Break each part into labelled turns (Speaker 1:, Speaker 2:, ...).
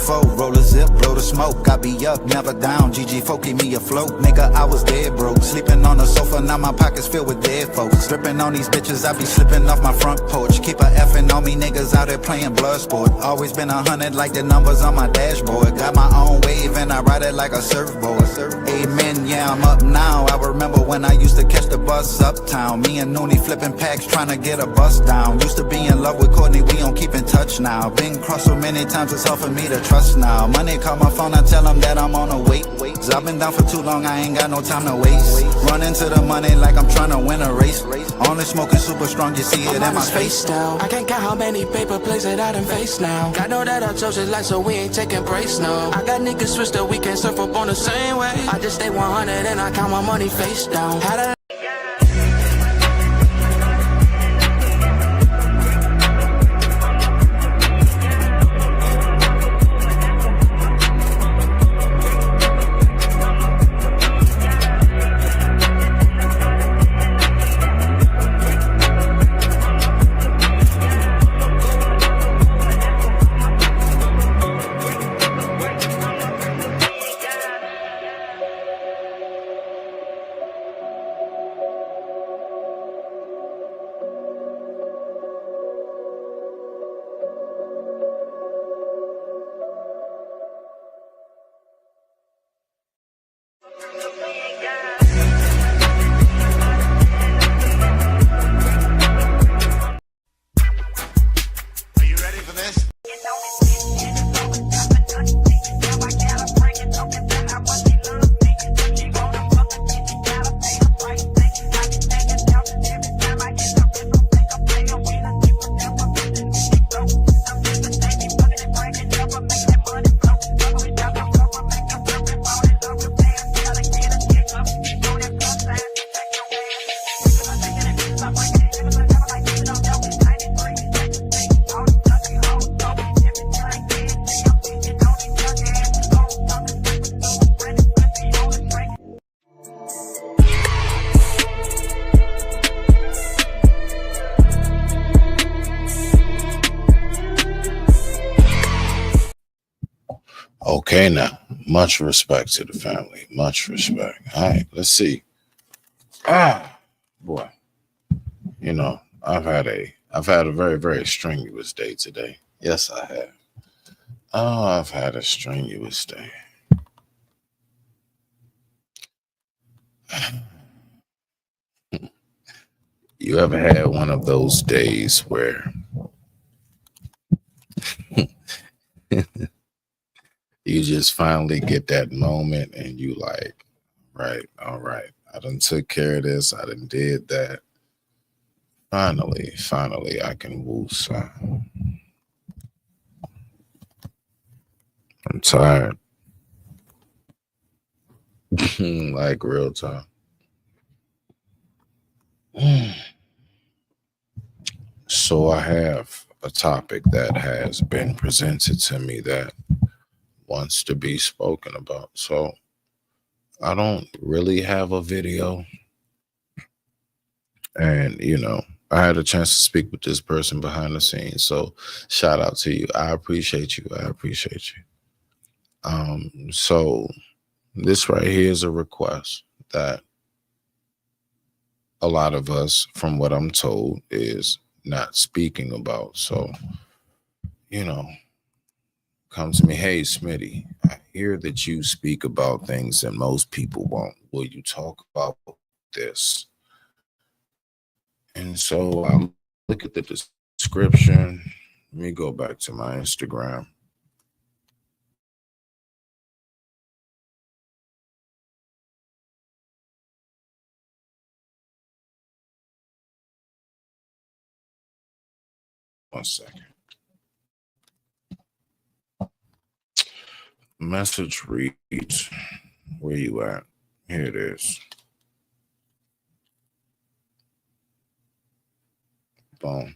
Speaker 1: before. Roll a zip, blow the smoke. I be up, never down. GG folk keep me afloat. Nigga, I was dead broke. Sleeping on the sofa, now my pockets filled with dead folks. Dripping on these bitches, I be slipping off my front porch. Keep a effing on me, niggas out there playing blood sport. Always been 100 like the numbers on my dashboard. Got my own wave and I ride it like a surfboard. Amen, yeah, I'm up now. I remember when I used to catch the bus uptown. Me and Noonie flipping packs, trying to get a bus down. Used to be in love with Courtney, we don't keep in touch now. Been crossed so many times, it's hard for me to trust now. Money call my phone, I tell them that I'm on a wait. I've been down for too long, I ain't got no time to waste. Run into the money like I'm trying to win a race. Only smoking super strong, you see it in my face now.
Speaker 2: I can't count how many paper plays that I done face now. God know that I chose it like so we ain't taking breaks, no. I got niggas switched up, we can't surf up on the same way. I just stay 100 and I count my money face down. Had a
Speaker 3: Okay, now, much respect to the family. Much respect. All right, let's see. Boy, you know, I've had a very, very strenuous day today. Yes, I have. Oh, I've had a strenuous day. You ever had one of those days where you just finally get that moment and you like, right, all right, I done took care of this, I done did that. Finally, I can woo some. I'm tired. Like real time. So I have a topic that has been presented to me that wants to be spoken about. So I don't really have a video. And, you know, I had a chance to speak with this person behind the scenes. So shout out to you. I appreciate you. So this right here is a request that a lot of us, from what I'm told, is not speaking about. So, you know, come to me, hey, Smitty, I hear that you speak about things that most people won't. Will you talk about this? And so I look at the description. Let me go back to my Instagram. One second. Message reads, where you at? Here it is. Boom.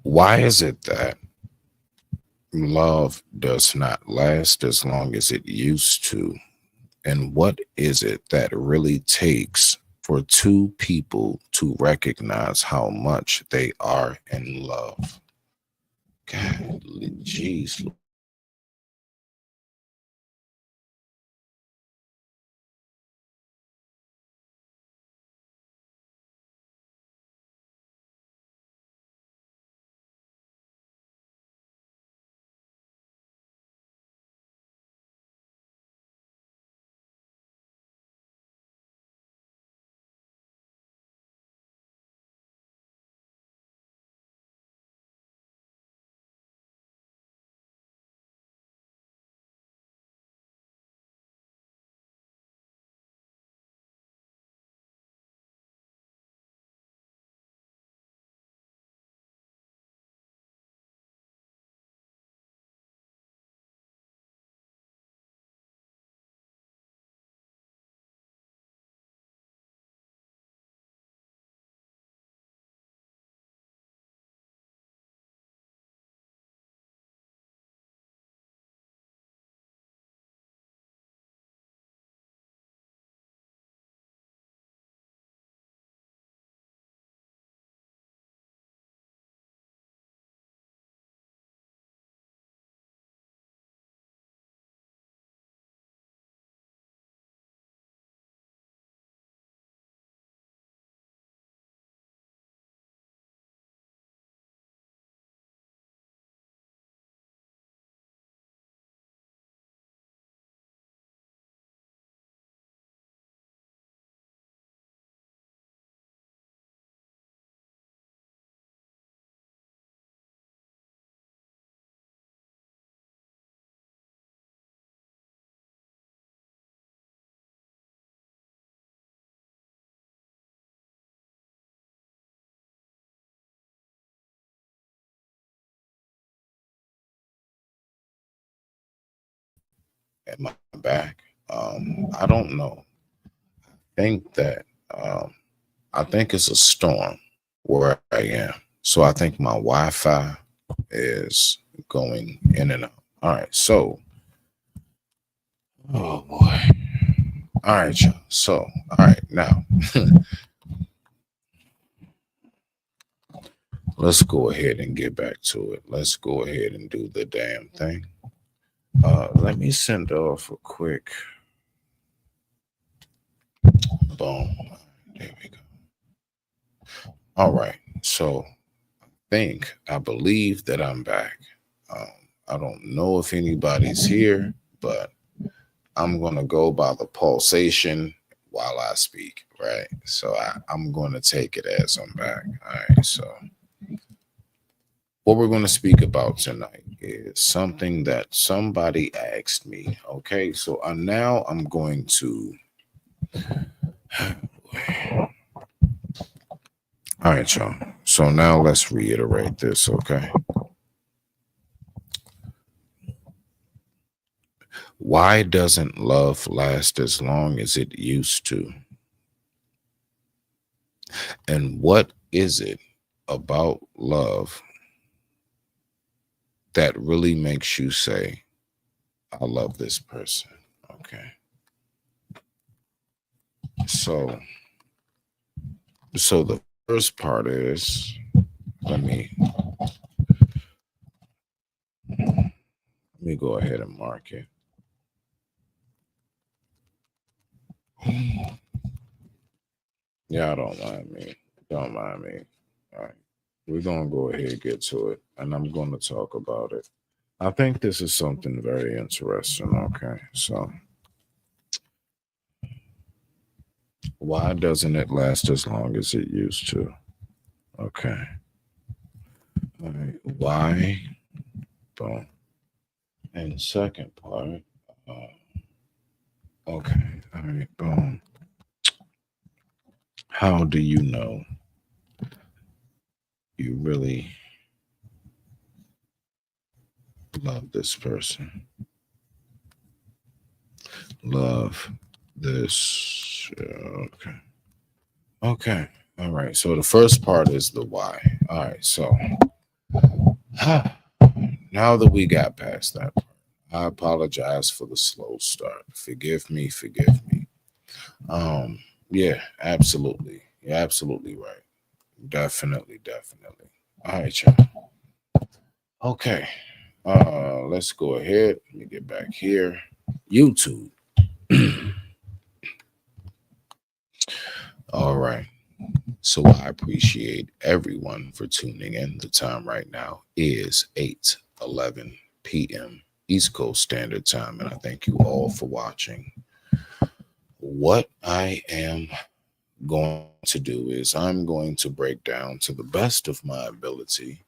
Speaker 3: Why is it that love does not last as long as it used to? And what is it that really takes for two people to recognize how much they are in love? God, jeez. Am I back? I don't know. Think that I think it's a storm where I am. So I think my Wi-Fi is going in and out. All right, so oh boy. All right, y'all. So all right, now let's go ahead and get back to it. Let's go ahead and do the damn thing. Let me send off a quick boom. There we go. All right. So I believe that I'm back. Um, I don't know if anybody's here, but I'm going to go by the pulsation while I speak, right? So I'm going to take it as I'm back. All right. So what we're going to speak about tonight is something that somebody asked me. Okay. So I'm going to. All right, y'all. So now let's reiterate this, okay? Why doesn't love last as long as it used to? And what is it about love that really makes you say, I love this person? Okay. So the first part is let me go ahead and mark it. Yeah, don't mind me. Don't mind me. All right. We're going to go ahead and get to it, and I'm going to talk about it. I think this is something very interesting. Okay. So, why doesn't it last as long as it used to? Okay. All right. Why? Boom. And second part. Okay. All right. Boom. How do you know you really love this person? Love this. Okay. Okay. All right. So the first part is the why. All right. So now that we got past that part, I apologize for the slow start. Forgive me. Forgive me. Yeah, absolutely. You're absolutely right. Definitely, definitely. All right, y'all. Okay. Let's go ahead. Let me get back here. YouTube. All right. So I appreciate everyone for tuning in. The time right now is 8:11 p.m. East Coast Standard Time, and I thank you all for watching. What I am going to do is I'm going to break down to the best of my ability.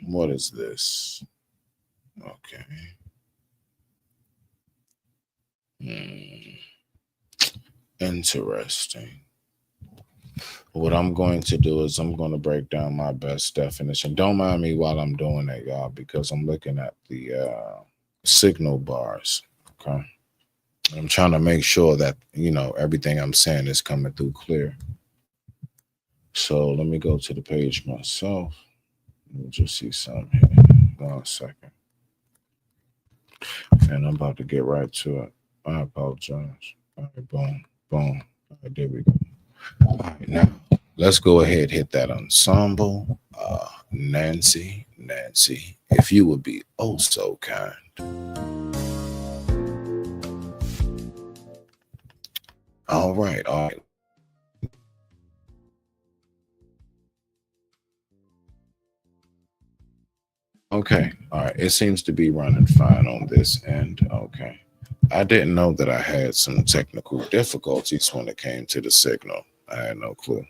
Speaker 3: What is this? Okay. Interesting. What I'm going to do is I'm going to break down my best definition. Don't mind me while I'm doing that, y'all, because I'm looking at the signal bars. Okay. I'm trying to make sure that, everything I'm saying is coming through clear. So let me go to the page myself. Let me just see something here. 1 second. And I'm about to get right to it. I apologize. All right, boom, boom. All right, there we go. All right, now let's go ahead, hit that ensemble. Nancy, if you would be oh so kind. All right. Okay. All right. It seems to be running fine on this end. Okay. I didn't know that I had some technical difficulties when it came to the signal. I had no clue.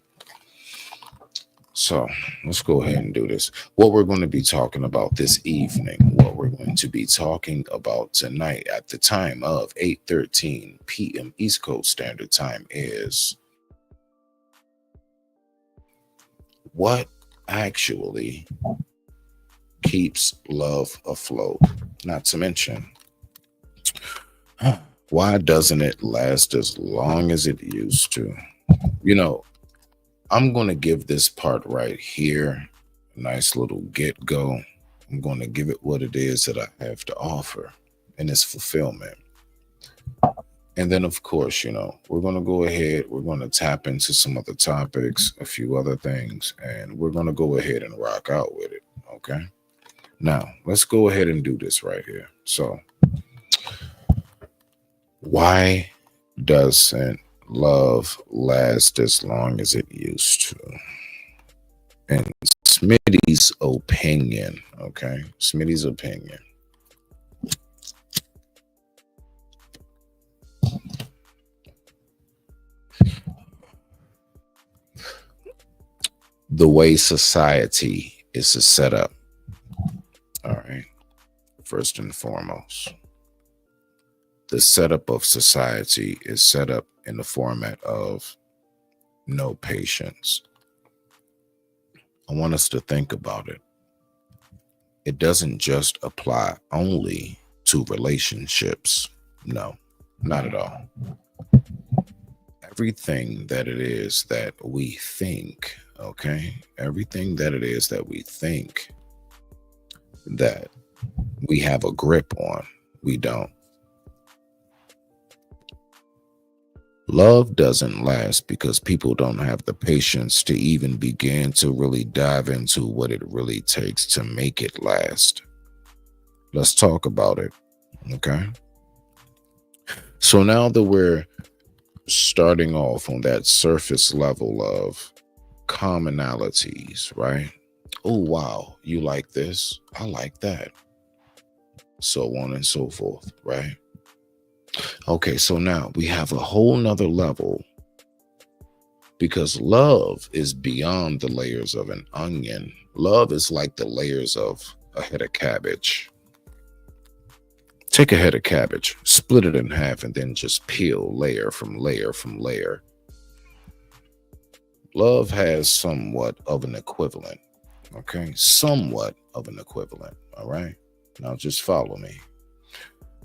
Speaker 3: So let's go ahead and do this. What we're going to be talking about this evening, what we're going to be talking about tonight at the time of 8:13 p.m. East Coast Standard Time is what actually keeps love afloat. Not to mention, why doesn't it last as long as it used to? I'm going to give this part right here a nice little get-go. I'm going to give it what it is that I have to offer, and it's fulfillment. And then, of course, we're going to go ahead. We're going to tap into some other topics, a few other things, and we're going to go ahead and rock out with it, okay? Now, let's go ahead and do this right here. So, why doesn't love last as long as it used to? And Smitty's opinion, okay? Smitty's opinion. The way society is set up. All right. First and foremost, the setup of society is set up in the format of no patience. I want us to think about it. It doesn't just apply only to relationships. No, not at all. Everything that it is that we think, okay? Everything that it is that we think that we have a grip on, we don't. Love doesn't last because people don't have the patience to even begin to really dive into what it really takes to make it last. Let's talk about it, okay? So now that we're starting off on that surface level of commonalities, right? Oh, wow, you like this? I like that. So on and so forth, right? Okay, so now we have a whole nother level, because love is beyond the layers of an onion. Love is like the layers of a head of cabbage. Take a head of cabbage, split it in half, and then just peel layer from layer from layer. Love has somewhat of an equivalent, okay? Somewhat of an equivalent, all right? Now just follow me.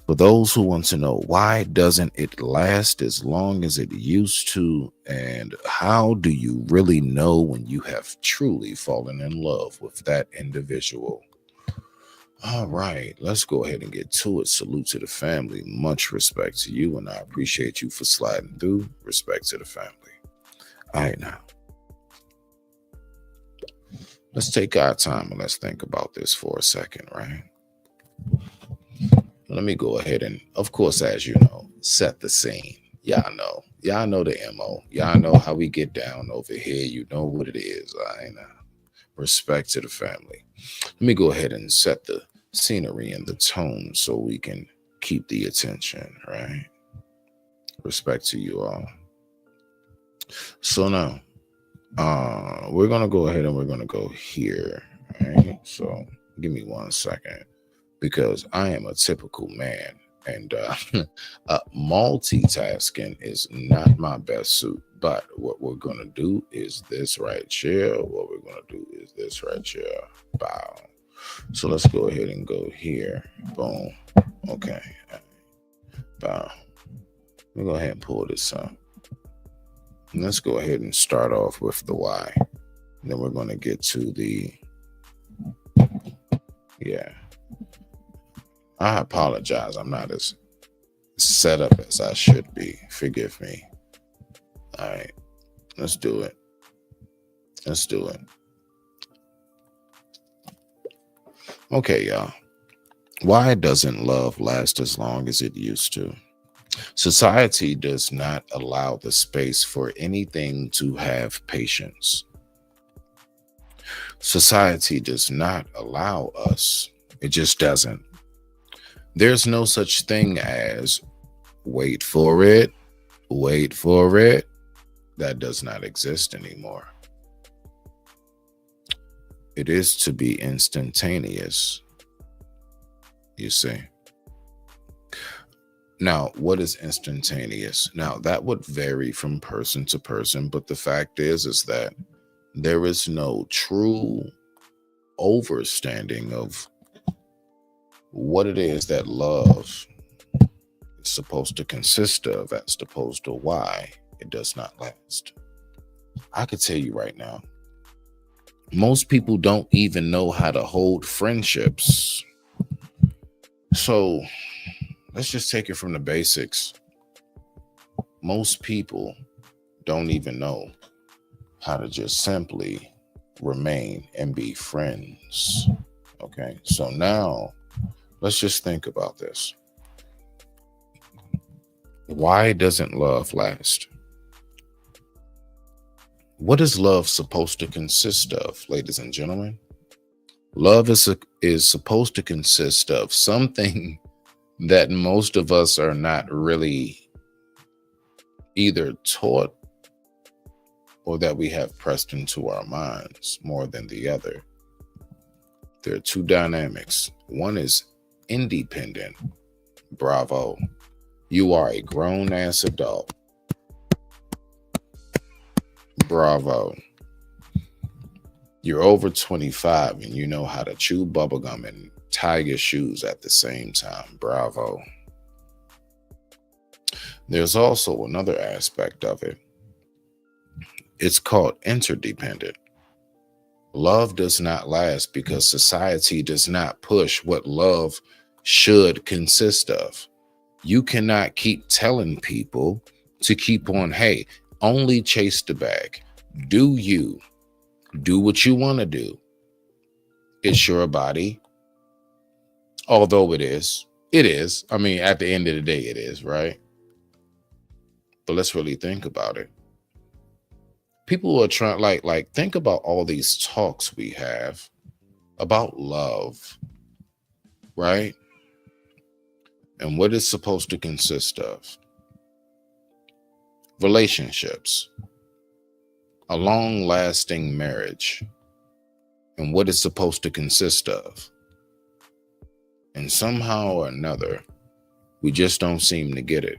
Speaker 3: For those who want to know, why doesn't it last as long as it used to? And how do you really know when you have truly fallen in love with that individual? All right, let's go ahead and get to it. Salute to the family. Much respect to you, and I appreciate you for sliding through. Respect to the family. All right, now. let's take our time and let's think about this for a second, right? Let me go ahead and, of course, as you know, set the scene. Y'all know the MO. Y'all know how we get down over here. You know what it is. Respect to the family. Let me go ahead and set the scenery and the tone so we can keep the attention, right? Respect to you all. So now, we're gonna go ahead and we're gonna go here. Right? So give me 1 second, because I am a typical man, and multitasking is not my best suit. But what we're gonna do is this right here. What we're gonna do is this right here. Bow. So let's go ahead and go here. Boom. Okay. Bow. We'll go ahead and pull this up. And let's go ahead and start off with the Y. And then we're going to get to the, yeah. I apologize. I'm not as set up as I should be. Forgive me. All right. Let's do it. Let's do it. Okay, y'all. Why doesn't love last as long as it used to? Society does not allow the space for anything to have patience. Society does not allow us. It just doesn't. There's no such thing as wait for it, wait for it. That does not exist anymore. It is to be instantaneous, you see. Now, what is instantaneous? Now, that would vary from person to person, but the fact is that there is no true overstanding of what it is that love is supposed to consist of, as opposed to why it does not last. I could tell you right now, most people don't even know how to hold friendships. So let's just take it from the basics. Most people don't even know how to just simply remain and be friends. Okay, so now let's just think about this. Why doesn't love last? What is love supposed to consist of, ladies and gentlemen? Love is supposed to consist of something that most of us are not really either taught or that we have pressed into our minds more than the other. There are two dynamics. One is independent. Bravo. You are a grown-ass adult. Bravo. You're over 25 and you know how to chew bubblegum and tie your shoes at the same time. Bravo. There's also another aspect of it. It's called interdependent. Love does not last because society does not push what love should consist of. You cannot keep telling people to keep on, hey, only chase the bag. Do you. Do what you want to do. It's your body. Although it is. I mean, at the end of the day, it is, right? But let's really think about it. People are trying, like, think about all these talks we have about love, right? And what it's supposed to consist of. Relationships. A long-lasting marriage. And what it's supposed to consist of. And somehow or another, we just don't seem to get it.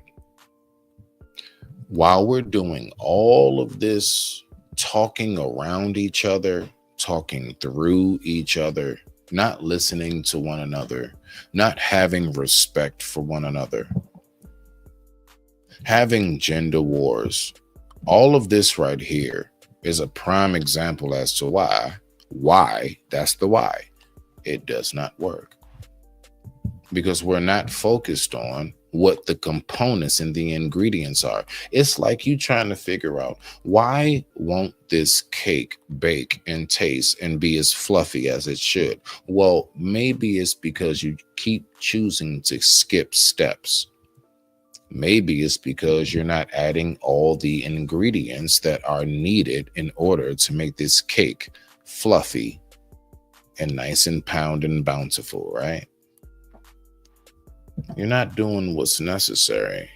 Speaker 3: While we're doing all of this talking around each other, talking through each other, not listening to one another, not having respect for one another, having gender wars, all of this right here is a prime example as to why, that's the why, it does not work. Because we're not focused on what the components and the ingredients are. It's like you trying to figure out, why won't this cake bake and taste and be as fluffy as it should? Well, maybe it's because you keep choosing to skip steps. Maybe it's because you're not adding all the ingredients that are needed in order to make this cake fluffy and nice and pound and bountiful, right? You're not doing what's necessary.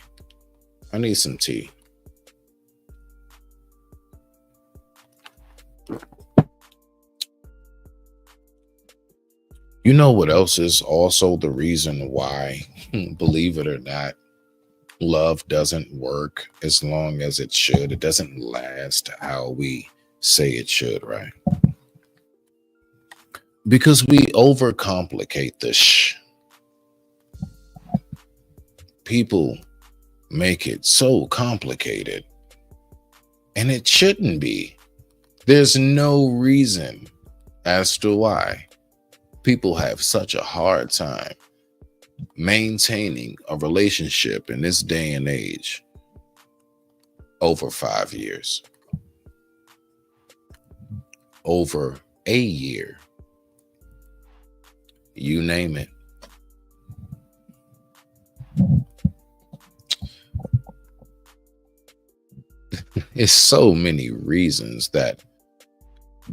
Speaker 3: I need some tea. You know what else is also the reason why, believe it or not, love doesn't work as long as it should? It doesn't last how we say it should, right? Because we overcomplicate this. People make it so complicated, and it shouldn't be. There's no reason as to why people have such a hard time maintaining a relationship in this day and age over 5 years, over a year, you name it. It's so many reasons that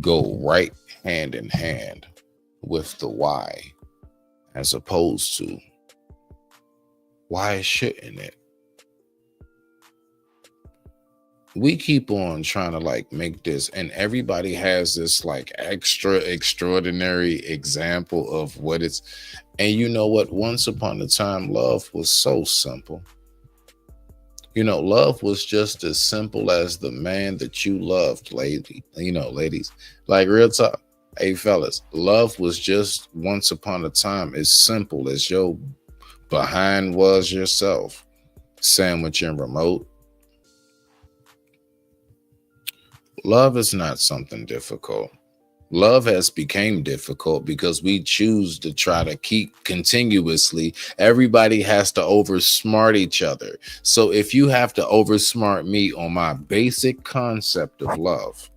Speaker 3: go right hand in hand with the why, as opposed to why shouldn't it? We keep on trying to like make this, and everybody has this like extraordinary example of what it's. And you know what? Once upon a time, love was so simple. You know, love was just as simple as the man that you loved, ladies. Like, real talk. Hey, fellas, love was just once upon a time as simple as your behind was yourself, sandwich and remote. Love is not something difficult. Love has become difficult because we choose to try to keep continuously. Everybody has to oversmart each other. So if you have to oversmart me on my basic concept of love,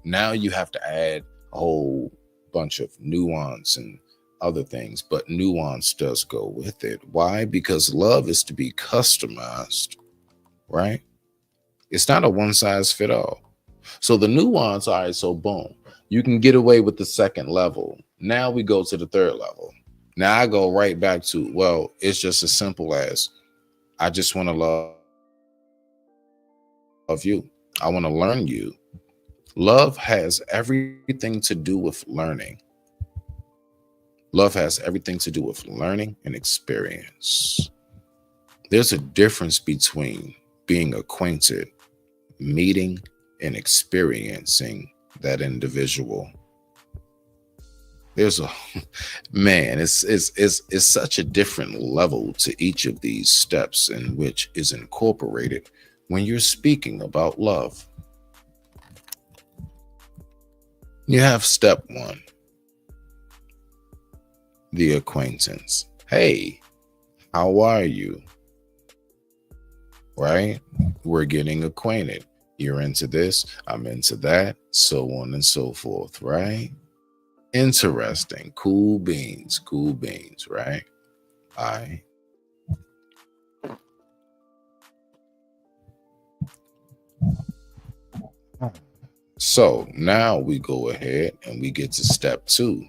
Speaker 3: now you have to add a whole bunch of nuance and other things. But nuance does go with it. Why? Because love is to be customized, right? It's not a one size fit all. So the nuance, all right, so boom. You can get away with the second level. Now we go to the third level. Now I go right back to, well, it's just as simple as I just want to love you. I want to learn you. Love has everything to do with learning. Love has everything to do with learning and experience. There's a difference between being acquainted, meeting, and experiencing that individual. There's a man, it's such a different level to each of these steps in which is incorporated when you're speaking about love. You have step one, the acquaintance. Hey, how are you? Right? We're getting acquainted. You're into this, I'm into that, so on and so forth, right? Interesting. Cool beans, right? All right. So now we go ahead and we get to step two.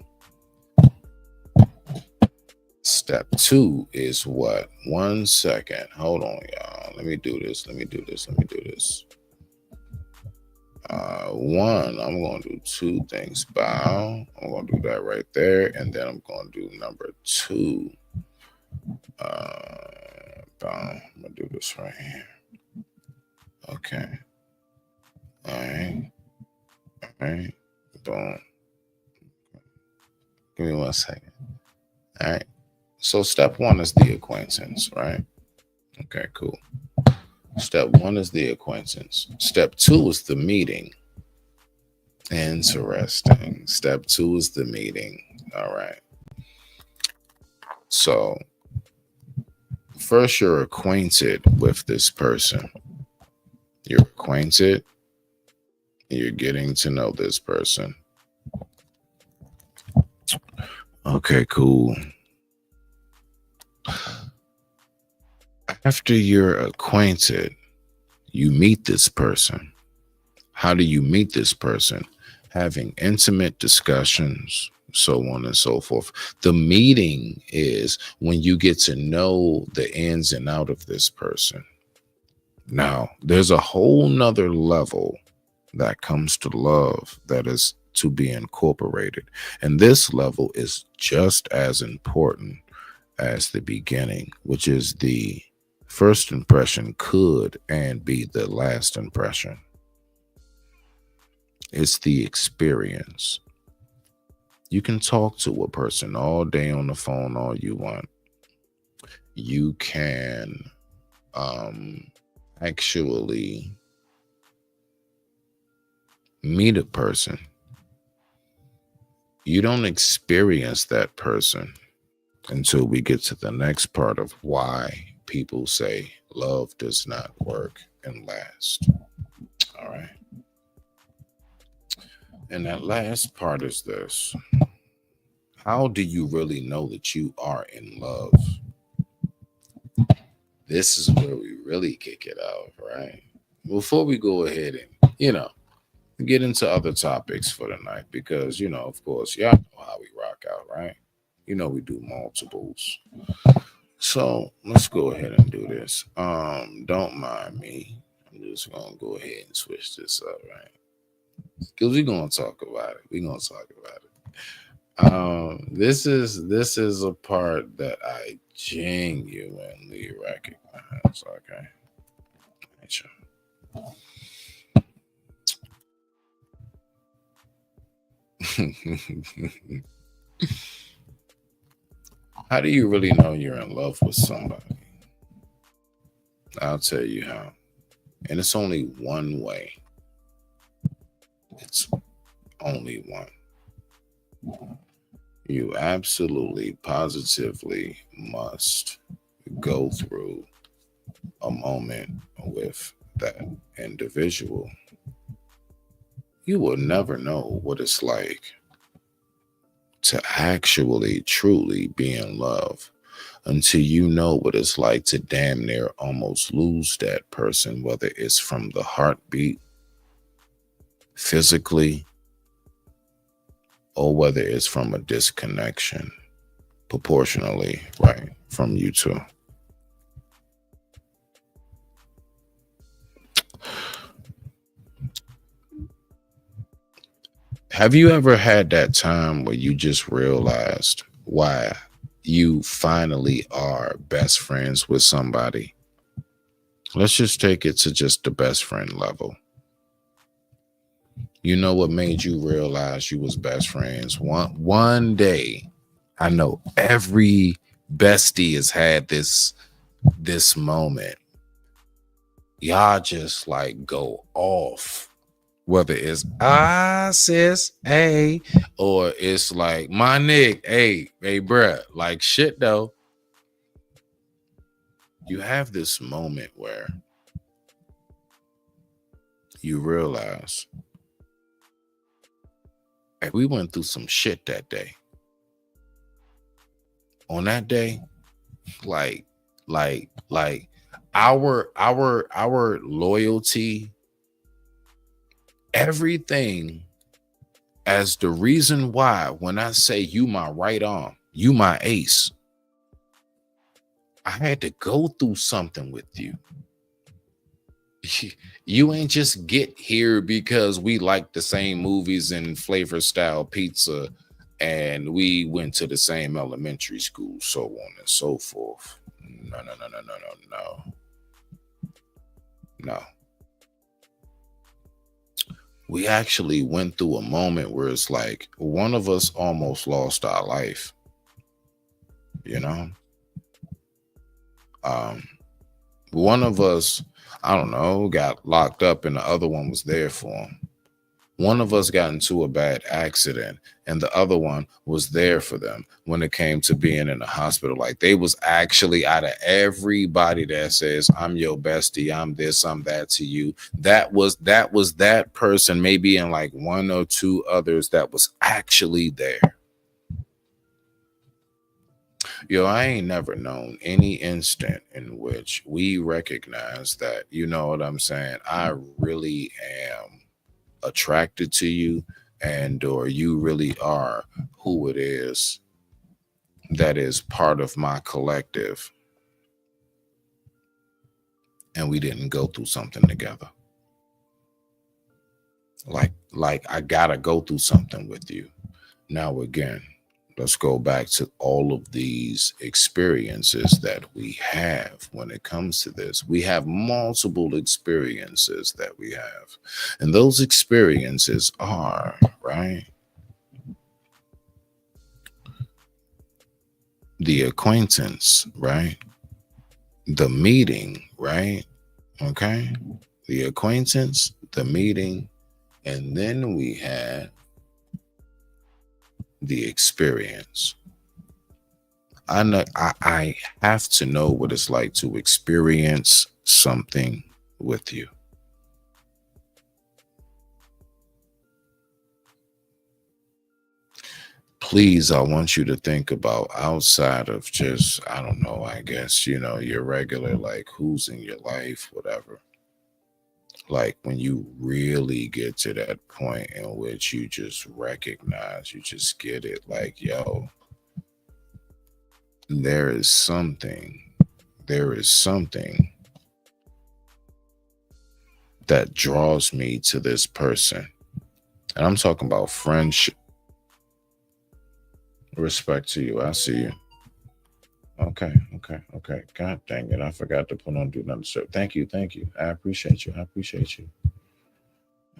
Speaker 3: Step two is what? 1 second. Hold on, y'all. Let me do this. One, I'm going to do two things. Bow. I'm going to do that right there. And then I'm going to do number two. Bow. I'm going to do this right here. Okay. All right. Boom. Give me 1 second. All right. So step one is the acquaintance, right? Okay, cool. Step one is the acquaintance. Step two is the meeting. Interesting. Step two is the meeting. All right. So first you're acquainted with this person. You're acquainted. You're getting to know this person. Okay, cool. After you're acquainted, you meet this person. How do you meet this person? Having intimate discussions, so on and so forth. The meeting is when you get to know the ins and out of this person. Now, there's a whole nother level that comes to love that is to be incorporated. And this level is just as important as the beginning, which is the first impression could and be the last impression. It's the experience. You can talk to a person all day on the phone all you want. You can actually meet a person. You don't experience that person until we get to the next part of why people say love does not work and last. All right. And that last part is this. How do you really know that you are in love? This is where we really kick it out, right? Before we go ahead and, get into other topics for the night, because, of course, y'all know how we rock out, right? We do multiples. So let's go ahead and do this. Don't mind me. I'm just going to go ahead and switch this up, right? Because we're going to talk about it. This is a part that I genuinely recognize. Okay. Sure. How do you really know you're in love with somebody? I'll tell you how. And it's only one way. It's only one. You absolutely, positively must go through a moment with that individual. You will never know what it's like to actually, truly be in love until you know what it's like to damn near almost lose that person, whether it's from the heartbeat, physically, or whether it's from a disconnection, proportionally, right, from you two. Have you ever had that time where you just realized why you finally are best friends with somebody? Let's just take it to just the best friend level. You know what made you realize you was best friends? One day, I know every bestie has had this moment. Y'all just like go off. Whether it's sis, hey, or it's like my nigga, hey, bruh, like shit though. You have this moment where you realize, hey, we went through some shit that day. On that day, like our loyalty, everything, as the reason why when I say you my right arm, you my ace, I had to go through something with you. You ain't just get here because we like the same movies and flavor style pizza and we went to the same elementary school, so on and so forth. No. We actually went through a moment where it's like one of us almost lost our life. One of us, I don't know, got locked up and the other one was there for him. One of us got into a bad accident and the other one was there for them when it came to being in the hospital. Like they was actually, out of everybody that says, I'm your bestie, I'm this, I'm that to you, that was that person, maybe in like one or two others that was actually there. Yo, I ain't never known any instant in which we recognize that, you know what I'm saying, I really am attracted to you, and or you really are who it is that is part of my collective, and we didn't go through something together. Like I gotta go through something with you. Now again, let's go back to all of these experiences that we have when it comes to this. We have multiple experiences that we have. And those experiences are, right, the acquaintance, right? The meeting, right? Okay. The acquaintance, the meeting, and then we had the experience. I know I have to know what it's like to experience something with you. Please, I want you to think about outside of just, I don't know, I guess, you know, your regular, like who's in your life, whatever. Like when you really get to that point in which you just recognize, you just get it, like, yo, there is something that draws me to this person. And I'm talking about friendship. Respect to you. I see you. Okay. God dang it. I forgot to put on do not disturb. Thank you. I appreciate you.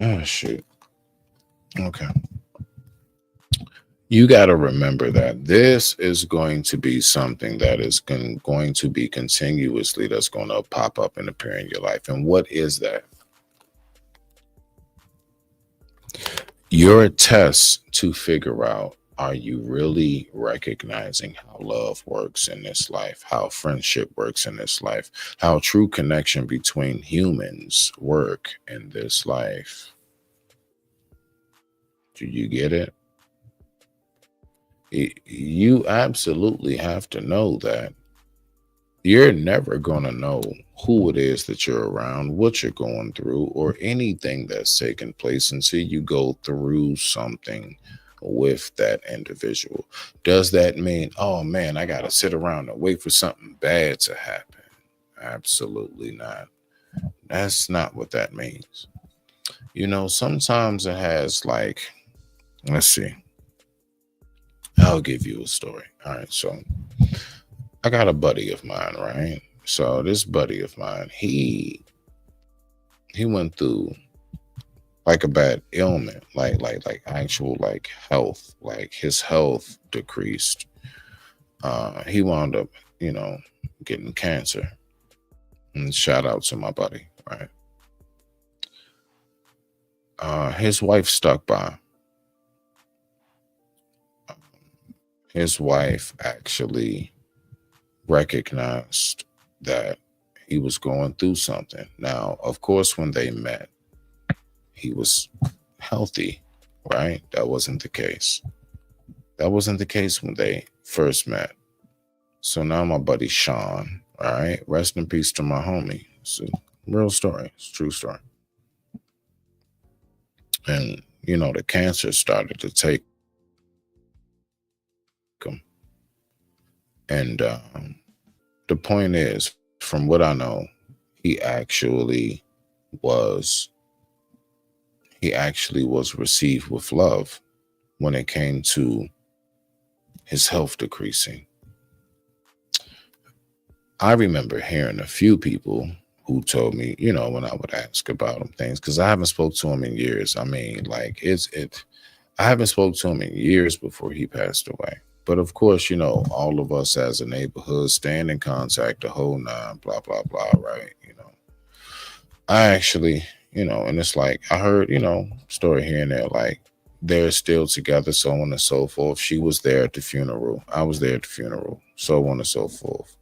Speaker 3: Oh, shoot. Okay. You got to remember that this is going to be something that is going to be continuously, that's going to pop up and appear in your life. And what is that? You're a test to figure out, are you really recognizing how love works in this life, how friendship works in this life, how true connection between humans work in this life? Do you get it? You absolutely have to know that you're never going to know who it is that you're around, what you're going through, or anything that's taking place until you go through something with that individual. Does that mean, oh man, I got to sit around and wait for something bad to happen? Absolutely not. That's not what that means. You know, sometimes it has, like, let's see. I'll give you a story. All right. So I got a buddy of mine, right? So this buddy of mine, he went through like a bad ailment, like actual like health, like his health decreased. He wound up, you know, getting cancer. And shout out to my buddy, right? His wife stuck by. His wife actually recognized that he was going through something. Now, of course, when they met, he was healthy, right? That wasn't the case. That wasn't the case when they first met. So now my buddy Sean, all right, rest in peace to my homie. It's a real story. It's a true story. And, you know, the cancer started to take him. And the point is, from what I know, he actually was received with love when it came to his health decreasing. I remember hearing a few people who told me, you know, when I would ask about him things, because I haven't spoke to him in years. I mean, like I haven't spoke to him in years before he passed away. But of course, you know, all of us as a neighborhood stand in contact, the whole nine, blah, blah, blah, right? You know, I actually, and it's like I heard, story here and there, like they're still together, so on and so forth. She was there at the funeral. I was there at the funeral, so on and so forth.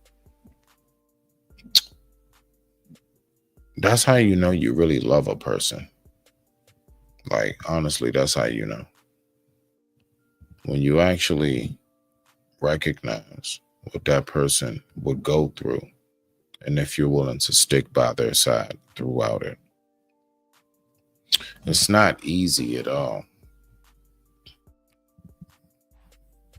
Speaker 3: That's how you know you really love a person. Like, honestly, that's how you know. When you actually recognize what that person would go through, and if you're willing to stick by their side throughout it. It's not easy at all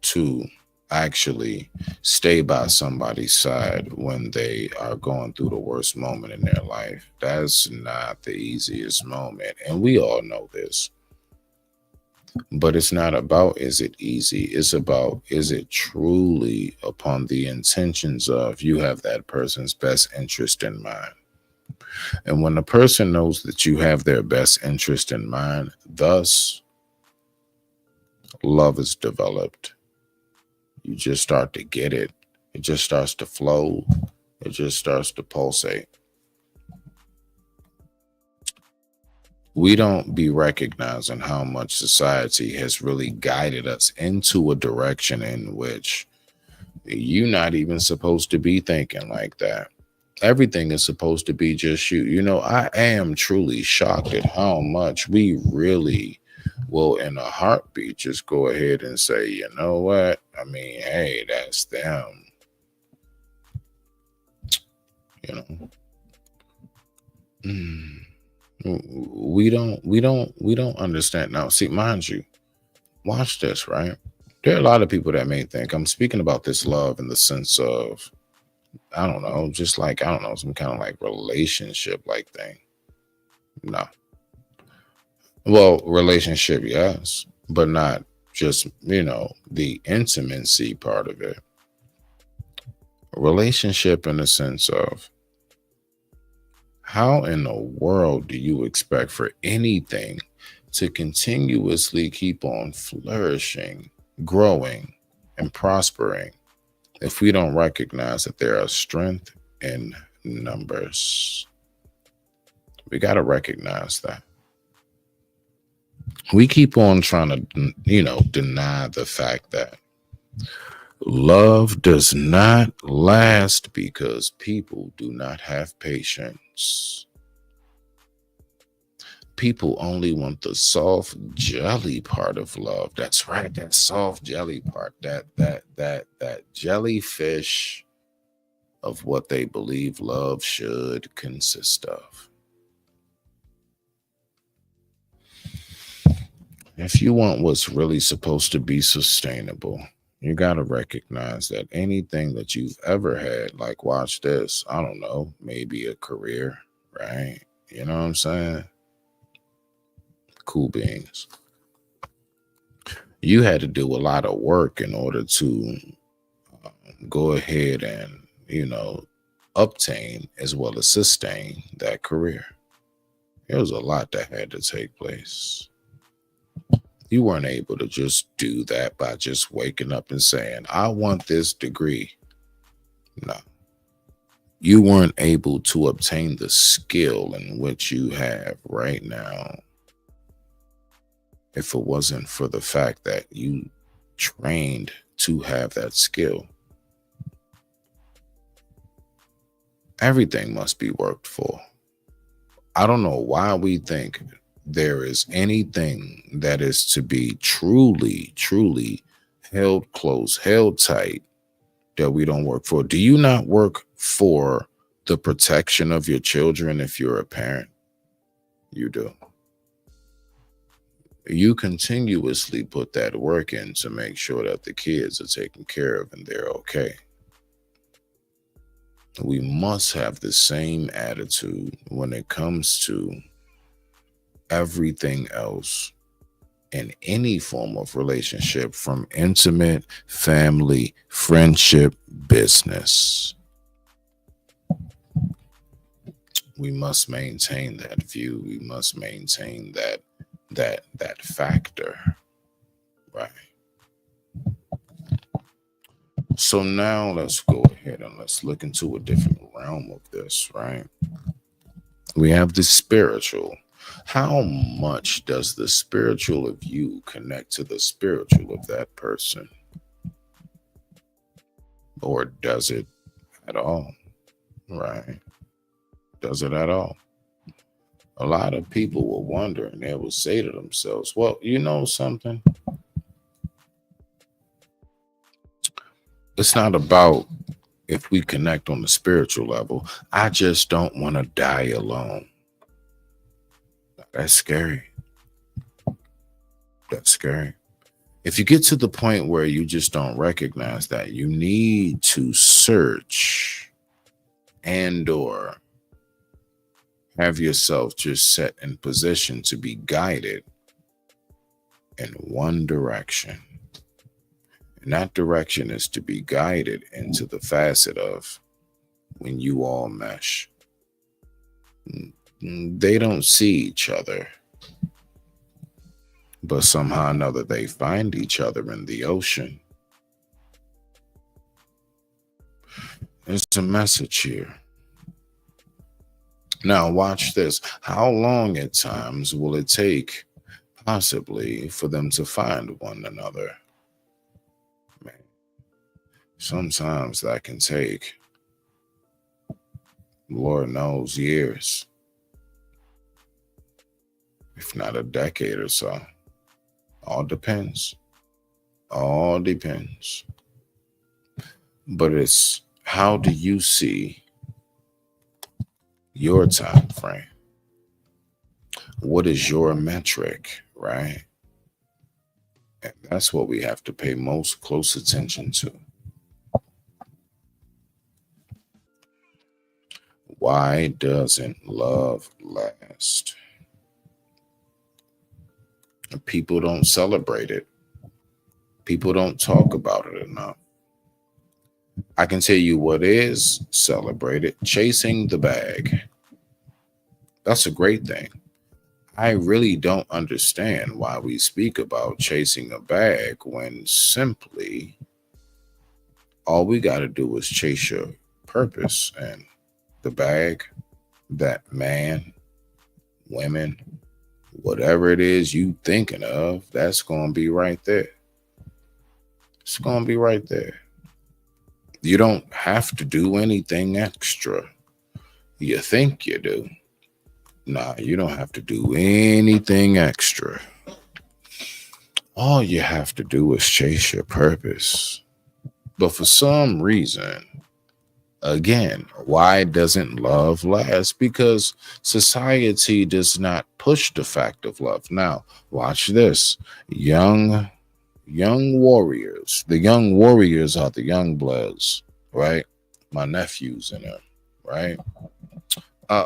Speaker 3: to actually stay by somebody's side when they are going through the worst moment in their life. That's not the easiest moment. And we all know this. But it's not about is it easy? It's about is it truly upon the intentions of you have that person's best interest in mind. And when the person knows that you have their best interest in mind, thus love is developed. You just start to get it. It just starts to flow. It just starts to pulsate. We don't be recognizing how much society has really guided us into a direction in which you're not even supposed to be thinking like that. Everything is supposed to be just you. I am truly shocked at how much we really will, in a heartbeat, just go ahead and say, you know what? I mean, hey, that's them. We don't understand. Now, see, mind you, watch this, right? There are a lot of people that may think I'm speaking about this love in the sense of, I don't know, just like, I don't know, some kind of like relationship like thing. No. Well, relationship, yes, but not just, the intimacy part of it. Relationship in the sense of, how in the world do you expect for anything to continuously keep on flourishing, growing, and prospering if we don't recognize that there are strength in numbers? We got to recognize that. We keep on trying to, deny the fact that love does not last because people do not have patience. People only want the soft jelly part of love. That's right, that soft jelly part, that jellyfish of what they believe love should consist of. If you want what's really supposed to be sustainable, you got to recognize that anything that you've ever had, like watch this, I don't know, maybe a career, right? You know what I'm saying? Cool beans. You had to do a lot of work in order to go ahead and, obtain as well as sustain that career. There was a lot that had to take place. You weren't able to just do that by just waking up and saying, I want this degree. No. You weren't able to obtain the skill in which you have right now if it wasn't for the fact that you trained to have that skill. Everything must be worked for. I don't know why we think there is anything that is to be truly, truly held close, held tight, that we don't work for. Do you not work for the protection of your children if you're a parent? You do. You continuously put that work in to make sure that the kids are taken care of and they're okay. We must have the same attitude when it comes to everything else in any form of relationship, from intimate, family, friendship, business. We must maintain that view. We must maintain that factor, right? So now let's go ahead and let's look into a different realm of this, right? We have the spiritual How much does the spiritual of you connect to the spiritual of that person? Or does it at all? Right? Does it at all? A lot of people will wonder and they will say to themselves, well, you know something? It's not about if we connect on the spiritual level. I just don't want to die alone. That's scary. That's scary. If you get to the point where you just don't recognize that, you need to search and or have yourself just set in position to be guided in one direction. And that direction is to be guided into the facet of when you all mesh. They don't see each other, but somehow or another they find each other in the ocean. There's a message here. Now watch this. How long at times will it take possibly for them to find one another? Man, sometimes that can take, Lord knows, years, if not a decade or so. All depends. All depends. But it's, how do you see your time frame? What is your metric, right? And that's what we have to pay most close attention to. Why doesn't love last? People don't celebrate it. People don't talk about it enough. I can tell you what is celebrated: chasing the bag. That's a great thing. I really don't understand why we speak about chasing a bag when simply all we got to do is chase your purpose, and the bag, that man, women, whatever it is you thinking of, that's going to be right there. It's going to be right there. You don't have to do anything extra. You think you do. Nah, you don't have to do anything extra. All you have to do is chase your purpose. But for some reason, again, why doesn't love last? Because society does not push the fact of love. Now, watch this. Young warriors. The young warriors are the young bloods, right? My nephews and them, right?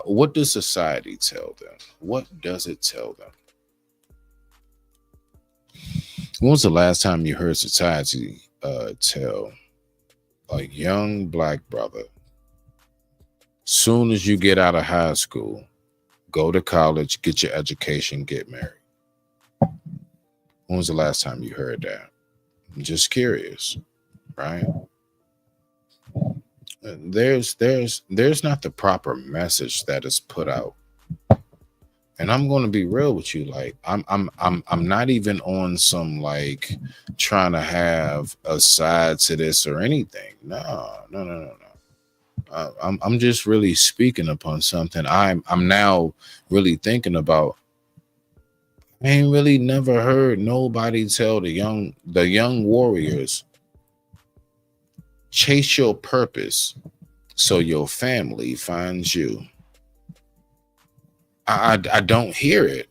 Speaker 3: What does society tell them? What does it tell them? When was the last time you heard society tell a young black brother, soon as you get out of high school, go to college, get your education, get married? When was the last time you heard that? I'm just curious, right? There's not the proper message that is put out. And I'm going to be real with you. Like, I'm not even on some like trying to have a side to this or anything. No. I'm just really speaking upon something I'm now really thinking about. I ain't really never heard nobody tell the young warriors, chase your purpose so your family finds you. I don't hear it.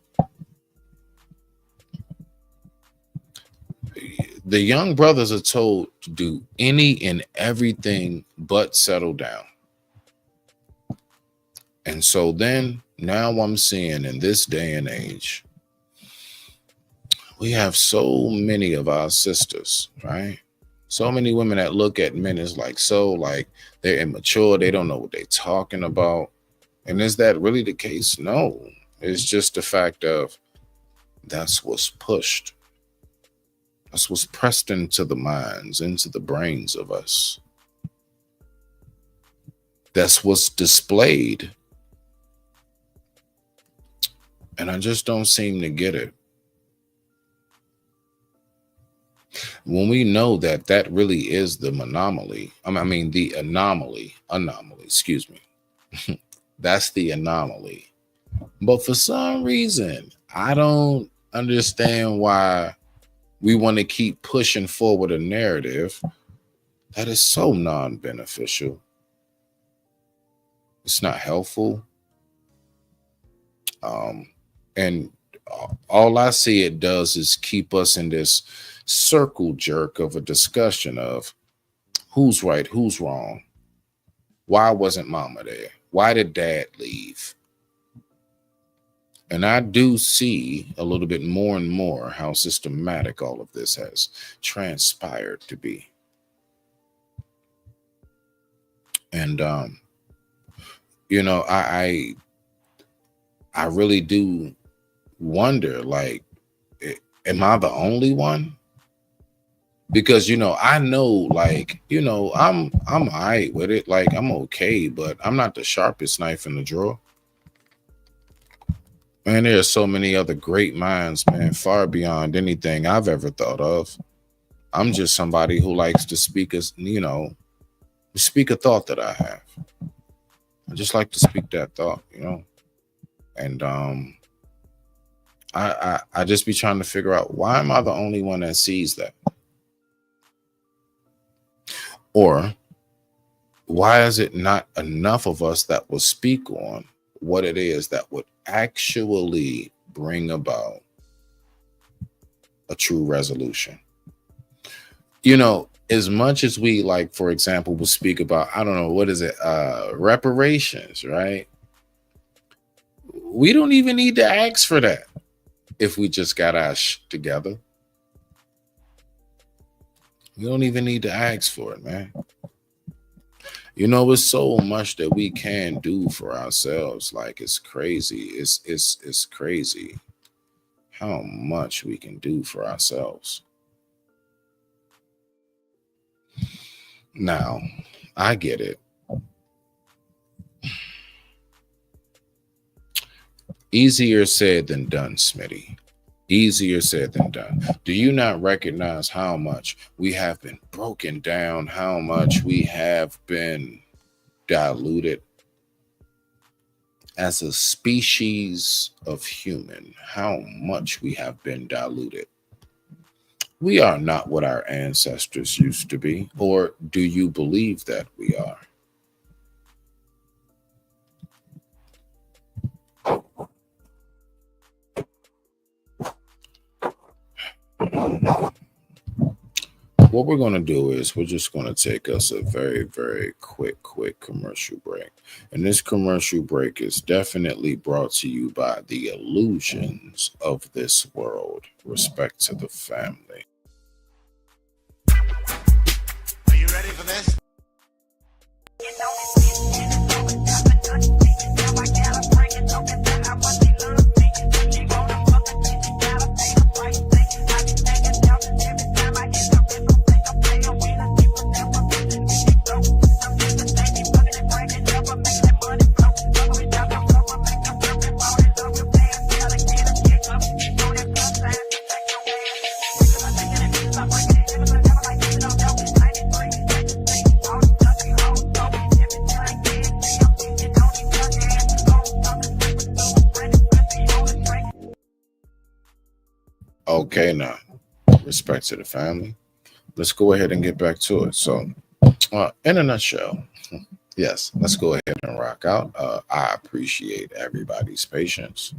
Speaker 3: The young brothers are told to do any and everything but settle down. And so then now I'm seeing in this day and age, we have so many of our sisters, right? So many women that look at men as like they're immature. They don't know what they're talking about. And is that really the case? No, it's just the fact of that's what's pushed. That's what's pressed into the minds, into the brains of us. That's what's displayed. And I just don't seem to get it. When we know that that really is the anomaly, the anomaly, excuse me. That's the anomaly. But for some reason, I don't understand why we want to keep pushing forward a narrative that is so non-beneficial. It's not helpful. And all I see it does is keep us in this circle jerk of a discussion of who's right, who's wrong. Why wasn't mama there? Why did dad leave? And I do see a little bit more and more how systematic all of this has transpired to be. And, you know, I really do wonder, like, am I the only one? Because, you know, I know, like, you know, I'm all right with it. Like, I'm okay, but I'm not the sharpest knife in the drawer. Man, there are so many other great minds, man, far beyond anything I've ever thought of. I'm just somebody who likes to speak speak a thought that I have. I just like to speak that thought, you know. And I just be trying to figure out, why am I the only one that sees that? Or why is it not enough of us that will speak on what it is that would actually bring about a true resolution? You know, as much as we, like, for example, will speak about, I don't know, what is it? Reparations, right? We don't even need to ask for that if we just got our shit together. We don't even need to ask for it, man. You know, it's so much that we can do for ourselves. Like, it's crazy. It's crazy how much we can do for ourselves. Now, I get it. Easier said than done, Smitty. Easier said than done. Do you not recognize how much we have been broken down, how much we have been diluted as a species of human, how much we have been diluted? We are not what our ancestors used to be, or do you believe that we are? What we're going to do is we're just going to take us a very, very quick commercial break. And this commercial break is definitely brought to you by the illusions of this world. Respect to the family.
Speaker 4: Are you ready for this?
Speaker 3: Okay, now, respect to the family. Let's go ahead and get back to it. So, in a nutshell, yes, let's go ahead and rock out. I appreciate everybody's patience.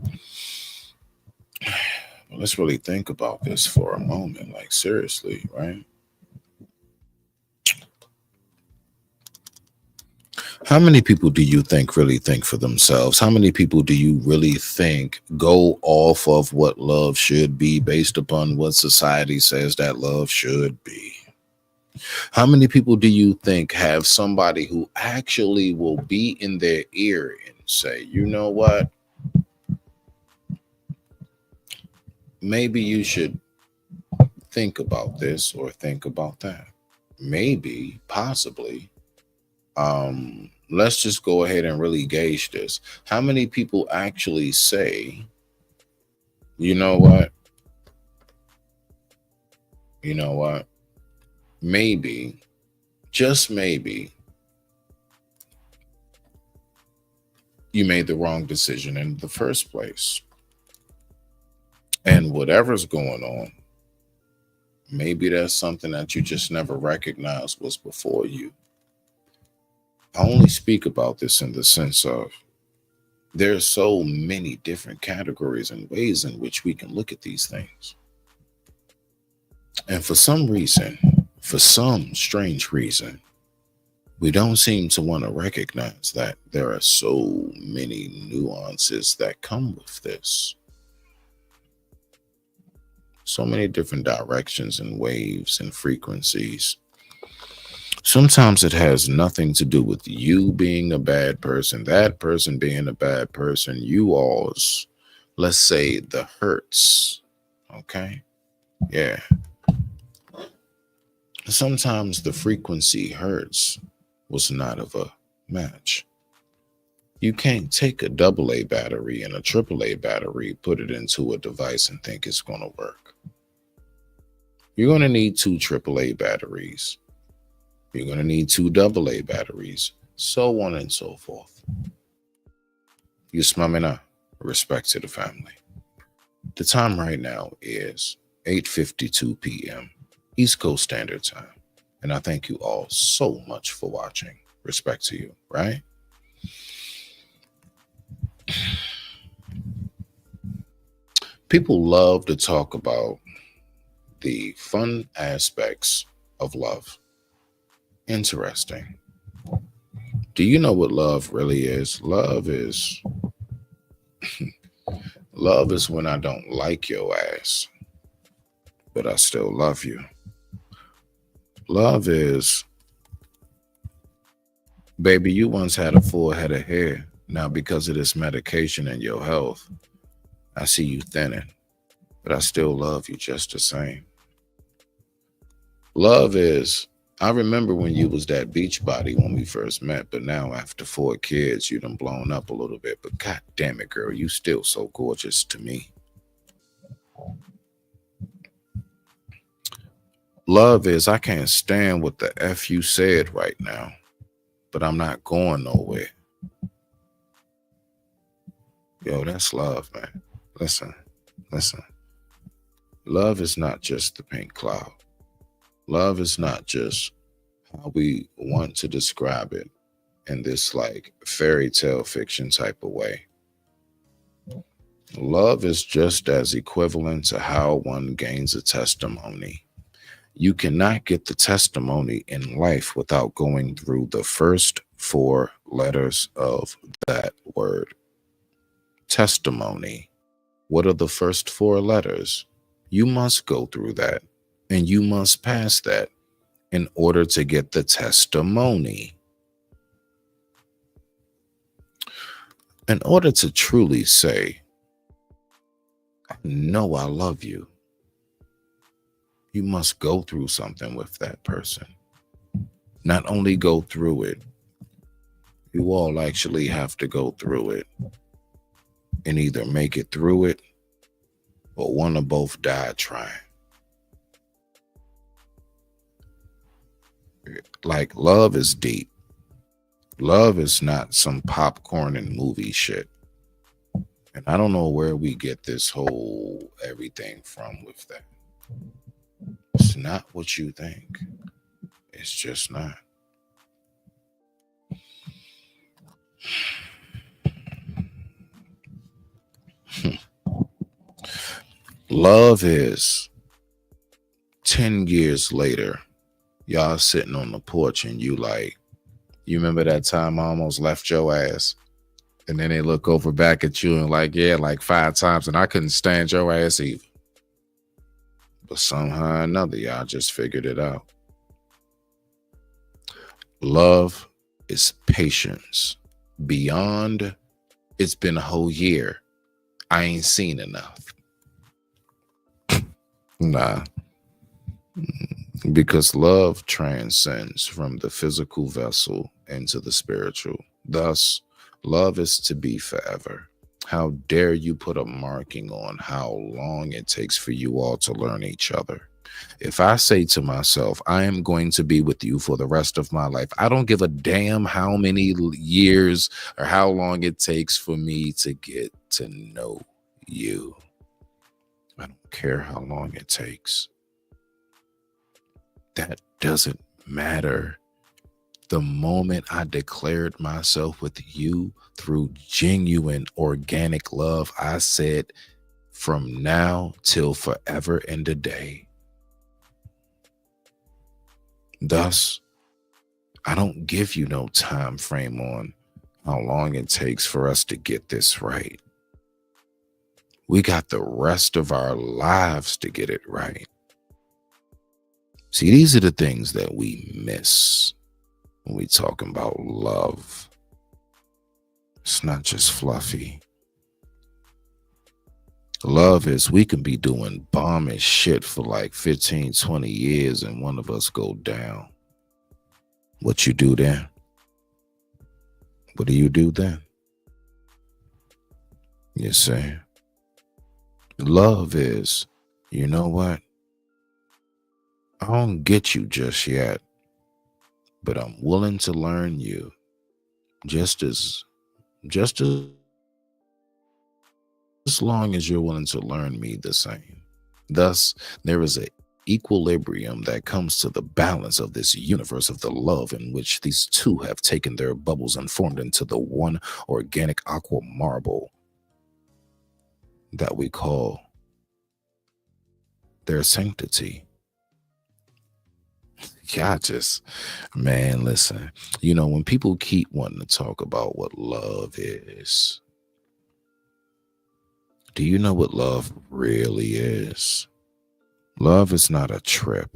Speaker 3: Let's really think about this for a moment, like, seriously, right? How many people do you think really think for themselves? How many people do you really think go off of what love should be based upon what society says that love should be? How many people do you think have somebody who actually will be in their ear and say, you know what? Maybe you should think about this or think about that. Maybe, possibly. Let's just go ahead and really gauge this. How many people actually say You know what? You know what? Maybe, just maybe, you made the wrong decision in the first place. And whatever's going on, maybe there's something that you just never recognized was before you. I only speak about this in the sense of there's so many different categories and ways in which we can look at these things. And for some reason, for some strange reason, we don't seem to want to recognize that there are so many nuances that come with this. So many different directions and waves and frequencies. Sometimes it has nothing to do with you being a bad person, that person being a bad person, you all's, let's say, the hurts. Okay? Yeah. Sometimes the frequency hurts was not of a match. You can't take a AA battery and a AAA battery, put it into a device and think it's going to work. You're going to need 2 AAA batteries. You're going to need 2 AA batteries, so on and so forth. You smell me now? Respect to the family. The time right now is 8:52 p.m. East Coast Standard Time. And I thank you all so much for watching. Respect to you, right? People love to talk about the fun aspects of love. Interesting. Do you know what love really is? Love is love is when I don't like your ass, but I still love you. Love is, baby, you once had a full head of hair. Now, because of this medication and your health, I see you thinning, but I still love you just the same. Love is, I remember when you was that beach body when we first met, but now after 4 kids, you done blown up a little bit. But God damn it, girl, you still so gorgeous to me. Love is, I can't stand what the F you said right now, but I'm not going nowhere. Yo, that's love, man. Listen. Love is not just the pink cloud. Love is not just how we want to describe it in this like fairy tale fiction type of way. Love is just as equivalent to how one gains a testimony. You cannot get the testimony in life without going through the first 4 letters of that word. Testimony. What are the first 4 letters? You must go through that, and you must pass that in order to get the testimony. In order to truly say, I know I love you, you must go through something with that person. Not only go through it, you all actually have to go through it and either make it through it or one or both die trying. Like, love is deep. Love is not some popcorn and movie shit. And I don't know where we get this whole everything from with that. It's not what you think. It's just not. Love is 10 years later, y'all sitting on the porch and you like, you remember that time I almost left your ass? And then they look over back at you and like, yeah, like 5 times, and I couldn't stand your ass either. But somehow or another, y'all just figured it out. Love is patience. Beyond, it's been a whole year. I ain't seen enough. Nah. Because love transcends from the physical vessel into the spiritual. Thus, love is to be forever. How dare you put a marking on how long it takes for you all to learn each other? If I say to myself, I am going to be with you for the rest of my life, I don't give a damn how many years or how long it takes for me to get to know you. I don't care how long it takes. That doesn't matter. The moment I declared myself with you through genuine organic love, I said from now till forever and a day. Thus, I don't give you no time frame on how long it takes for us to get this right. We got the rest of our lives to get it right. See, these are the things that we miss when we talking about love. It's not just fluffy. Love is we can be doing bomb as shit for like 15, 20 years and one of us go down. What you do then? What do you do then? You see? Love is, you know what? I don't get you just yet, but I'm willing to learn you just as long as you're willing to learn me the same. Thus, there is an equilibrium that comes to the balance of this universe of the love in which these two have taken their bubbles and formed into the one organic aqua marble that we call their sanctity. Yeah, man, listen, you know, when people keep wanting to talk about what love is, do you know what love really is? Love is not a trip.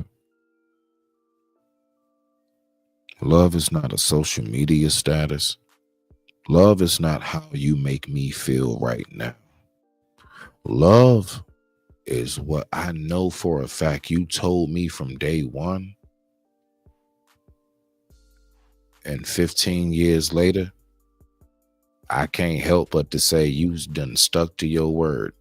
Speaker 3: Love is not a social media status. Love is not how you make me feel right now. Love is what I know for a fact you told me from day one. And 15 years later, I can't help but to say you done stuck to your word.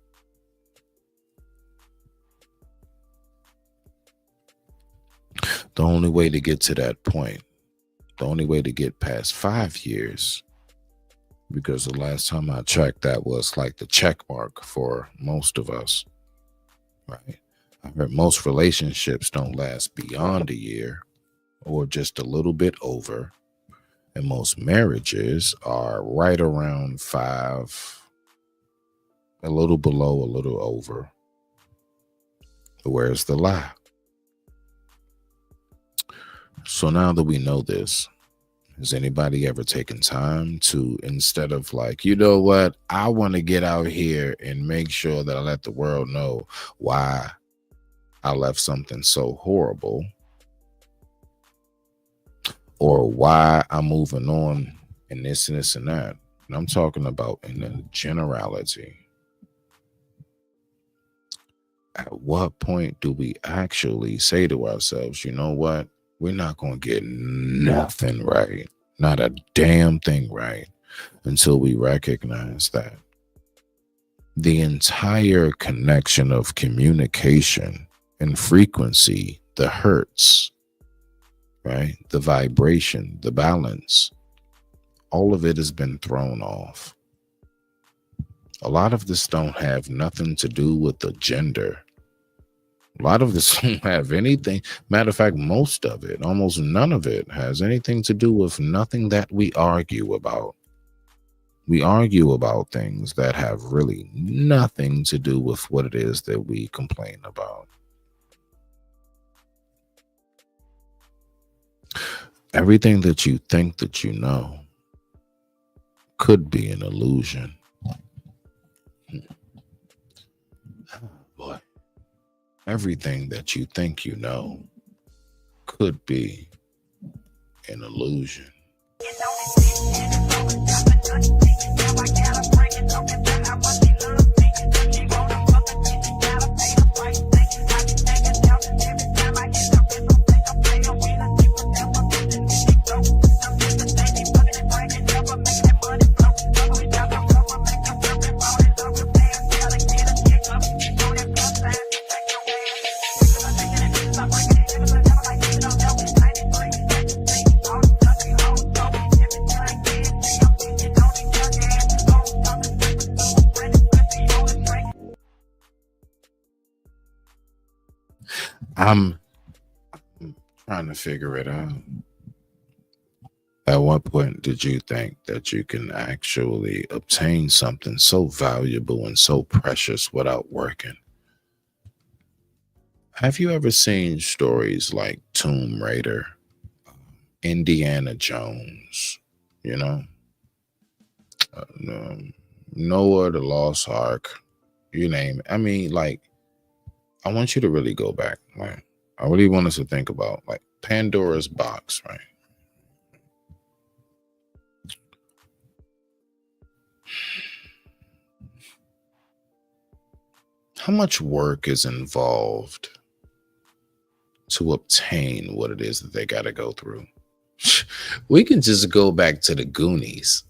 Speaker 3: The only way to get to that point, the only way to get past 5 years, because the last time I checked, that was like the check mark for most of us, right? I heard most relationships don't last beyond a year or just a little bit over. And most marriages are right around 5, a little below, a little over. Where's the lie? So now that we know this, has anybody ever taken time to, instead of like, you know what, I want to get out here and make sure that I let the world know why I left something so horrible, or why I'm moving on and this and this and that. And I'm talking about in a generality. At what point do we actually say to ourselves, you know what? We're not going to get nothing right, not a damn thing right, until we recognize that the entire connection of communication and frequency, the hertz, right? The vibration, the balance, all of it has been thrown off. A lot of this don't have nothing to do with the gender. A lot of this don't have anything. Matter of fact, most of it, almost none of it, has anything to do with nothing that we argue about. We argue about things that have really nothing to do with what it is that we complain about. Everything that you think that you know could be an illusion. Boy, everything that you think you know could be an illusion. I'm trying to figure it out. At what point did you think that you can actually obtain something so valuable and so precious without working? Have you ever seen stories like Tomb Raider, Indiana Jones, you know, Noah the Lost Ark, you name it? I mean, like, I want you to really go back, right? I really want us to think about like Pandora's box, right? How much work is involved to obtain what it is that they got to go through? We can just go back to the Goonies.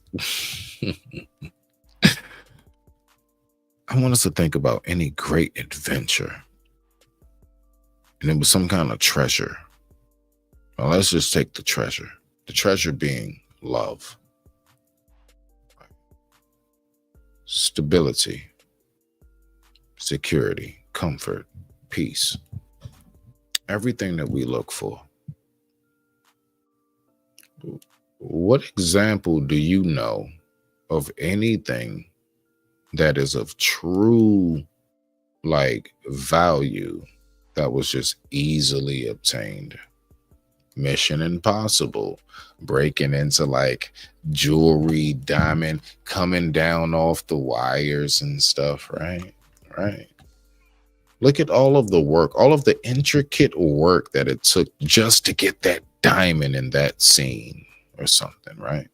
Speaker 3: I want us to think about any great adventure, and it was some kind of treasure. Well, let's just take the treasure. The treasure being love, stability, security, comfort, peace. Everything that we look for. What example do you know of anything that is of true like value that was just easily obtained? Mission Impossible, breaking into like jewelry, diamond, coming down off the wires and stuff, right? Right. Look at all of the work, all of the intricate work that it took just to get that diamond in that scene or something, right?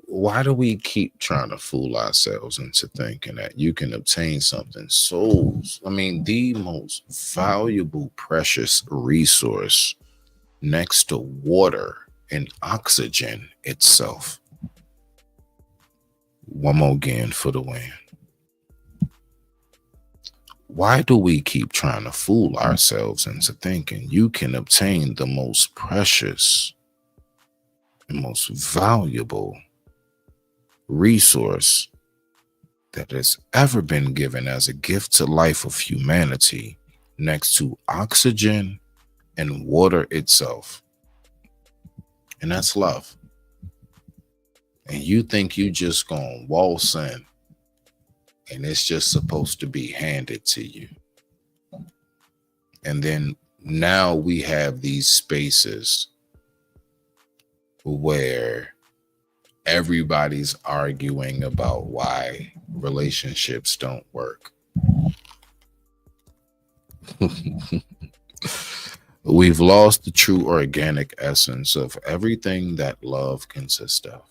Speaker 3: Why do we keep trying to fool ourselves into thinking that you can obtain something so, I mean, the most valuable, precious resource next to water and oxygen itself? One more again for the win. Why do we keep trying to fool ourselves into thinking you can obtain the most precious and most valuable resource that has ever been given as a gift to life of humanity next to oxygen and water itself? And that's love. And you think you just gonna waltz in and it's just supposed to be handed to you. And then now we have these spaces where everybody's arguing about why relationships don't work. We've lost the true organic essence of everything that love consists of.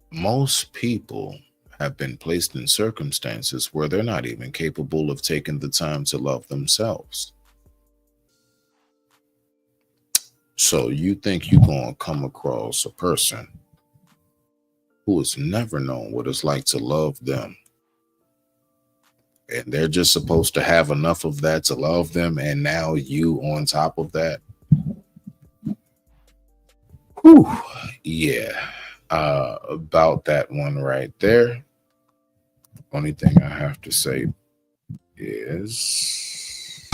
Speaker 3: Most people have been placed in circumstances where they're not even capable of taking the time to love themselves. So you think you're going to come across a person who has never known what it's like to love them, and they're just supposed to have enough of that to love them, and now you on top of that? Whew, yeah. About that one right there. Only thing I have to say is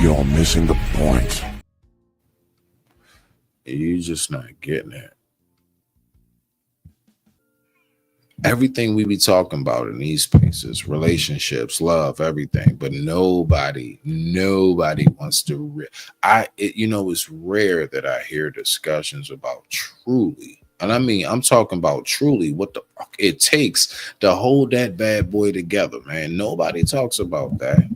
Speaker 5: you're missing the point.
Speaker 3: you're just not getting it. Everything we be talking about in these spaces, relationships, love, everything, but nobody wants to. It's rare that I hear discussions about truly, and I mean, I'm talking about truly what the fuck it takes to hold that bad boy together, man. Nobody talks about that.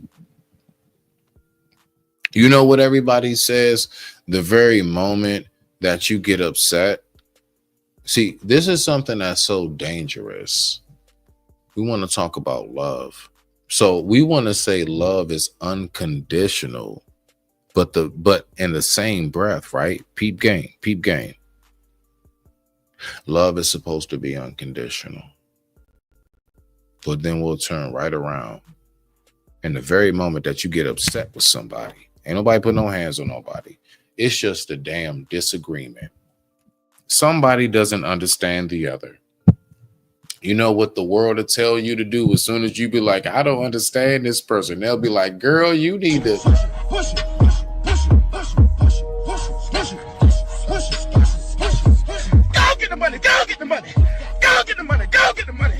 Speaker 3: You know what everybody says? The very moment that you get upset. See, this is something that's so dangerous. We want to talk about love. So we want to say love is unconditional, but in the same breath, right? Peep game. Love is supposed to be unconditional. But then we'll turn right around in the very moment that you get upset with somebody, ain't nobody put no hands on nobody. It's just a damn disagreement. Somebody doesn't understand the other. You know what the world will tell you to do as soon as you be like, I don't understand this person. They'll be like, girl, you need to
Speaker 4: Push it, push it, push it, push it, push it, push it, push it, push it, push it. Go get the money, go get the money, go get the money, go get the money,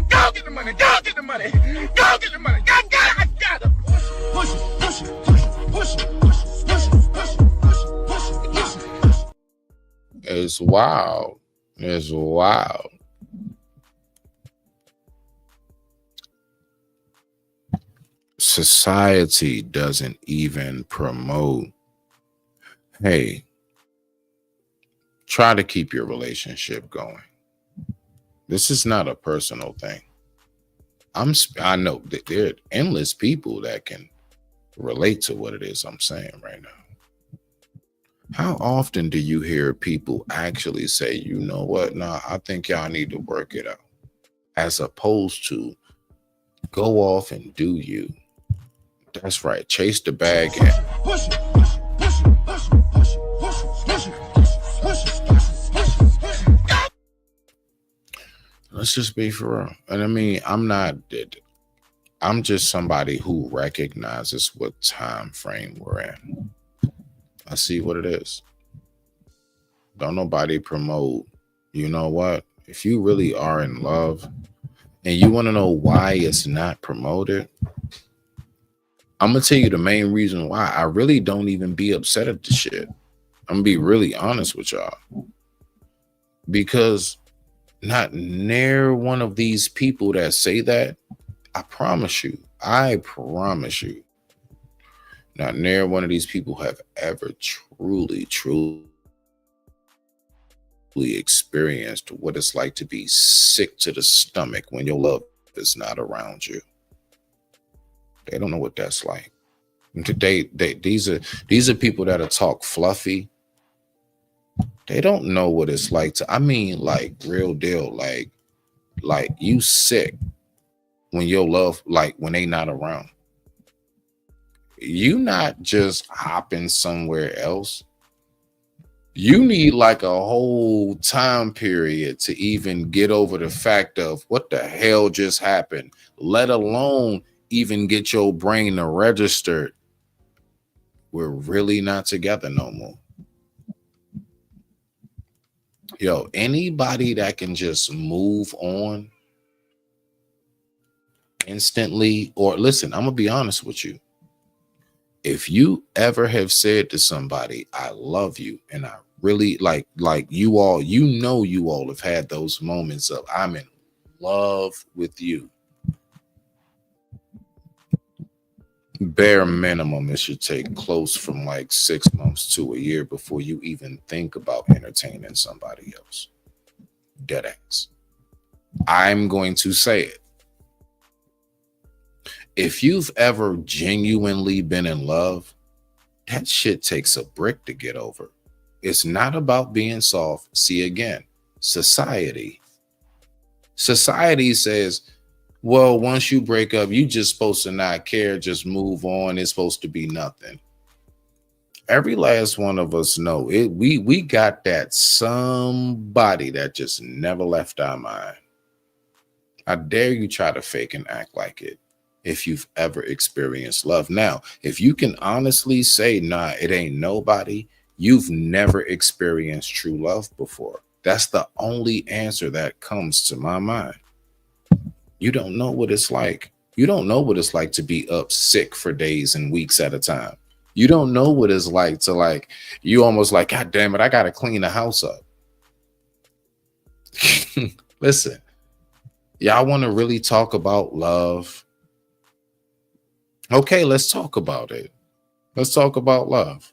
Speaker 4: go get the money, go get the money, go get the money. I got it. Push it, push it, push it, push it, push it, push it, push it, push it, push it, push it, push it.
Speaker 3: It's wild. It's wild. Society doesn't even promote, hey, try to keep your relationship going. This is not a personal thing. I know that there are endless people that can relate to what it is I'm saying right now. How often do you hear people actually say, you know what? Nah, I think y'all need to work it out, as opposed to go off and do you. That's right. Chase the bag.
Speaker 4: Push it, push it, push it, push it, push it, push it, push it, push it, push it, push it, push it.
Speaker 3: Let's just be for real. And I mean, I'm just somebody who recognizes what time frame we're in. I see what it is. Don't nobody promote, you know what? If you really are in love and you want to know why it's not promoted, I'm going to tell you the main reason why. I really don't even be upset at the shit. I'm going to be really honest with y'all. Because not near one of these people that say that, I promise you, not near one of these people have ever truly experienced what it's like to be sick to the stomach when your love is not around you. They don't know what that's like. These are people that talk fluffy. They don't know what it's like to, I mean, like real deal, like you sick when your love, like when they not around. You not just hopping somewhere else. You need like a whole time period to even get over the fact of what the hell just happened, let alone even get your brain to register. We're really not together no more. Yo, anybody that can just move on instantly, or listen, I'm gonna be honest with you. If you ever have said to somebody, I love you, and I really like you all, you all have had those moments of I'm in love with you. Bare minimum, it should take close from like 6 months to a year before you even think about entertaining somebody else. Deadass. I'm going to say it. If you've ever genuinely been in love, that shit takes a brick to get over. It's not about being soft. See, again, society says, well, once you break up, you just supposed to not care, just move on. It's supposed to be nothing. Every last one of us know it. We got that somebody that just never left our mind. I dare you try to fake and act like it if you've ever experienced love. Now, if you can honestly say, nah, it ain't nobody, you've never experienced true love before. That's the only answer that comes to my mind. You don't know what it's like. You don't know what it's like to be up sick for days and weeks at a time. You don't know what it's like to you almost like, God damn it, I got to clean the house up. Listen, y'all want to really talk about love? Okay, let's talk about it. Let's talk about love.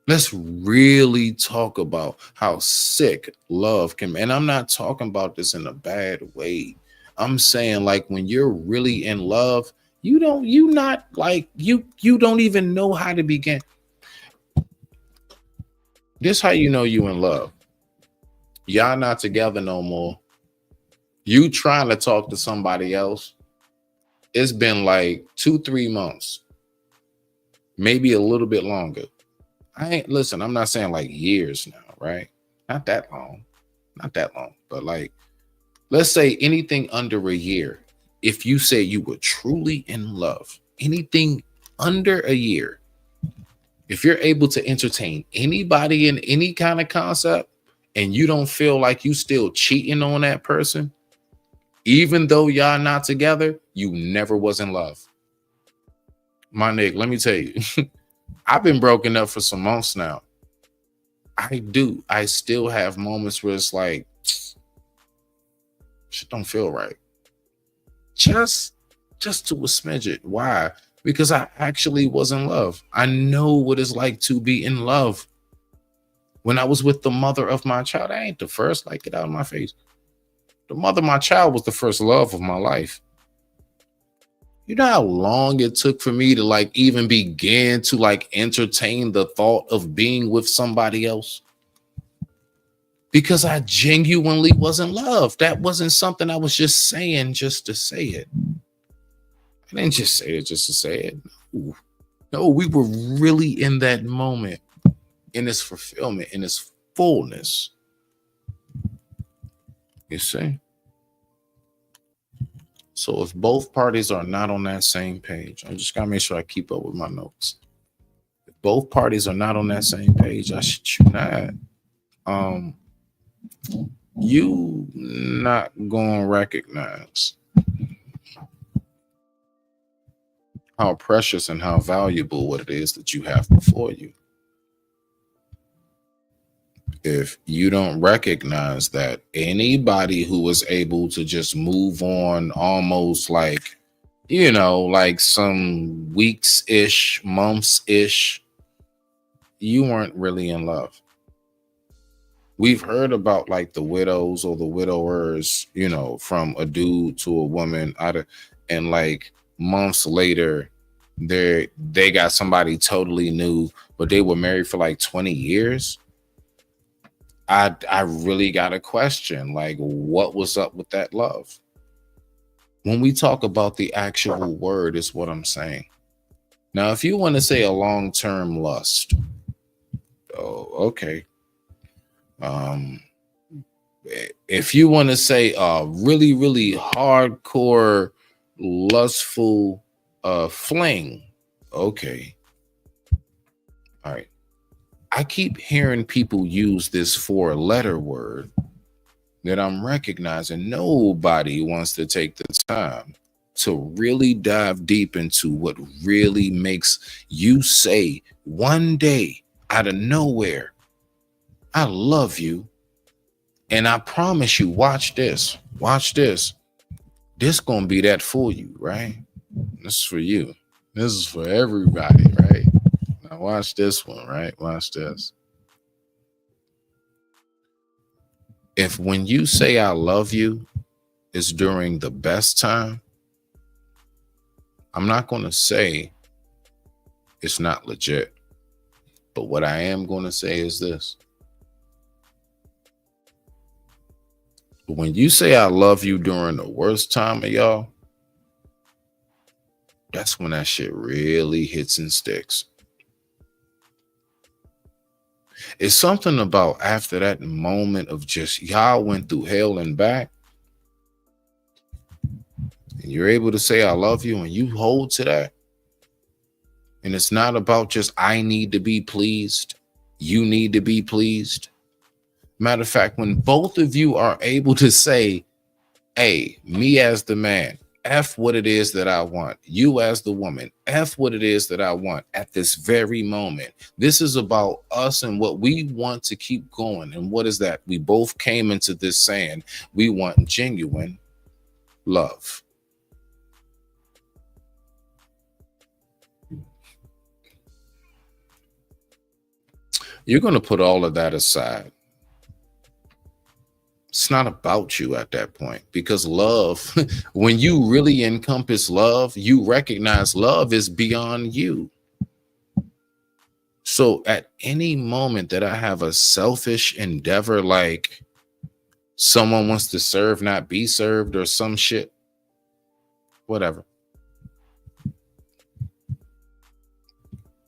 Speaker 3: Let's really talk about how sick love can be. And I'm not talking about this in a bad way. I'm saying like when you're really in love, you don't even know how to begin. This how you know you in love. Y'all not together no more. You trying to talk to somebody else. it's been like 2-3 months, maybe a little bit longer. I'm not saying like years now, right? Not that long, but like, let's say anything under a year. If you say you were truly in love, anything under a year, if you're able to entertain anybody in any kind of concept and you don't feel like you still cheating on that person, even though y'all not together, you never was in love. My nigga, let me tell you, I've been broken up for some months now. I still have moments where it's like, shit don't feel right. Just to a smidget. Why? Because I actually was in love. I know what it's like to be in love. When I was with the mother of my child, I ain't the first, like, get out of my face. The mother of my child was the first love of my life. You know how long it took for me to like even begin to like entertain the thought of being with somebody else? Because I genuinely was in love. That wasn't something I was just saying just to say it. I didn't just say it just to say it. No, we were really in that moment, in its fulfillment, in its fullness. You see? So if both parties are not on that same page, I just gotta make sure I keep up with my notes. If both parties are not on that same page, I should shoot not. You not gonna recognize how precious and how valuable what it is that you have before you. If you don't recognize that anybody who was able to just move on almost like, you know, like some weeks-ish, months-ish, you weren't really in love. We've heard about like the widows or the widowers, you know, from a dude to a woman and like months later, they got somebody totally new, but they were married for like 20 years. I really got a question, like, what was up with that love? When we talk about the actual word is what I'm saying. Now, if you want to say a long-term lust, okay. If you want to say a really, really hardcore, lustful fling, okay. All right. I keep hearing people use this 4-letter word that I'm recognizing nobody wants to take the time to really dive deep into what really makes you say one day out of nowhere, I love you. And I promise you, watch this. This gonna be that for you, right? This is for you. This is for everybody, right? Now watch this one, right? Watch this. If when you say I love you is during the best time, I'm not going to say it's not legit. But what I am going to say is this. When you say I love you during the worst time of y'all, that's when that shit really hits and sticks. It's something about after that moment of just y'all went through hell and back, and you're able to say I love you and you hold to that. And it's not about just I need to be pleased, you need to be pleased. Matter of fact, when both of you are able to say, hey, me as the man, F what it is that I want. You as the woman, F what it is that I want at this very moment. This is about us and what we want to keep going. And what is that? We both came into this saying we want genuine love. You're going to put all of that aside. It's not about you at that point, because love, when you really encompass love, you recognize love is beyond you. So at any moment that I have a selfish endeavor, like someone wants to serve, not be served, or some shit, whatever,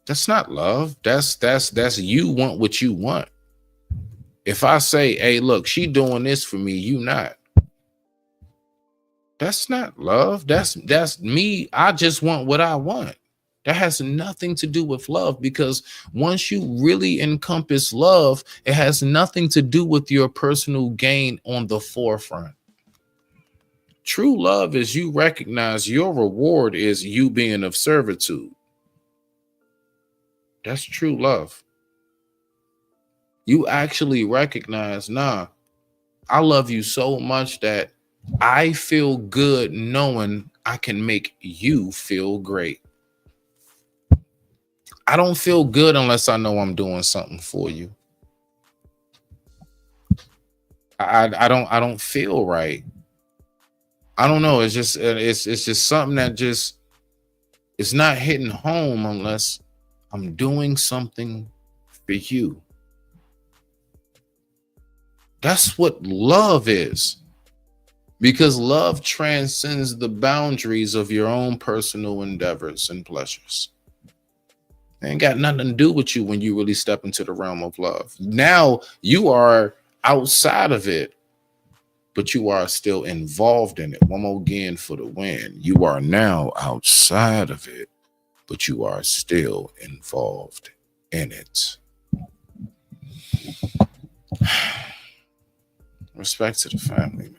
Speaker 3: That's not love. That's you want what you want. If I say, hey, look, she doing this for me, you not. That's not love. That's me. I just want what I want. That has nothing to do with love, because once you really encompass love, it has nothing to do with your personal gain on the forefront. True love is you recognize your reward is you being of servitude. That's true love. You actually recognize, nah, I love you so much that I feel good knowing I can make you feel great. I don't feel good unless I know I'm doing something for you. I don't feel right. I don't know. It's just something that just, it's not hitting home unless I'm doing something for you. That's what love is. Because love transcends the boundaries of your own personal endeavors and pleasures. It ain't got nothing to do with you when you really step into the realm of love. Now you are outside of it, but you are still involved in it. One more again for the win. You are now outside of it, but you are still involved in it. Respect to the family, man.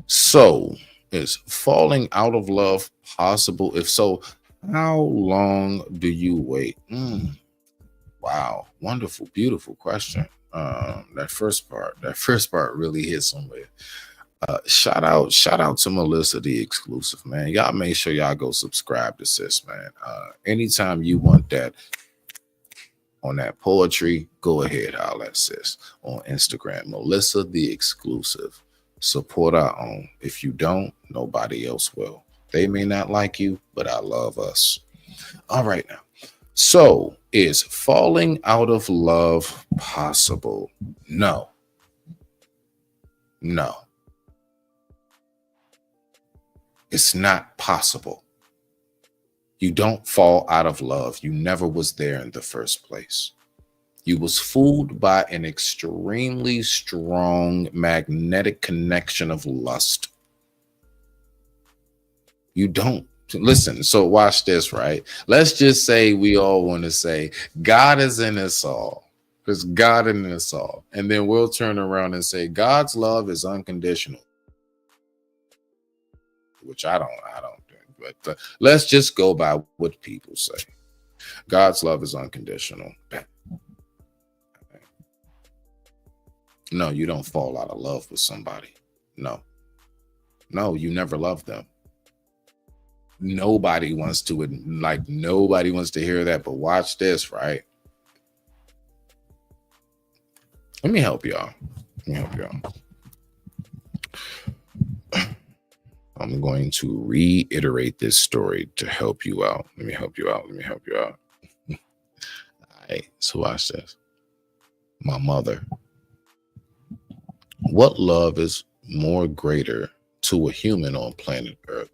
Speaker 3: So, is falling out of love possible? If so, how long do you wait? Wow, wonderful, beautiful question. That first part really hit somewhere. Shout out to Melissa the Exclusive, man. Y'all make sure y'all go subscribe to sis, man. Anytime you want that on that poetry, go ahead, holla at sis on Instagram. Melissa the Exclusive. Support our own. If you don't, nobody else will. They may not like you, but I love us. All right, now. So, is falling out of love possible? No. No. It's not possible. You don't fall out of love. You never was there in the first place. You was fooled by an extremely strong magnetic connection of lust. You don't. Listen, so watch this, right? Let's just say we all want to say God is in us all. There's God in us all. And then we'll turn around and say God's love is unconditional. Which I don't think. But let's just go by what people say. God's love is unconditional. No, you don't fall out of love with somebody. No, you never loved them. Nobody wants to hear that, but watch this, right? Let me help y'all. I'm going to reiterate this story to help you out. Let me help you out. All right, so watch this. My mother. What love is more greater to a human on planet Earth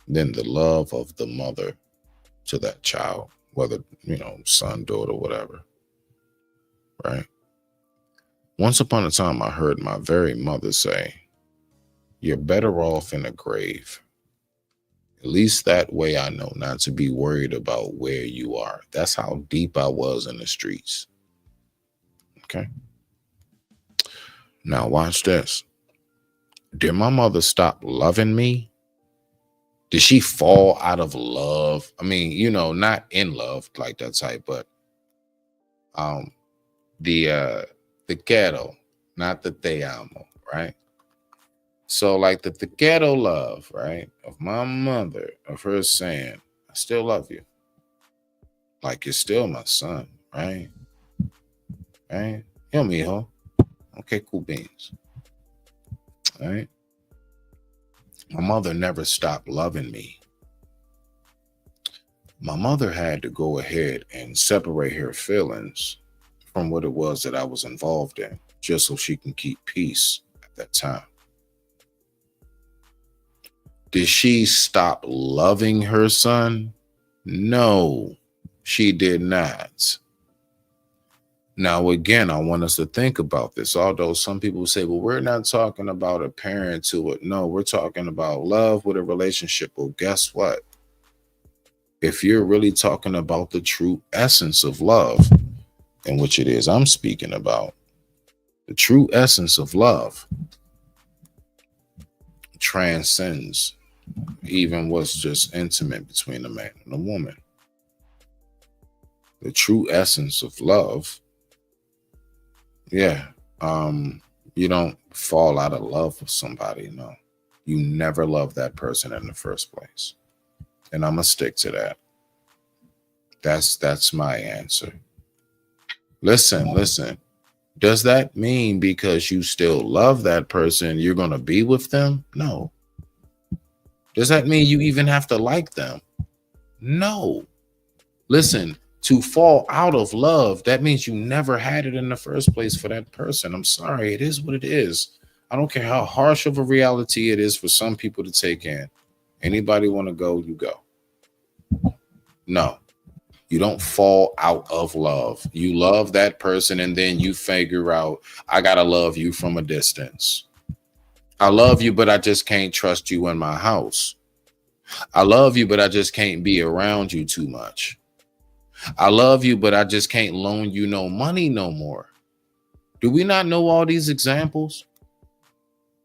Speaker 3: than the love of the mother to that child, whether, son, daughter, whatever, right? Once upon a time, I heard my very mother say, you're better off in a grave. At least that way I know not to be worried about where you are. That's how deep I was in the streets. Okay. Now watch this. Did my mother stop loving me? Did she fall out of love? I mean, not in love like that type, but the quiero, not the te amo, right? So like the te quiero love, right, of my mother, of her saying, I still love you. Like you're still my son, right? Right? Yo, mijo. Okay, cool beans. All right. My mother never stopped loving me. My mother had to go ahead and separate her feelings from what it was that I was involved in, just so she can keep peace at that time. Did she stop loving her son? No, she did not. Now, again, I want us to think about this. Although some people say, well, we're not talking about a parent to it. No, we're talking about love with a relationship. Well, guess what? If you're really talking about the true essence of love, and which it is I'm speaking about, the true essence of love transcends even what's just intimate between a man and a woman. The true essence of love, you don't fall out of love with somebody. No, you never love that person in the first place. And I'm gonna stick to that. That's my answer. Listen. Does that mean because you still love that person, you're gonna be with them? No. Does that mean you even have to like them? No. Listen, to fall out of love, that means you never had it in the first place for that person. I'm sorry, it is what it is. I don't care how harsh of a reality it is for some people to take in. Anybody want to go, you go. No, you don't fall out of love. You love that person and then you figure out, I got to love you from a distance. I love you, but I just can't trust you in my house. I love you, but I just can't be around you too much. I love you, but I just can't loan you no money no more. Do we not know all these examples?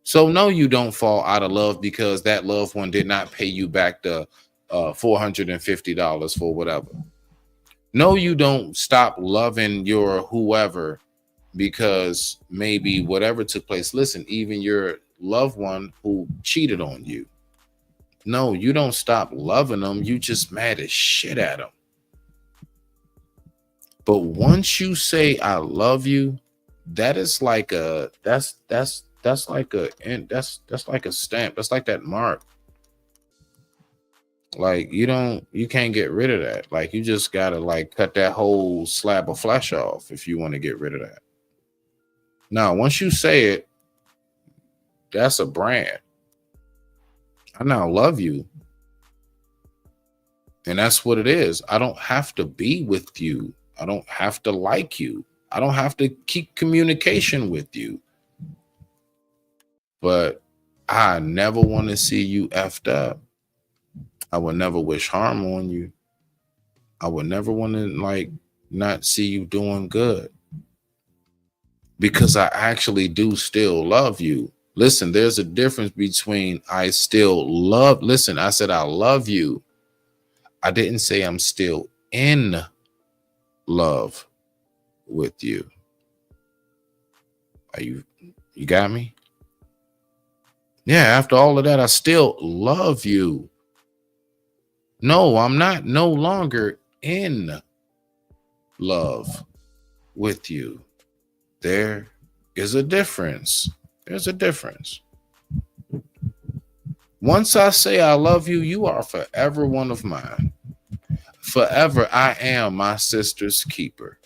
Speaker 3: So no, you don't fall out of love because that loved one did not pay you back the $450 for whatever. No, you don't stop loving your whoever because maybe whatever took place. Listen, even your loved one who cheated on you. No, you don't stop loving them. You just mad as shit at them. But once you say I love you, that is like a that's like a stamp. That's like that mark. Like you can't get rid of that. Like you just gotta like cut that whole slab of flesh off if you want to get rid of that. Now, once you say it, that's a brand. I now love you. And that's what it is. I don't have to be with you. I don't have to like you. I don't have to keep communication with you. But I never want to see you effed up. I would never wish harm on you. I would never want to not see you doing good. Because I actually do still love you. Listen, there's a difference between I still love. Listen, I said I love you. I didn't say I'm still in love with you. You got me? Yeah, after all of that, I still love you. No, I'm not no longer in love with you. There is a difference. There's a difference. Once I say I love you, you are forever one of mine. Forever I am my sister's keeper.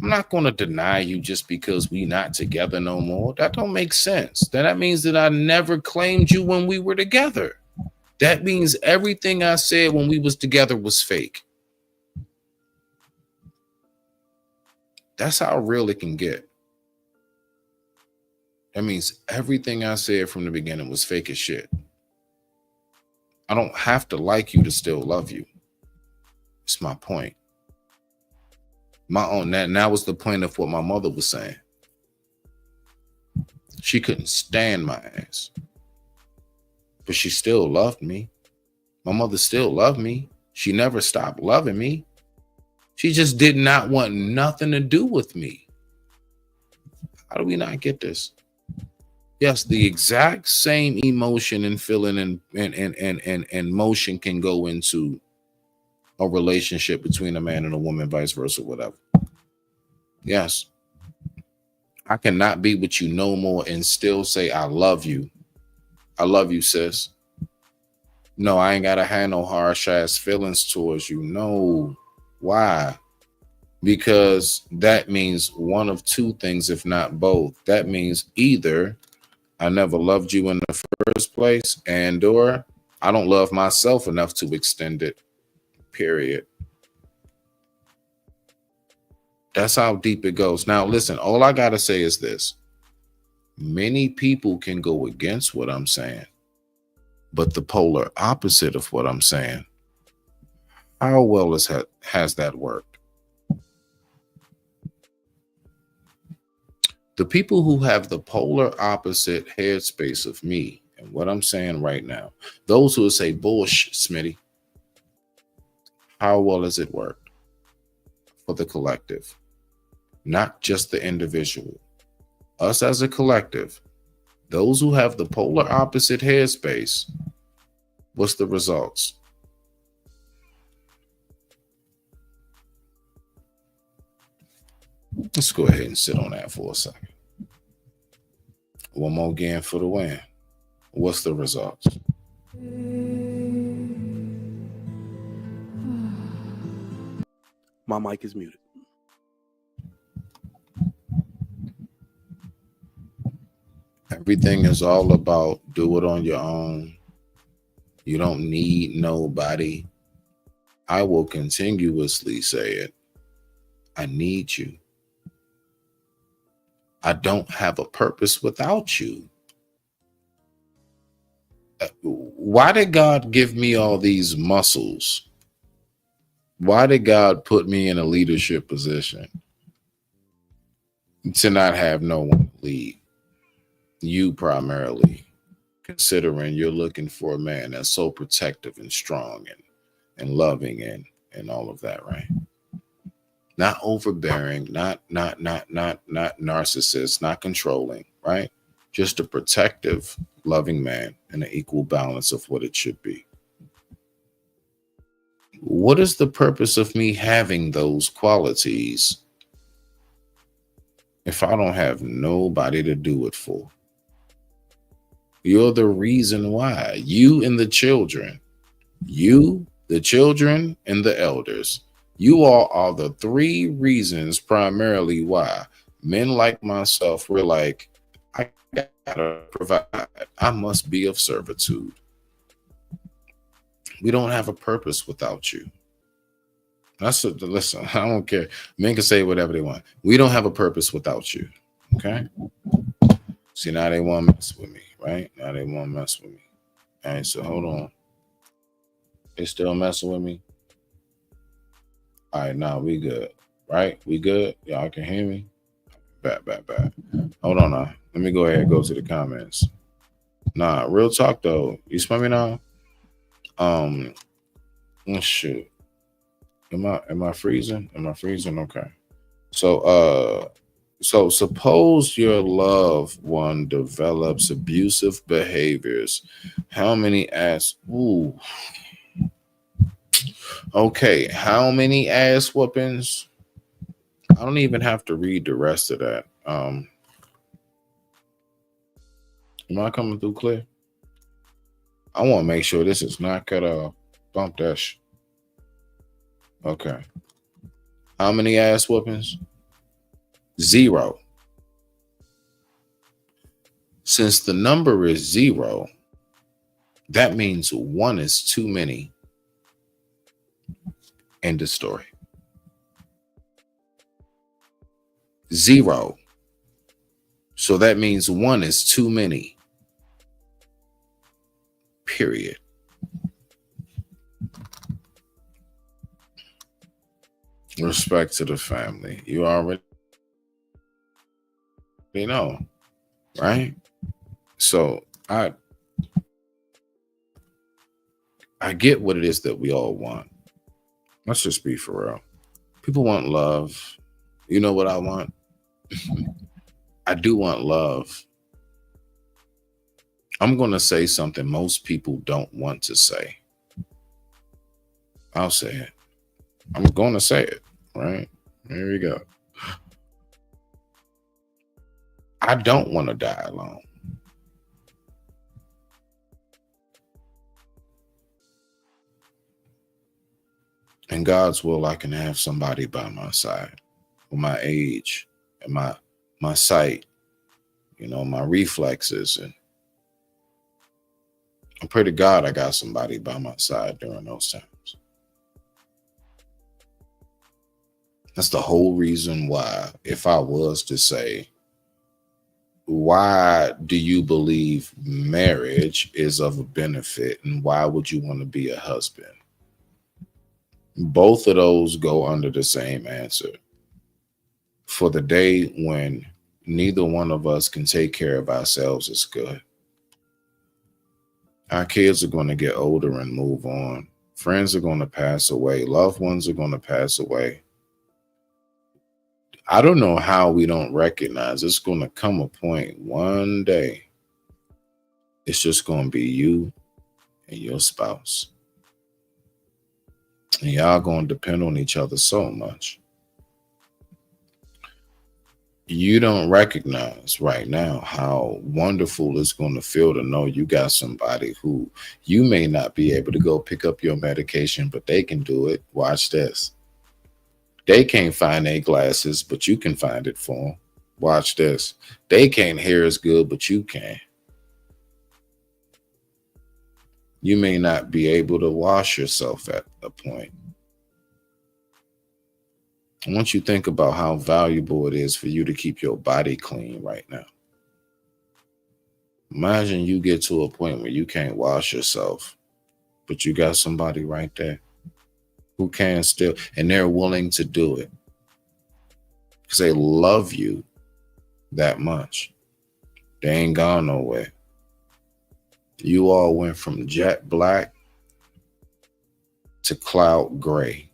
Speaker 3: I'm not going to deny you just because we not together no more. That don't make sense. That means that I never claimed you when we were together. That means everything I said when we was together was fake. That's how real it can get. That means everything I said from the beginning was fake as shit. I don't have to like you to still love you. It's my point. That was the point of what my mother was saying. She couldn't stand my ass. But she still loved me. My mother still loved me. She never stopped loving me. She just did not want nothing to do with me. How do we not get this? Yes, the exact same emotion and feeling and motion can go into a relationship between a man and a woman, vice versa, whatever. Yes. I cannot be with you no more and still say, I love you. I love you, sis. No, I ain't got to have no harsh ass feelings towards you. No. Why? Because that means one of two things, if not both. That means either I never loved you in the first place, and/or I don't love myself enough to extend it, period. That's how deep it goes. Now, listen, all I got to say is this. Many people can go against what I'm saying, but the polar opposite of what I'm saying, how well has that worked? The people who have the polar opposite headspace of me and what I'm saying right now, those who will say, bullshit, Smitty, how well has it worked for the collective? Not just the individual. Us as a collective, those who have the polar opposite headspace, what's the results? Let's go ahead and sit on that for a second. One more game for the win. What's the results?
Speaker 6: My mic is muted.
Speaker 3: Everything is all about do it on your own. You don't need nobody. I will continuously say it. I need you. I don't have a purpose without you. Why did God give me all these muscles? Why did God put me in a leadership position? To not have no one lead. You primarily, considering you're looking for a man that's so protective and strong and loving and all of that, right? Not overbearing, not narcissist, not controlling, right? Just a protective, loving man and an equal balance of what it should be. What is the purpose of me having those qualities if I don't have nobody to do it for? You're the reason why. You and the children. You, the children, and the elders. You all are the three reasons primarily why men like myself were like, I gotta provide. I must be of servitude. We don't have a purpose without you. Listen, I don't care. Men can say whatever they want. We don't have a purpose without you. Okay? See, now they want to mess with me, right? Now they want to mess with me. All right, so hold on. They still messing with me? All right, now we good, right? We good? Y'all can hear me? Back. Hold on now. Let me go ahead and go to the comments. Nah, real talk though. You smell me now? Shoot. Am I freezing? Am I freezing? Okay. So suppose your loved one develops abusive behaviors. How many Okay, how many ass whoopings? I don't even have to read the rest of that. Am I coming through clear? I want to make sure this is not cut off. Bump that Okay. How many ass whoopings? 0. Since the number is 0, that means 1 is too many. End of story. 0. So that means 1 is too many. Period. Respect to the family. You already know, right? So I get what it is that we all want. Let's just be for real. People want love. You know what I want? I do want love. I'm going to say something most people don't want to say. I'll say it. I'm going to say it, right? Here we go. I don't want to die alone. In God's will, I can have somebody by my side, with my age and my sight, my reflexes. And I pray to God I got somebody by my side during those times. That's the whole reason why, if I was to say, why do you believe marriage is of a benefit and why would you want to be a husband? Both of those go under the same answer. For the day when neither one of us can take care of ourselves is good. Our kids are going to get older and move on. Friends are going to pass away. Loved ones are going to pass away. I don't know how we don't recognize it's going to come a point one day. It's just going to be you and your spouse. And y'all going to depend on each other so much. You don't recognize right now how wonderful it's going to feel to know you got somebody who you may not be able to go pick up your medication, but they can do it. Watch this. They can't find their glasses, but you can find it for them. Watch this. They can't hear as good, but you can. You may not be able to wash yourself at a point. I want you to think about how valuable it is for you to keep your body clean right now. Imagine you get to a point where you can't wash yourself, but you got somebody right there who can still, and they're willing to do it because they love you that much. They ain't gone nowhere. You all went from jet black to cloud gray.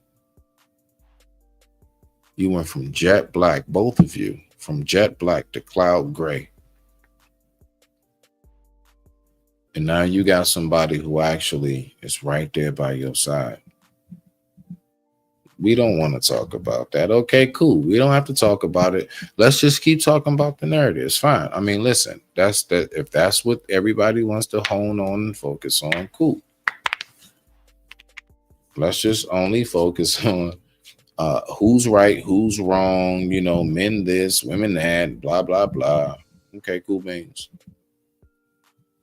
Speaker 3: You went from jet black, both of you, from jet black to cloud gray. And now you got somebody who actually is right there by your side. We don't want to talk about that. Okay, cool. We don't have to talk about it. Let's just keep talking about the narrative. It's fine. I mean, listen, that's that. If that's what everybody wants to hone on and focus on, cool. Let's just only focus on who's right, who's wrong, men this, women that, blah, blah, blah. Okay, cool beans.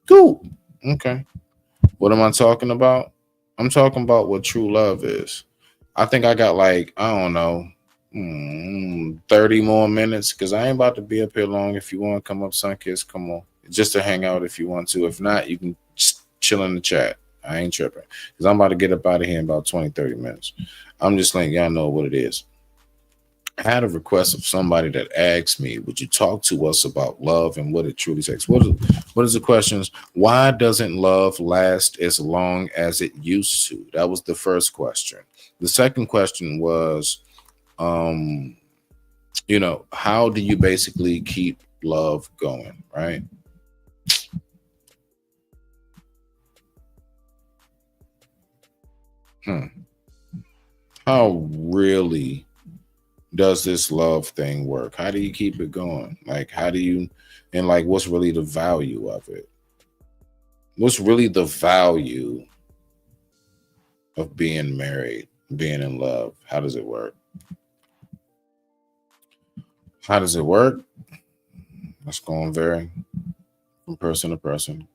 Speaker 3: Cool. Okay. What am I talking about? I'm talking about what true love is. I think I got 30 more minutes because I ain't about to be up here long. If you want to come up, Sunkiss, come on. Just to hang out if you want to. If not, you can just chill in the chat. I ain't tripping because I'm about to get up out of here in about 20, 30 minutes. I'm just letting y'all know what it is. I had a request of somebody that asked me, would you talk to us about love and what it truly takes? What is the questions? Why doesn't love last as long as it used to? That was the first question. The second question was, how do you basically keep love going, right? How really does this love thing work? How do you keep it going? What's really the value of it? What's really the value of being married, being in love? How does it work? How does it work? That's going to vary from person to person,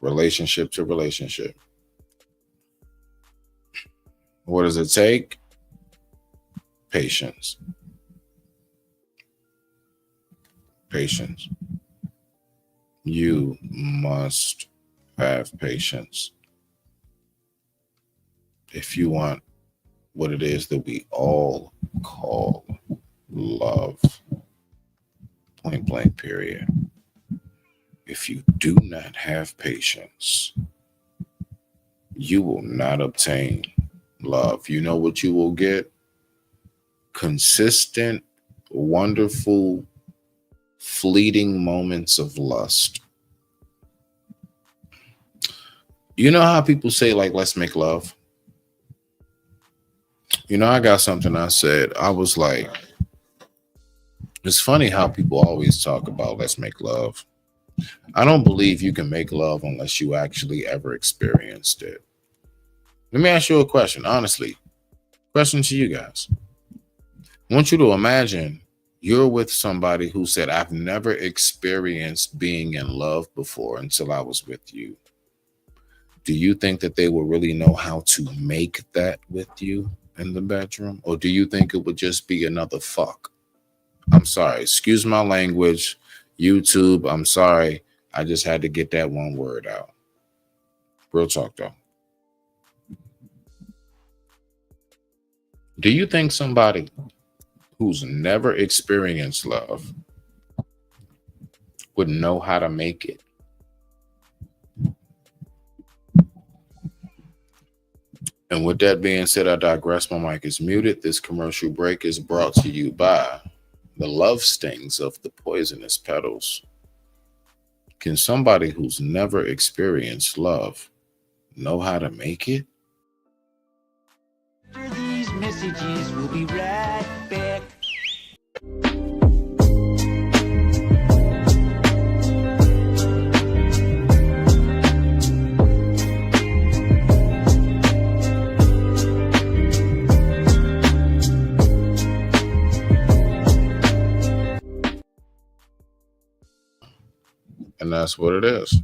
Speaker 3: relationship to relationship. What does it take? Patience. Patience. You must have patience if you want what it is that we all call love. Point blank, period. If you do not have patience, you will not obtain love. You know what you will get? Consistent, wonderful, fleeting moments of lust. You know how people say, let's make love? I got something I said. I was like, it's funny how people always talk about let's make love. I don't believe you can make love unless you actually ever experienced it. Let me ask you a question, honestly. Question to you guys. I want you to imagine You're with somebody who said, I've never experienced being in love before until I was with you. Do you think that they will really know how to make that with you in the bedroom? Or do you think it would just be another fuck? I'm sorry. Excuse my language. YouTube, I'm sorry. I just had to get that one word out. Real talk, though. Do you think somebody who's never experienced love would know how to make it? And with that being said, I digress. My mic is muted. This commercial break is brought to you by the love stings of the poisonous petals. Can somebody who's never experienced love know how to make it?
Speaker 6: After these messages, we'll be right back.
Speaker 3: And that's what it is.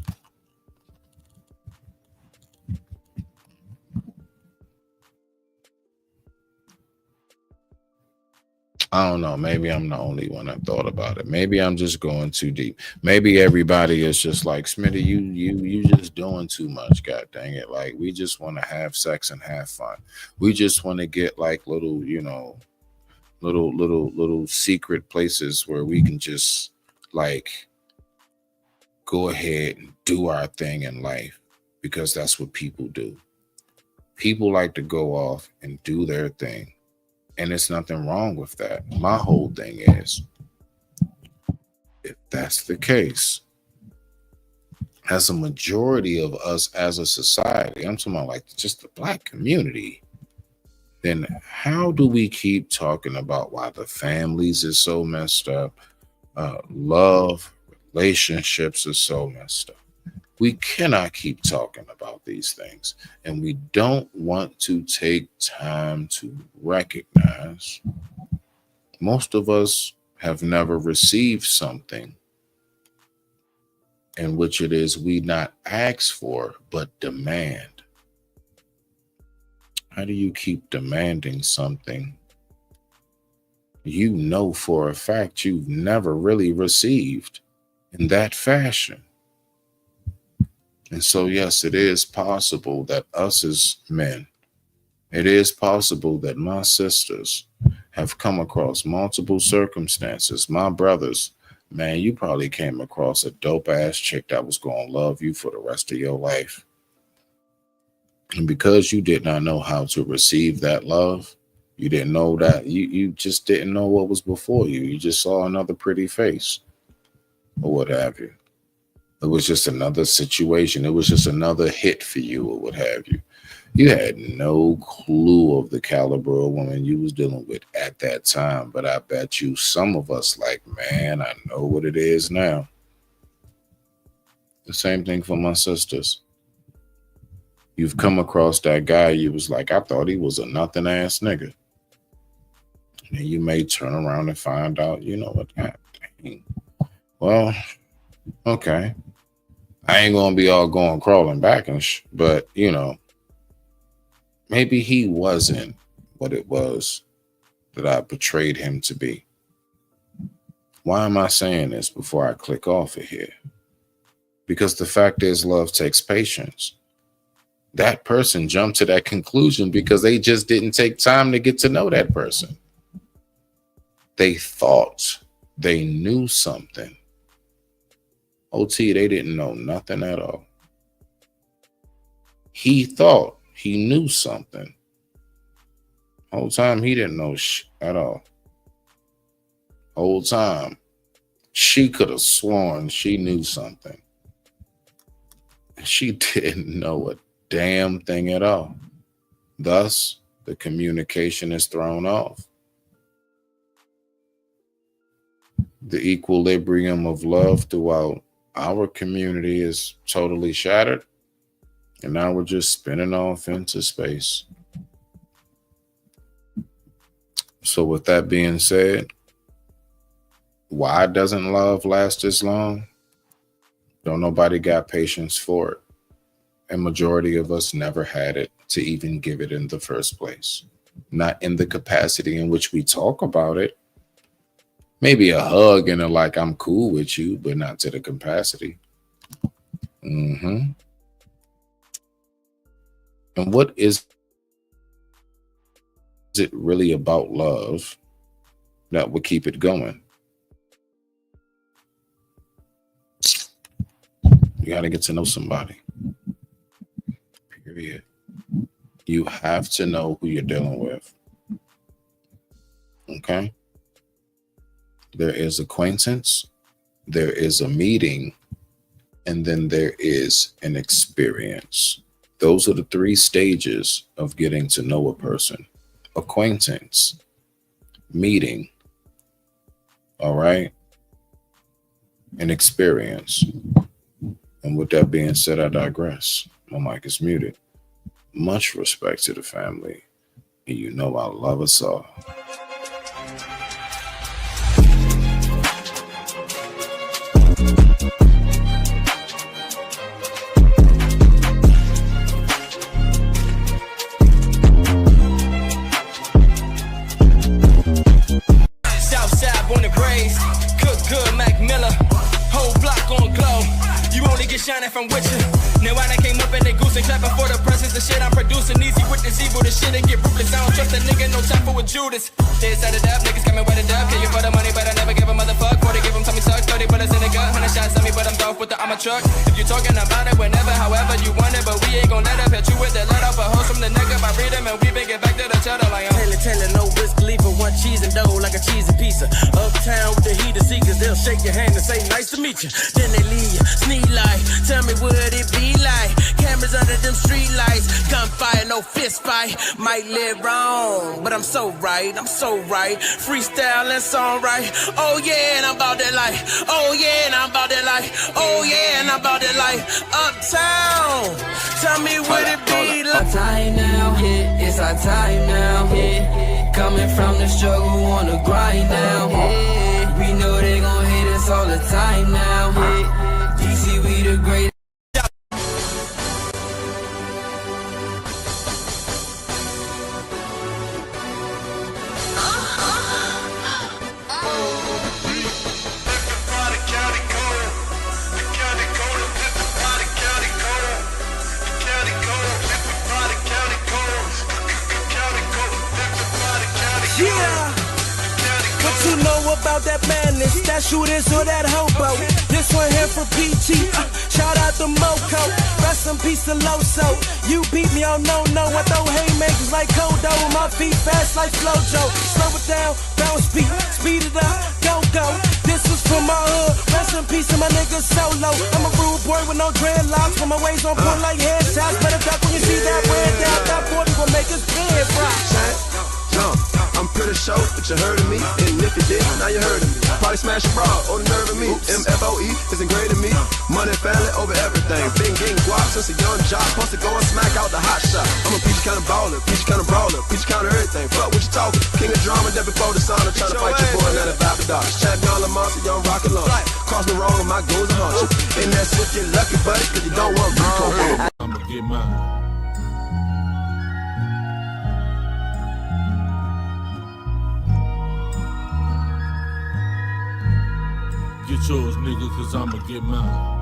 Speaker 3: I don't know. Maybe I'm the only one that thought about it. Maybe I'm just going too deep. Maybe everybody is just like, Smitty, you just doing too much. God dang it. Like, we just want to have sex and have fun. We just want to get like little, little secret places where we can just like go ahead and do our thing in life, because that's what people do. People like to go off and do their thing. And there's nothing wrong with that. My whole thing is, if that's the case, as a majority of us as a society, I'm talking about like just the Black community, then how do we keep talking about why the families is so messed up? Love, relationships are so messed up. We cannot keep talking about these things, and we don't want to take time to recognize most of us have never received something in which it is we not ask for, but demand. How do you keep demanding something you know for a fact you've never really received in that fashion? And so, yes, it is possible that us as men, it is possible that my sisters have come across multiple circumstances. My brothers, man, you probably came across a dope ass chick that was going to love you for the rest of your life. And because you did not know how to receive that love, you didn't know that, you just didn't know what was before you. You just saw another pretty face or what have you. It was just another situation. It was just another hit for you or what have you. You had no clue of the caliber of woman you was dealing with at that time. But I bet you some of us like, man, I know what it is now. The same thing for my sisters. You've come across that guy, you was like, I thought he was a nothing ass nigga. And you may turn around and find out, you know what, dang. Well, okay. I ain't gonna be all going crawling back but maybe he wasn't what it was that I portrayed him to be. Why am I saying this before I click off of here? Because the fact is, love takes patience. That person jumped to that conclusion because they just didn't take time to get to know that person. They thought they knew something. OT, they didn't know nothing at all. He thought he knew something. Whole time he didn't know at all. Whole time she could have sworn she knew something. She didn't know a damn thing at all. Thus, the communication is thrown off. The equilibrium of love throughout our community is totally shattered, and now we're just spinning off into space. So with that being said, Why doesn't love last this long? Don't nobody got patience for it. And majority of us never had it to even give it in the first place. Not in the capacity in which we talk about it. Maybe a hug and a like, I'm cool with you, but not to the capacity. And what is it really about love that will keep it going? You got to get to know somebody. Period. You have to know who you're dealing with. Okay? There is acquaintance, there is a meeting, and then there is an experience. Those are the 3 stages of getting to know a person. Acquaintance, meeting, all right, and experience. And with that being said, I digress. My mic is muted. Much respect to the family. And you know I love us all.
Speaker 7: Southside born and raised, cook good, Mac Miller, whole block on glow. You only get shining from with you. Now I done came up in the goose and clapping for the presence of shit I'm producing. Easy with this evil, the shit and get ruthless. I don't trust a nigga, no time for with Judas. They set it up, niggas coming with it up. Pay you for the money, but I never give a motherfuck. 40 give them Tommy sucks, 30 bullets in the gun. 100 shots at me, but I'm off with the armor truck. If you talking about it, whenever, however you want it, but we ain't gon' let up. Hit you with the let off a hose from the nigga by read them and we been get back to the cheddar like
Speaker 8: Taylor, no risk, leaving one cheese and dough like a cheesy pizza. Uptown with the heater seekers, they'll shake your hand and say nice to meet you. Then they leave you, sneak like, tell me what it be like. Cameras under them street lights, gunfire, no fist fight. Might live wrong, but I'm so right, freestyle and songwrite. Oh yeah, and I'm about that life. Oh yeah, and I'm about that life. Oh yeah, and I'm about that life. Uptown, tell me what it be like.
Speaker 6: Our time now, yeah, it's our time now, yeah. Coming from the struggle on the grind now, yeah. We know they gon' hate us all the time now, yeah. DC, we the greatest.
Speaker 8: About that madness, that shooters or that hobo. This one here for PG. Shout out to Moco. Rest in peace to Loso. You beat me on no. I throw haymakers like Kodo. My feet fast like Flojo. Slow it down, bounce beat. Speed it up, go. This was for my hood. Rest in peace to my nigga Solo. I'm a rude boy with no dreadlocks. With my ways on point like headshots. Better duck when you see that red dot. That 40 will make us big rock.
Speaker 9: I'm pretty sure that you heard of me, and if you did, now you heard of me. Probably smash a broad on the nerve of me. MFOE is engraved in me. Money, family over everything. Been getting guap since a young job. Supposed to go and smack out the hot shot. I'm a peach kind of baller, peach kind of brawler, peach kind of everything. Fuck what you talking. King of drama, that before the sun. I'm trying to fight your boy, now the Baptist dogs. Champion Lamar, so young rock and launch. Cross me wrong with my goals and hunch. And that's if you're lucky, buddy, cause you don't want Rico.
Speaker 10: I'ma get mine. Get yours, nigga, cause I'ma get mine.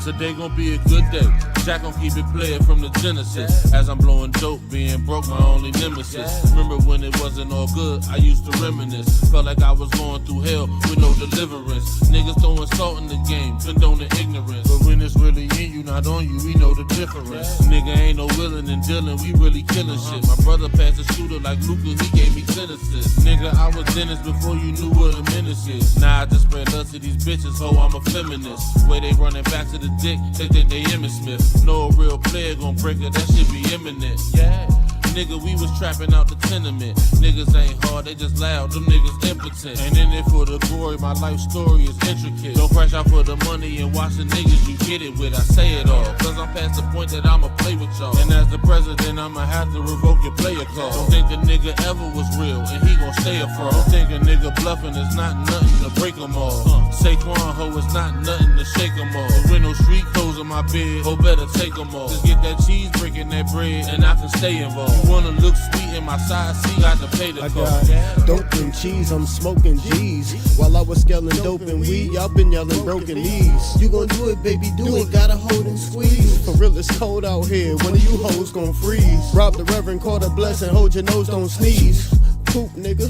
Speaker 10: Today gon' be a good day. Jack gon' keep it playing from the Genesis. As I'm blowing dope, being broke, my only nemesis. Remember when it wasn't all good, I used to reminisce. Felt like I was going through hell with no deliverance. Niggas throwing salt in the game, condone the ignorance. But when it's really in you, not on you, we know the difference. Nigga ain't no willing and dealing, we really killing shit. My brother passed a shooter like Luca, he gave me 10 assists. Nigga, I was Dennis before you knew what a menace is. Now I just spread love to these bitches, ho, I'm a feminist. Way they running back to the dick, they think they Emmitt Smith. No real player gon' break it, that shit be imminent. Yeah. Nigga, we was trapping out the tenement. Niggas ain't hard, they just loud, them niggas impotent. Ain't in it for the glory, my life story is intricate. Don't crash out for the money and watch the niggas you get it with. I say it all, cause I'm past the point that I'ma play with y'all. And as the president, I'ma have to revoke your player call. Don't think the nigga ever was real, and he gon' stay a fraud. Don't think a nigga bluffing is not nothing to break them all. Saquon ho, it's not nothing to shake them all. With no street clothes on my bed, ho better take them all. Just get that cheese, breaking that bread, and I can stay involved. You wanna look sweet in my side seat, got to pay the cost.
Speaker 11: Dope and cheese, I'm smoking G's. While I was scaling dope and weed, y'all been yelling broken knees. You gon' do it, baby, do it, gotta hold and squeeze. For real, it's cold out here, one of you hoes gon' freeze. Rob the reverend, call a blessing, hold your nose, don't sneeze. Poop, nigga.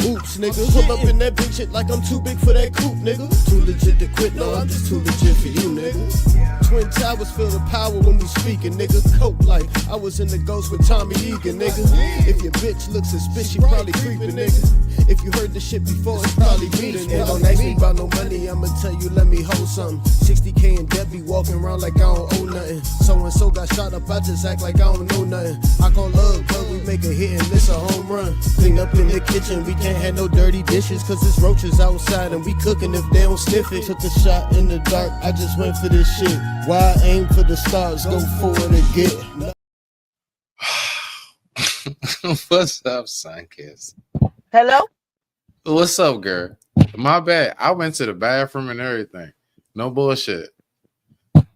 Speaker 11: Oops, nigga. Pull up in that big shit like I'm too big for that coupe, nigga. Too legit to quit, no, I'm just too legit for you, nigga. Twin Towers feel the power when we speaking, nigga. Cope like I was in the ghost with Tommy Egan, nigga. If your bitch looks suspicious, she probably creeping, nigga. If you heard the shit before, it's probably me, nigga. Don't ask me about no money, I'ma tell you, let me hold something. 60K and debt be walking around like I don't owe nothing. So-and-so got shot up, I just act like I don't know nothing. I call love, but we make a hit and miss a home run. Clean up in the kitchen, we can't have no dirty dishes, cause it's roaches outside and we cooking if they don't sniff it. Took a shot in the dark, I just went for this shit. Why I aim for the stars, go forward and get.
Speaker 3: What's up, Sunkiss?
Speaker 12: Hello?
Speaker 3: What's up, girl? My bad. I went to the bathroom and everything. No bullshit.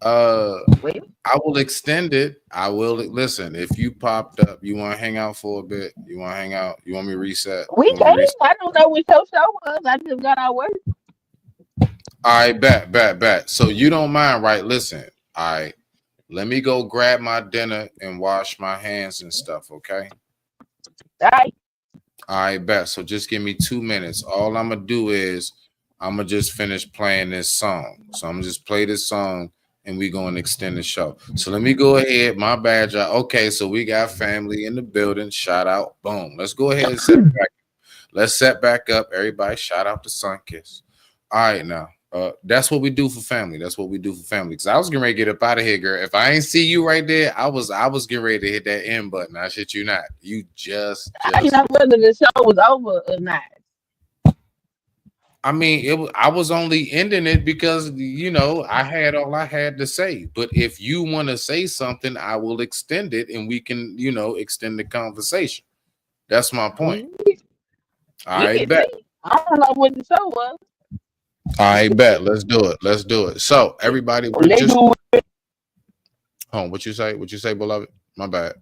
Speaker 3: I will extend it. I will listen. If you popped up, you want to hang out for a bit. You want to hang out. You want me to reset?
Speaker 12: We can. I don't know what your show was. I just got out work.
Speaker 3: All right, bet. So you don't mind, right? Listen. All right. Let me go grab my dinner and wash my hands and stuff. Okay.
Speaker 12: All right.
Speaker 3: All right, bet. So just give me 2 minutes. All I'm gonna do is I'm gonna just finish playing this song. So I'm gonna just play this song. And we going to extend the show. So let me go ahead. My bad, y'all. Okay, so we got family in the building. Shout out. Boom. Let's go ahead and set back. Let's set back up. Everybody, shout out to Sunkiss. All right, now. That's what we do for family. That's what we do for family. Because I was getting ready to get up out of here, girl. If I ain't see you right there, I was getting ready to hit that end button. I shit you not. You just
Speaker 12: I don't know whether the show was over or not.
Speaker 3: I mean, I was only ending it because, you know, I had all I had to say. But if you want to say something, I will extend it and we can, you know, extend the conversation. That's my point. All right, bet.
Speaker 12: I don't know what the show was.
Speaker 3: All right, bet. Let's do it. So, everybody, what you say? What you say, beloved? My bad.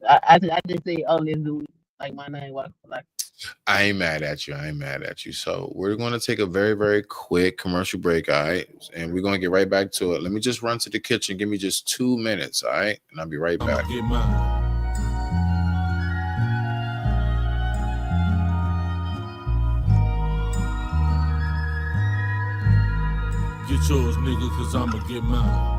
Speaker 12: I just say, oh, let's do it. Like my name was like.
Speaker 3: I ain't mad at you. So we're going to take a very, very quick commercial break, all right? And we're going to get right back to it. Let me just run to the kitchen. Give me just 2 minutes, all right? And I'll be right back.
Speaker 10: Get mine. Get yours, nigga, cause I'ma get mine.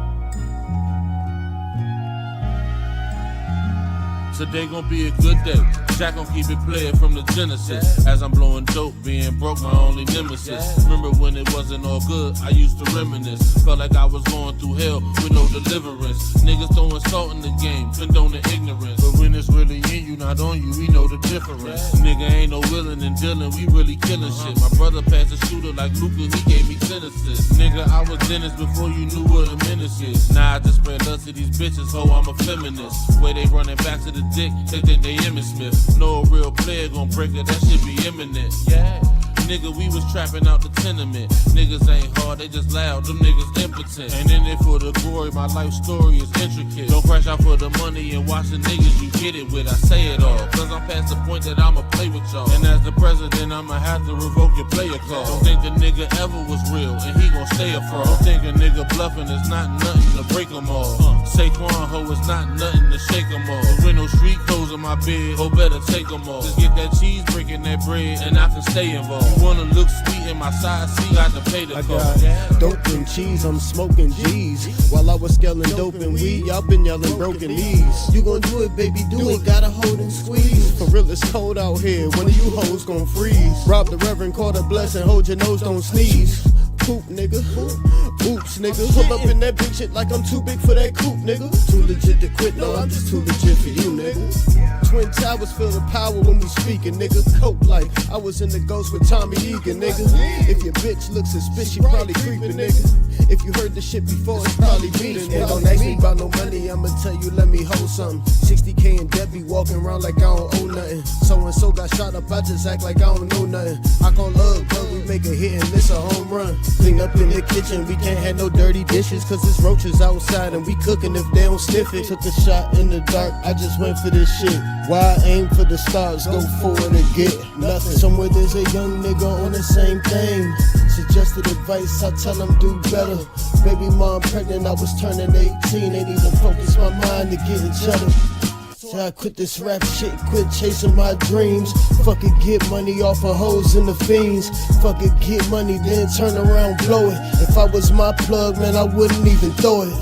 Speaker 10: Today gon' be a good day. Jack gon' keep it playing from the Genesis. As I'm blowing dope, being broke, my only nemesis. Remember when it wasn't all good, I used to reminisce. Felt like I was going through hell with no deliverance. Niggas throwing salt in the game, condoning ignorance. But when it's really in you, not on you, we know the difference. Nigga ain't no willing and dealing, we really killing shit. My brother passed a shooter like Luka, he gave me sentences. Nigga, I was Dennis before you knew what a menace is. Now I just spread love to these bitches, ho, I'm a feminist. Way they running back to the dick, they think they Emmitt Smith. No real player gon' break it, that shit be imminent. Yeah. Nigga, we was trapping out the tenement. Niggas ain't hard, they just loud, them niggas impotent. Ain't in it for the glory, my life story is intricate. Don't crash out for the money and watch the niggas you get it with. I say it all, cause I'm past the point that I'ma play with y'all. And as the president, I'ma have to revoke your player call. Don't think the nigga ever was real, and he gon' stay a fraud. Don't think a nigga bluffing is not nothing to break them all. Saquon ho, it's not nothing to shake them all. With no street clothes on my bed, ho better take them all. Just get that cheese, breaking that bread, and I can stay involved. Wanna look sweet in my side seat, got to pay the cost.
Speaker 11: Dope and cheese, I'm smoking G's. While I was scaling dope and weed, y'all been yelling broken knees. You gon' do it, baby, do it, gotta hold and squeeze. For real, it's cold out here, one of you hoes gon' freeze. Rob the reverend, call a blessing, hold your nose, don't sneeze. Poop, nigga. Oops, nigga. Pull up in that big shit like I'm too big for that coupe, nigga. Too legit to quit, no, I'm just too legit for you, nigga. Twin Towers feel the power when we speaking, nigga. Coke like I was in the Ghost with Tommy Egan, nigga. If your bitch looks suspicious, she probably creeping, nigga. If you heard the shit before, it's probably beating, nigga. Don't ask me about no money, I'ma tell you, let me hold something. 60K and Debbie walking around like I don't owe nothing. So and so got shot up, I just act like I don't know nothing. I call love, but we make a hit and it's a home run. Clean up in the kitchen, we can't have no dirty dishes, cause it's roaches outside and we cooking if they don't sniff it. Took a shot in the dark, I just went for this shit. Why aim for the stars, go forward and get nothing. Somewhere there's a young nigga on the same thing. Suggested advice, I tell him do better. Baby mom pregnant, I was turning 18. Ain't even focus my mind to getting cheddar. So I quit this rap shit, quit chasing my dreams. Fuck it, get money off of hoes and the fiends. Fuck it, get money, then turn around, blow it. If I was my plug, man, I wouldn't even throw it.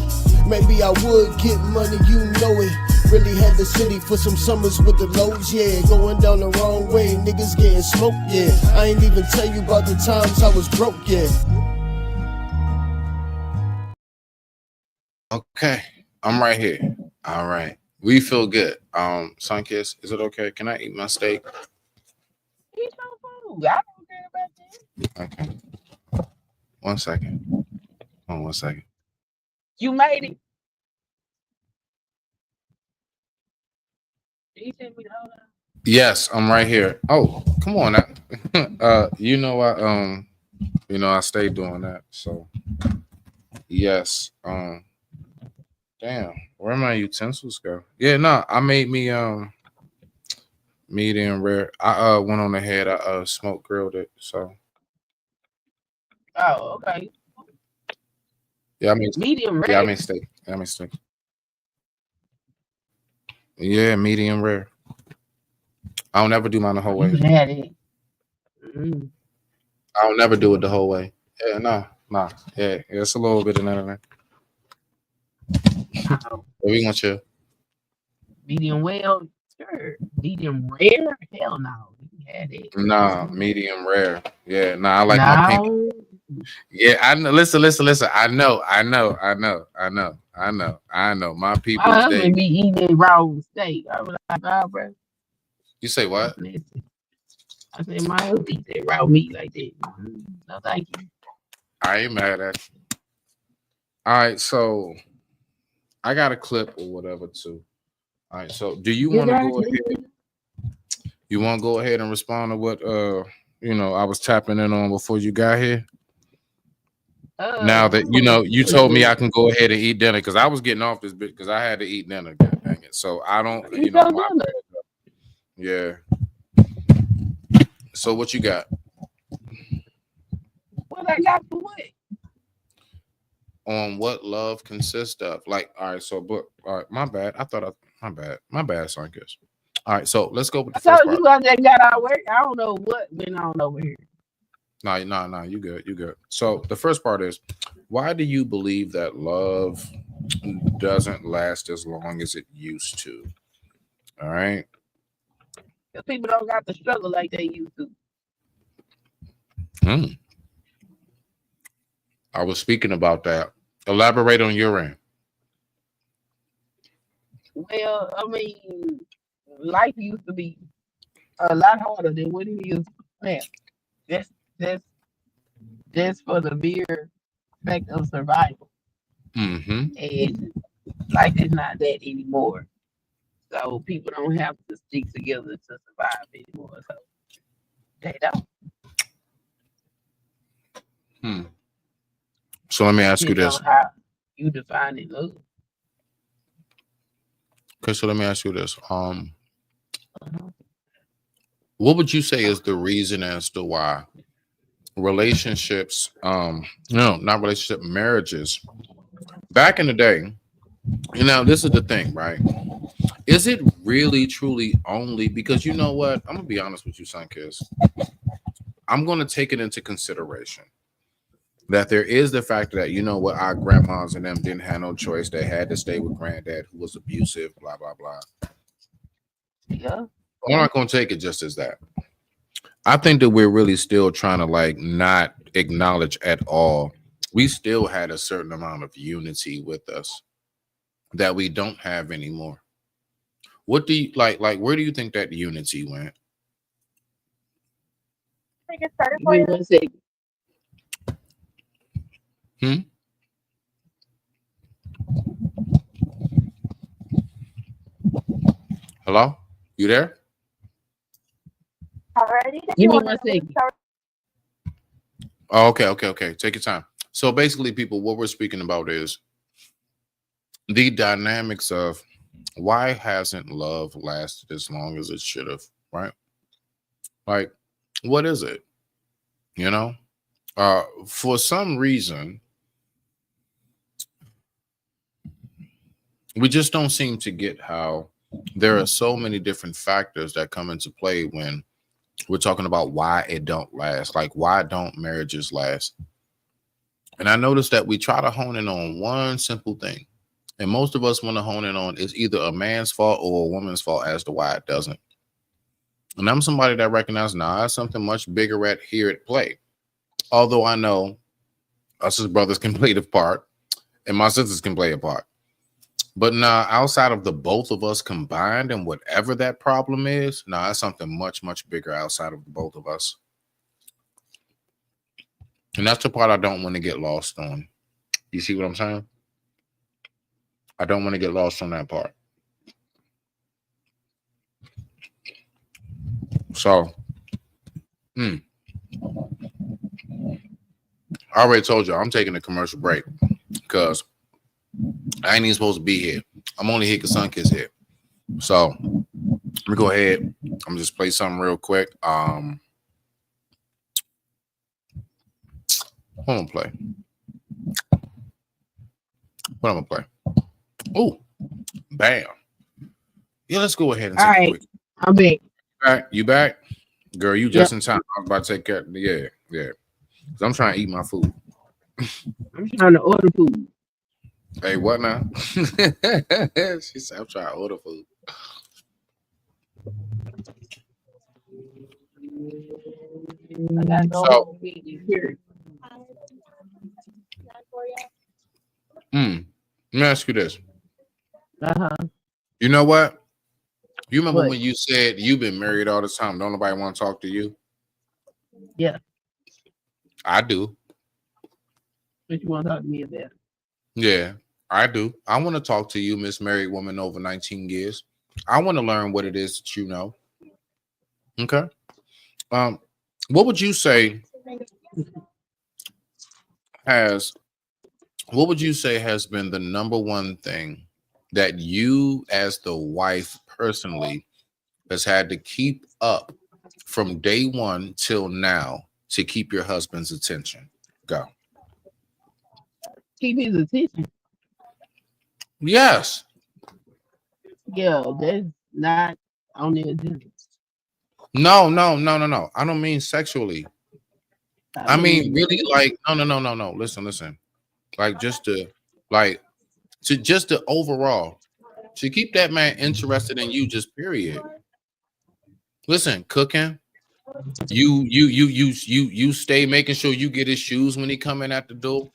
Speaker 11: Maybe I would get money, you know it. Really had the city for some summers with the lows, yeah. Going down the wrong way, niggas getting smoked, yeah. I ain't even tell you about the times I was broke, yeah.
Speaker 3: Okay, I'm right here. All right. We feel good. Sunkiss, is it okay? Can I eat my steak?
Speaker 12: Eat your food. I don't care about that.
Speaker 3: Okay. 1 second. Oh, 1 second.
Speaker 12: You made it. You sent me the whole time.
Speaker 3: Yes, I'm right here. Oh, come on now. I stay doing that. So yes. Damn, where my utensils go? Yeah, no, I made me medium rare. I went on ahead, I smoke grilled it. So
Speaker 12: Oh, okay.
Speaker 3: yeah, I mean
Speaker 12: Medium rare.
Speaker 3: yeah, I mean steak. Yeah, medium rare. I don't never do mine the whole way.
Speaker 12: You had it. Mm.
Speaker 3: I don't never do it the whole way. Yeah, nah. Yeah, it's a little bit of that. We want you.
Speaker 12: Medium well, sure. Medium rare? Hell no. You had it.
Speaker 3: Nah, medium rare. Yeah, nah, I like my pink.
Speaker 12: No.
Speaker 3: Yeah, I know. Listen. I know. My people.
Speaker 12: My husband be eating raw steak. I was like, oh, bro.
Speaker 3: You say what?
Speaker 12: I said, my husband eat that raw meat like that. No, thank you.
Speaker 3: I ain't mad at you. All right, so I got a clip or whatever too. All right, so do you want to go ahead? You want to go ahead and respond to what I was tapping in on before you got here? Now that you told me I can go ahead and eat dinner because I was getting off this bit because I had to eat dinner. God dang it! So I don't, yeah. So what you got?
Speaker 12: What I got for what?
Speaker 3: On what love consists of? Like, all right, so all right, my bad, Sunkiss. All right, so let's go with the first part.
Speaker 12: You that got our work. I don't know what went on over here.
Speaker 3: No, you good. So the first part is, why do you believe that love doesn't last as long as it used to? All right.
Speaker 12: Because people don't got to struggle like they used to.
Speaker 3: I was speaking about that. Elaborate on your end.
Speaker 12: Well, I mean, life used to be a lot harder than what it is now. That's for the mere fact of survival. And life is not that anymore. So people don't have to stick together to survive anymore. So they don't.
Speaker 3: So let me ask you this.
Speaker 12: How you define it, love.
Speaker 3: Okay, so let me ask you this. What would you say is the reason as to why relationships, marriages, back in the day, this is the thing, right? Is it really truly only because you know what? I'm gonna be honest with you, Sunkiss. I'm gonna take it into consideration that there is the fact that our grandmas and them didn't have no choice. They had to stay with granddad who was abusive, blah blah blah.
Speaker 12: Yeah.
Speaker 3: I'm not gonna take it just as that. I think that we're really still trying to not acknowledge at all we still had a certain amount of unity with us that we don't have anymore. What do you like? Where do you think that unity went?
Speaker 12: Give me 1 second.
Speaker 3: Hello? You there?
Speaker 12: Give me 1 second.
Speaker 3: Oh, okay. Take your time. So basically, people, what we're speaking about is the dynamics of why hasn't love lasted as long as it should have, right? Like, what is it? You know? For some reason, we just don't seem to get how there are so many different factors that come into play when we're talking about why it don't last. Like, why don't marriages last? And I noticed that we try to hone in on one simple thing. And most of us want to hone in on is either a man's fault or a woman's fault as to why it doesn't. And I'm somebody that recognizes, there's something much bigger here at play. Although I know us as brothers can play the part and my sisters can play a part. But outside of the both of us combined and whatever that problem is, that's something much, much bigger outside of the both of us. And that's the part I don't want to get lost on. You see what I'm saying? I don't want to get lost on that part. So, I already told you I'm taking a commercial break because I ain't even supposed to be here. I'm only here because Sunkiss's here. So let me go ahead. I'm gonna just play something real quick. Hold on, play. What I'm gonna play? Oh, bam. Yeah, let's go ahead and take a quick.
Speaker 12: I'm back.
Speaker 3: You back? Girl, you just in time. I was about to take care. Yeah. Because I'm trying to eat my food.
Speaker 12: I'm trying to order food.
Speaker 3: Hey, what now? She said, I'm trying to order food.
Speaker 12: I gotta go here.
Speaker 3: Let me ask you this. You know what? You remember when you said you've been married all the time? Don't nobody want to talk to you?
Speaker 12: Yeah.
Speaker 3: I do.
Speaker 12: What you want to talk to me about?
Speaker 3: Yeah, I do. I want to talk to you, Miss Married Woman over 19 years. I want to learn what it is that you know. Okay. What would you say has been the number one thing that you as the wife personally has had to keep up from day one till now to keep your husband's attention? Go.
Speaker 12: Keep his attention.
Speaker 3: Yes.
Speaker 12: Yeah, that's not on the agenda.
Speaker 3: No. I don't mean sexually. I mean really like no. Listen. Like just to overall to keep that man interested in you, just period. Listen, cooking. You stay making sure you get his shoes when he come in at the door.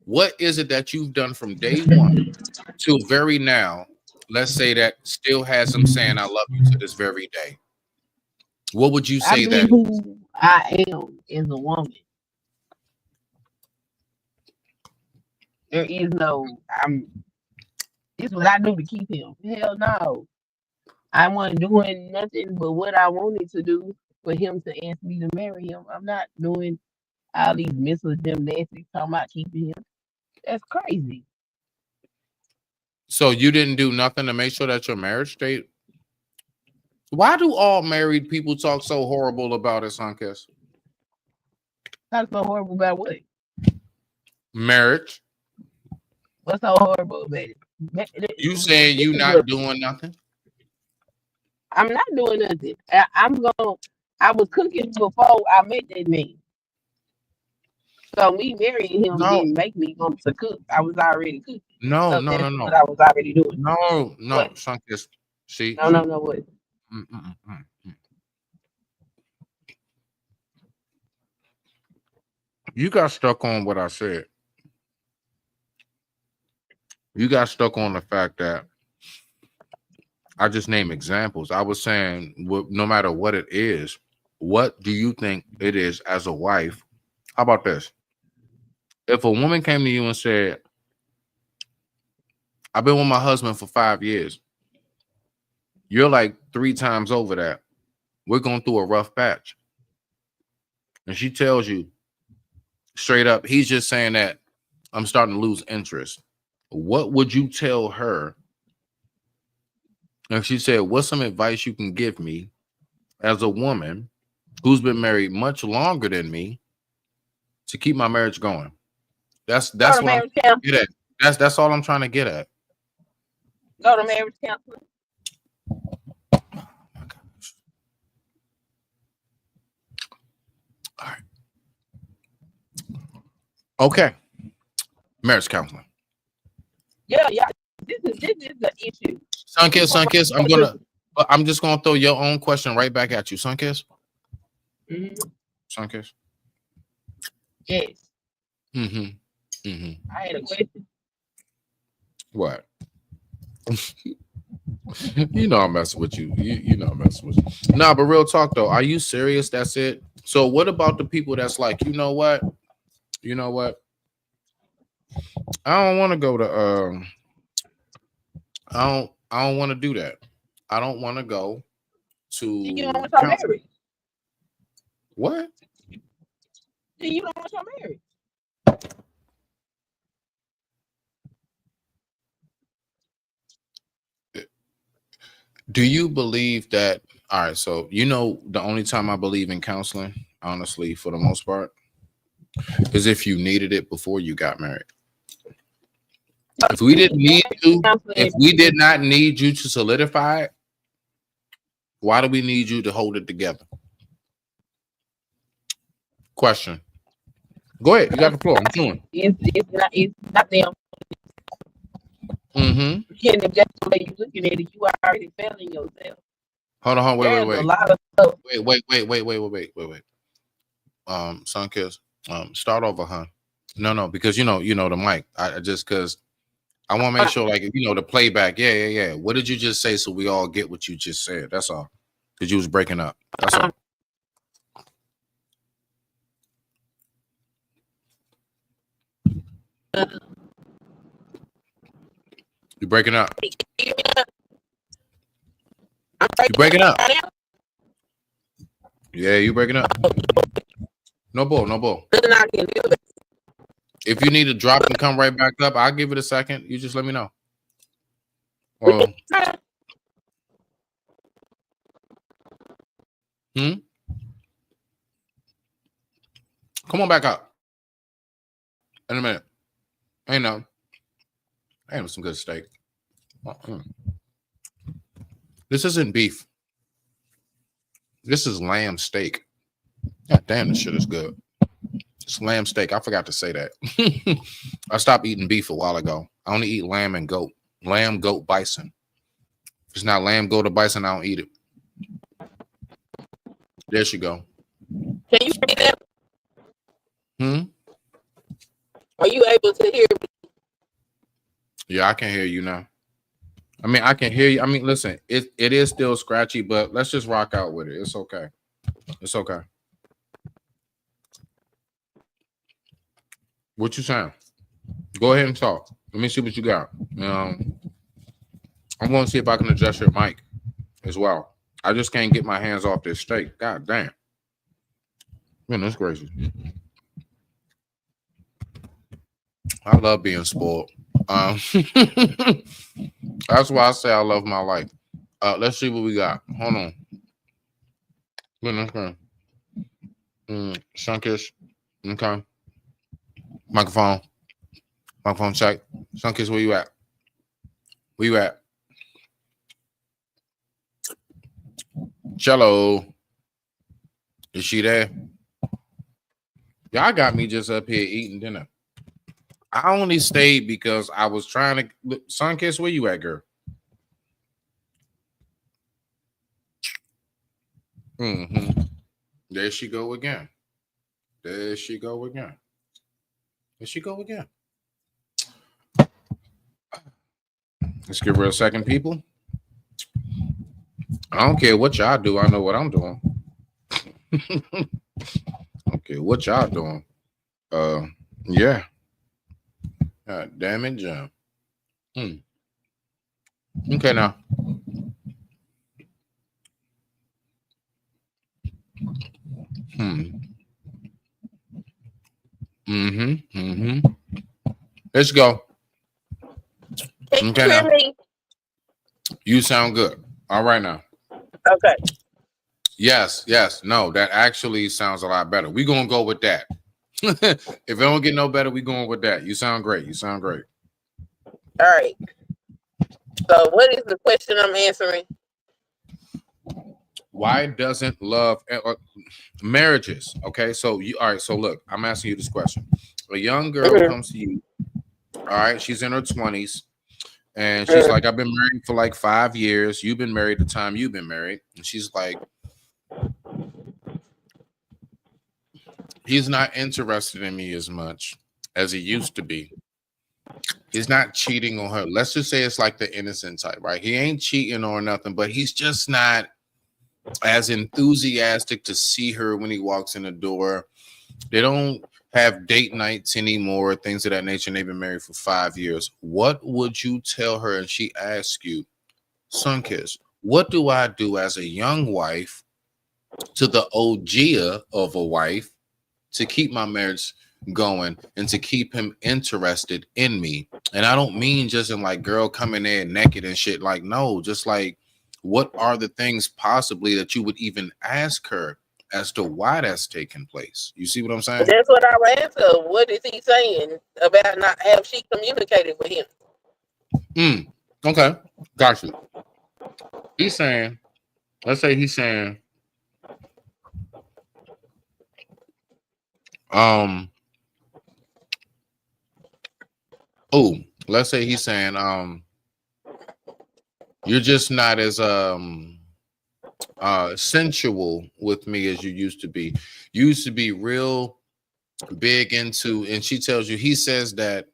Speaker 3: What is it that you've done from day one till very now? Let's say that still has him saying I love you to this very day. What would you say that
Speaker 12: who I am as a woman? There is no this is what I do to keep him. Hell no. I wasn't doing nothing but what I wanted to do for him to ask me to marry him. I'm not doing all these missiles, them nasty talking about keeping him. That's crazy.
Speaker 3: So you didn't do nothing to make sure that your marriage stayed? Why do all married people talk so horrible about it, Sunkiss?
Speaker 12: Talk so horrible about what?
Speaker 3: Marriage.
Speaker 12: What's so horrible about it?
Speaker 3: You saying you not doing nothing?
Speaker 12: I'm not doing nothing. I was cooking before I met that man. So me marrying him didn't make me want to cook. I was already cooking.
Speaker 3: No.
Speaker 12: What I was already doing.
Speaker 3: No, Sunkiss. See?
Speaker 12: No, what?
Speaker 3: You got stuck on what I said. You got stuck on the fact that I just name examples. I was saying, no matter what it is, what do you think it is as a wife? How about this? If a woman came to you and said, I've been with my husband for 5 years, you're like 3 times over that. We're going through a rough patch. And she tells you straight up, he's just saying that I'm starting to lose interest. What would you tell her if she said, what's some advice you can give me as a woman who's been married much longer than me to keep my marriage going? That's what I'm trying to get at. That's all I'm trying to get at.
Speaker 12: Go to marriage counseling.
Speaker 3: All right. Okay. Marriage counseling.
Speaker 12: Yeah. This is the issue.
Speaker 3: Sunkiss, I'm just gonna throw your own question right back at you, Sunkiss. Sunkiss.
Speaker 12: Yes.
Speaker 3: I
Speaker 12: had a question.
Speaker 3: What? You know I'm messing with you. You know I'm messing with you. Nah, but real talk though, are you serious? That's it. So what about the people that's like, you know what? I don't want to go to I don't want to do that. I don't want to go to
Speaker 12: You don't want your marriage.
Speaker 3: What?
Speaker 12: You don't want your marriage.
Speaker 3: Do you believe that? All right, so the only time I believe in counseling, honestly, for the most part, is if you needed it before you got married. If we did not need you to solidify it, why do we need you to hold it together? Question. Go ahead. You got the floor. I'm doing.
Speaker 12: It's not them. Just the way you looking at it, you already failing yourself.
Speaker 3: Hold on. Wait.
Speaker 12: A lot of stuff.
Speaker 3: Wait. Sunkiss. Start over, huh? No, because you know the mic. I just because I want to make sure, like, the playback. Yeah. What did you just say so we all get what you just said? That's all. Because you was breaking up. That's all. You breaking up. You breaking up. Yeah, you breaking up. No bull. If you need to drop and come right back up, I'll give it a second. You just let me know. Come on back up. In a minute. Ain't some good steak. This isn't beef. This is lamb steak. God damn, this shit is good. It's lamb steak. I forgot to say that. I stopped eating beef a while ago. I only eat lamb and goat. Lamb, goat, bison. If it's not lamb, goat, or bison, I don't eat it. There she go.
Speaker 12: Can you hear that? Are you able to hear me?
Speaker 3: Yeah, I can hear you now. I mean, I can hear you. I mean, listen, it is still scratchy, but let's just rock out with it. It's okay. It's okay. What you saying? Go ahead and talk. Let me see what you got. I'm going to see if I can adjust your mic as well. I just can't get my hands off this steak. God damn. Man, that's crazy. I love being spoiled. That's why I say I love my life. Let's see what we got. Hold on. Okay. Sunkiss. Okay. Microphone check. Sunkiss, where you at? Where you at? Cello. Is she there? Y'all got me just up here eating dinner. I only stayed because I was trying to. Sunkiss, where you at, girl? There she go again. There she go again. Let's give her a second, people. I don't care what y'all do. I know what I'm doing. Okay, what y'all doing? Yeah. God damn it, John. Okay, now. Let's go. Okay, now. You sound good. All right, now.
Speaker 12: Okay.
Speaker 3: Yes. No, that actually sounds a lot better. We're gonna go with that. If it don't get no better, we're going with that. You sound great.
Speaker 12: All right. So what is the question I'm answering?
Speaker 3: Why doesn't love marriages? Okay, so all right, so look, I'm asking you this question. A young girl comes to you, all right, she's in her 20s, and she's like, I've been married for like 5 years. You've been married the time you've been married. And she's like, he's not interested in me as much as he used to be. He's not cheating on her. Let's just say it's like the innocent type, right? He ain't cheating or nothing, but he's just not as enthusiastic to see her when he walks in the door. They don't have date nights anymore, things of that nature, and they've been married for 5 years. What would you tell her? And she asks you, Sunkiss, what do I do as a young wife to the OG of a wife to keep my marriage going and to keep him interested in me? And I don't mean just in like girl coming there naked and shit. Like, no, just like, what are the things possibly that you would even ask her as to why that's taking place? You see what I'm saying?
Speaker 12: That's what I would answer. What is he saying about not have she communicated with him?
Speaker 3: Okay, got you. He's saying, let's say he's saying, let's say he's saying, you're just not as sensual with me as you used to be. You used to be real big into, and she tells you, he says that,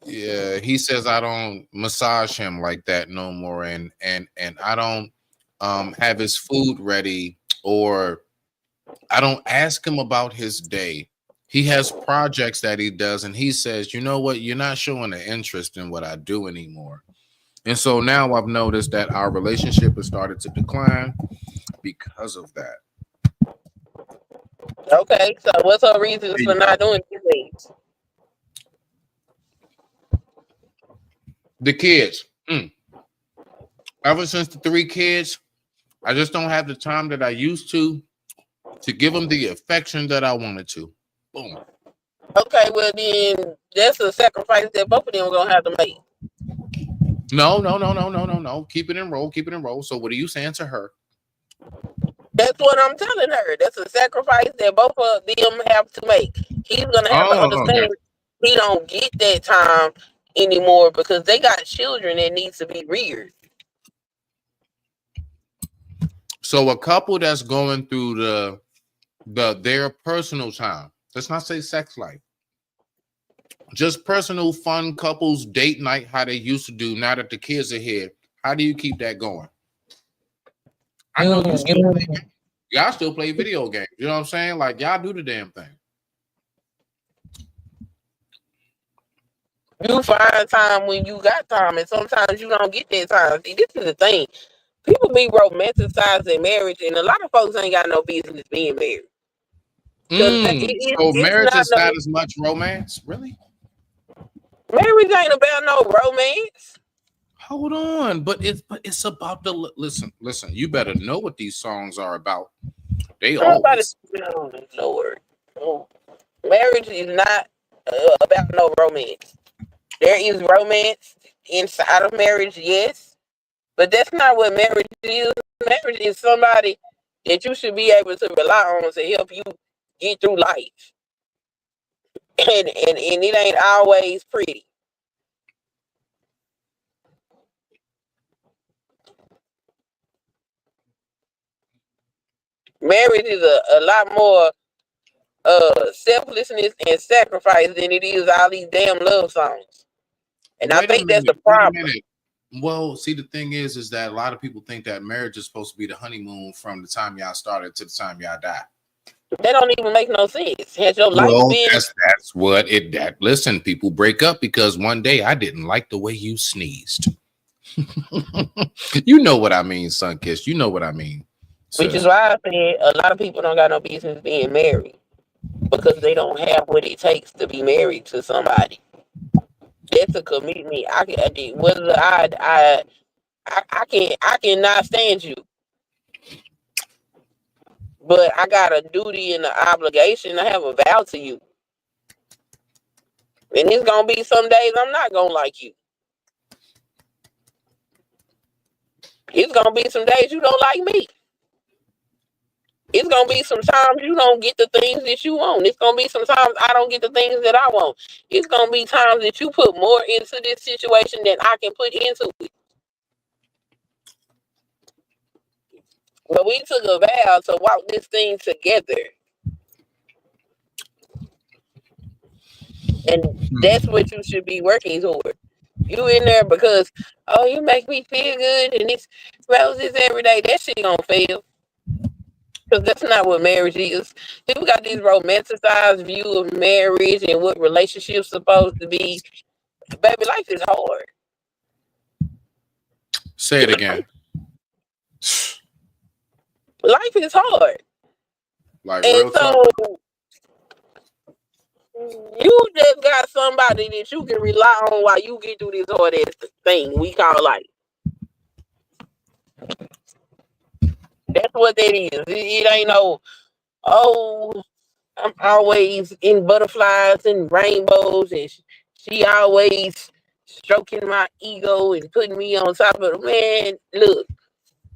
Speaker 3: yeah, he says I don't massage him like that no more, and I don't have his food ready, or I don't ask him about his day. He has projects that he does, and he says, you know what, you're not showing an interest in what I do anymore. And so now I've noticed that our relationship has started to decline because of that.
Speaker 12: Okay, so what's her reasons for not doing these things?
Speaker 3: The kids. Ever since the 3 kids, I just don't have the time that I used to give them the affection that I wanted to. Boom.
Speaker 12: Okay, well then that's a sacrifice that both of them are gonna have to make.
Speaker 3: No. Keep it in roll. So what are you saying to her?
Speaker 12: That's what I'm telling her. That's a sacrifice that both of them have to make. He's gonna have to understand he don't get that time anymore because they got children that needs to be reared.
Speaker 3: So a couple that's going through their personal time, let's not say sex life, just personal fun couples date night, how they used to do now that the kids are here. How do you keep that going? I know y'all still play video games. You know what I'm saying? Like, y'all do the damn thing.
Speaker 12: You find time when you got time, and sometimes you don't get that time. See, this is the thing. People be romanticizing marriage, and a lot of folks ain't got no business being married.
Speaker 3: So marriage is not as much romance, really?
Speaker 12: Marriage ain't about no romance.
Speaker 3: Hold on, but it's about the listen. You better know what these songs are about. They always.
Speaker 12: Lord, marriage is not about no romance. There is romance inside of marriage, yes, but that's not what marriage is. Marriage is somebody that you should be able to rely on to help you get through life, and it ain't always pretty. Marriage is a lot more selflessness and sacrifice than it is all these damn love songs. And I think that's the problem.
Speaker 3: Well, see, the thing is that a lot of people think that marriage is supposed to be the honeymoon from the time y'all started to the time y'all die.
Speaker 12: That don't even make no sense. Has your life
Speaker 3: Well,
Speaker 12: been?
Speaker 3: that's what it. That listen, people break up because one day I didn't like the way you sneezed. You know what I mean, Sunkiss. You know what I mean.
Speaker 12: Which is why I said a lot of people don't got no business being married because they don't have what it takes to be married to somebody. That's a commitment. I cannot stand you, but I got a duty and an obligation. I have a vow to you, and it's gonna be some days I'm not gonna like you. It's gonna be some days you don't like me. It's gonna be some times you don't get the things that you want. It's gonna be some times I don't get the things that I want. It's gonna be times that you put more into this situation than I can put into it. But we took a vow to walk this thing together. And that's what you should be working toward. You in there because, oh, you make me feel good and it's roses every day. That shit gonna fail. Because that's not what marriage is. People got this romanticized view of marriage and what relationships supposed to be. Baby, life is hard.
Speaker 3: Say it again.
Speaker 12: Life is hard.
Speaker 3: Like
Speaker 12: and
Speaker 3: real
Speaker 12: so
Speaker 3: talk.
Speaker 12: You just got somebody that you can rely on while you get through this hard ass thing we call life. That's what that is. It ain't no, oh, I'm always in butterflies and rainbows, and she always stroking my ego and putting me on top of it. Man, look,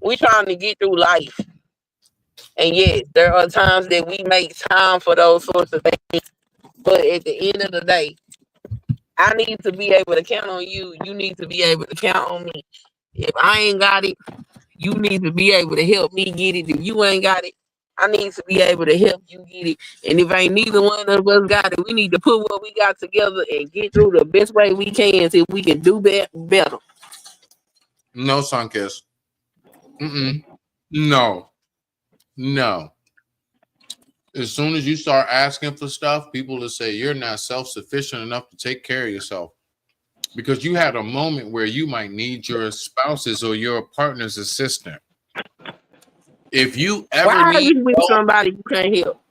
Speaker 12: we trying to get through life. And yes, there are times that we make time for those sorts of things. But at the end of the day, I need to be able to count on you. You need to be able to count on me. If I ain't got it, you need to be able to help me get it. If you ain't got it, I need to be able to help you get it. And if ain't neither one of us got it, we need to put what we got together and get through the best way we can so we can do better.
Speaker 3: No, Sunkiss. No. As soon as you start asking for stuff, people will say you're not self-sufficient enough to take care of yourself. Because you had a moment where you might need your spouse's or your partner's assistant. If you ever need
Speaker 12: you with somebody you can't help?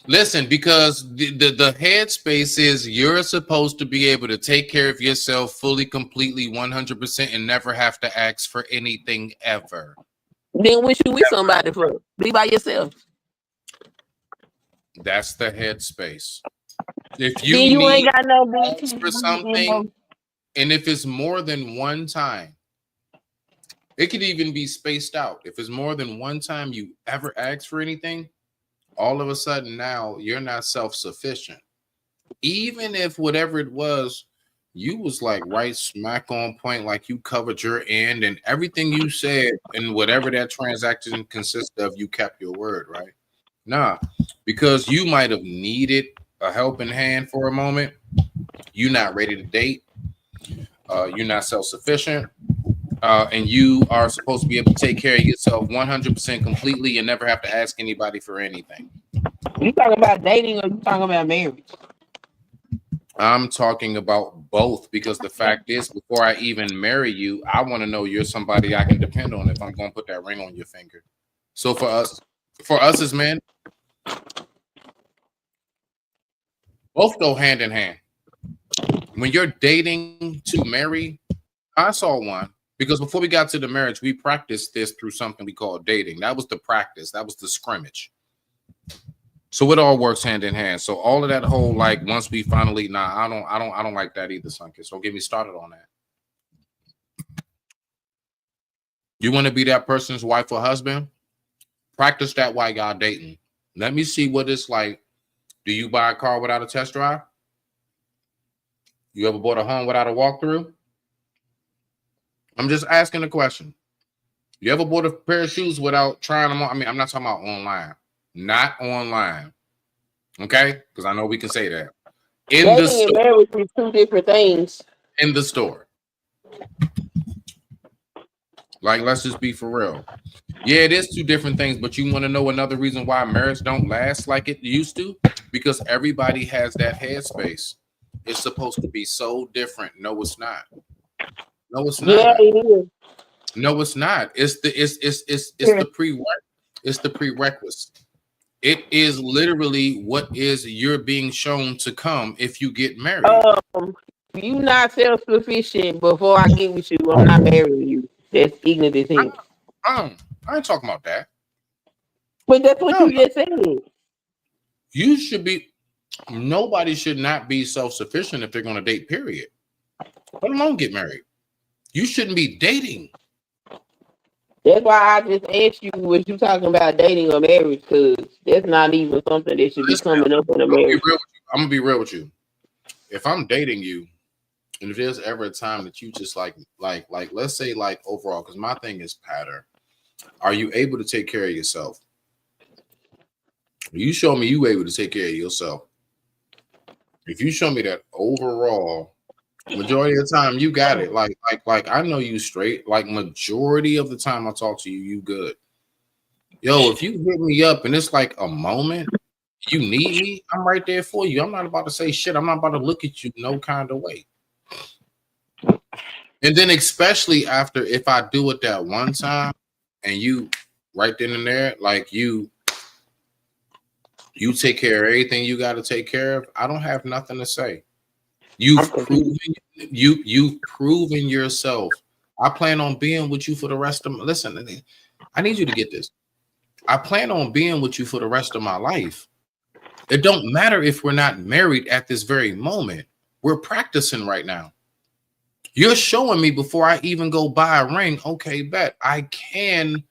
Speaker 3: Listen, because the headspace is you're supposed to be able to take care of yourself fully, completely, 100% and never have to ask for anything ever.
Speaker 12: Then what you with somebody for? Be by yourself.
Speaker 3: That's the headspace. If
Speaker 12: then you ain't got no
Speaker 3: business for something, and if it's more than one time, it could even be spaced out. If it's more than one time you ever ask for anything, all of a sudden now you're not self-sufficient. Even if whatever it was, you was like right smack on point, like you covered your end and everything you said and whatever that transaction consisted of, you kept your word, right? Nah, because you might have needed a helping hand for a moment. You're not ready to date. You're not self-sufficient. And you are supposed to be able to take care of yourself 100% completely and never have to ask anybody for anything.
Speaker 12: You talking about dating or you talking about marriage?
Speaker 3: I'm talking about both because the fact is, before I even marry you, I want to know you're somebody I can depend on if I'm going to put that ring on your finger. So for us as men, both go hand in hand. When you're dating to marry, I saw one because before we got to the marriage, we practiced this through something we call dating. That was the practice. That was the scrimmage. So it all works hand in hand. So all of that whole like once we finally I don't like that either, Sunkiss. Don't get me started on that. You want to be that person's wife or husband? Practice that while y'all dating. Let me see what it's like. Do you buy a car without a test drive? You ever bought a home without a walkthrough? I'm just asking a question. You ever bought a pair of shoes without trying them on? I mean, I'm not talking about online. Not online. Okay? Because I know we can say that. In the store.
Speaker 12: Marriage is two different things.
Speaker 3: In the store. Like, let's just be for real. Yeah, it is two different things, but you want to know another reason why marriage don't last like it used to? Because everybody has that headspace. It's supposed to be so different. No, it's not. No, it's not.
Speaker 12: Yeah, it is.
Speaker 3: No, it's not. It's the prerequisite. It is literally what is you're being shown to come if you get married.
Speaker 12: You not self-sufficient before I get with you. I'm not marrying you. That's ignorant as hell.
Speaker 3: I ain't talking about that.
Speaker 12: But that's what you just said.
Speaker 3: You should be. Nobody should not be self-sufficient if they're going to date. Period. Let alone get married. You shouldn't be dating.
Speaker 12: That's why I just asked you what you talking about, dating or marriage, because that's not even something that should be coming up in a marriage.
Speaker 3: I'm gonna be real with you. If I'm dating you, and if there's ever a time that you just like let's say like overall, because my thing is pattern. Are you able to take care of yourself? You show me you able to take care of yourself. If you show me that overall, majority of the time you got it. Like I know you straight. Like majority of the time I talk to you, you good. Yo, if you hit me up and it's like a moment, you need me, I'm right there for you. I'm not about to say shit. I'm not about to look at you no kind of way. And then especially after if I do it that one time and you right then and there, like you take care of everything you got to take care of, I don't have nothing to say. You've proven yourself. I plan on being with you for the rest of my listen. I need you to get this. I plan on being with you for the rest of my life. It don't matter if we're not married at this very moment. We're practicing right now. You're showing me before I even go buy a ring. Okay, bet I can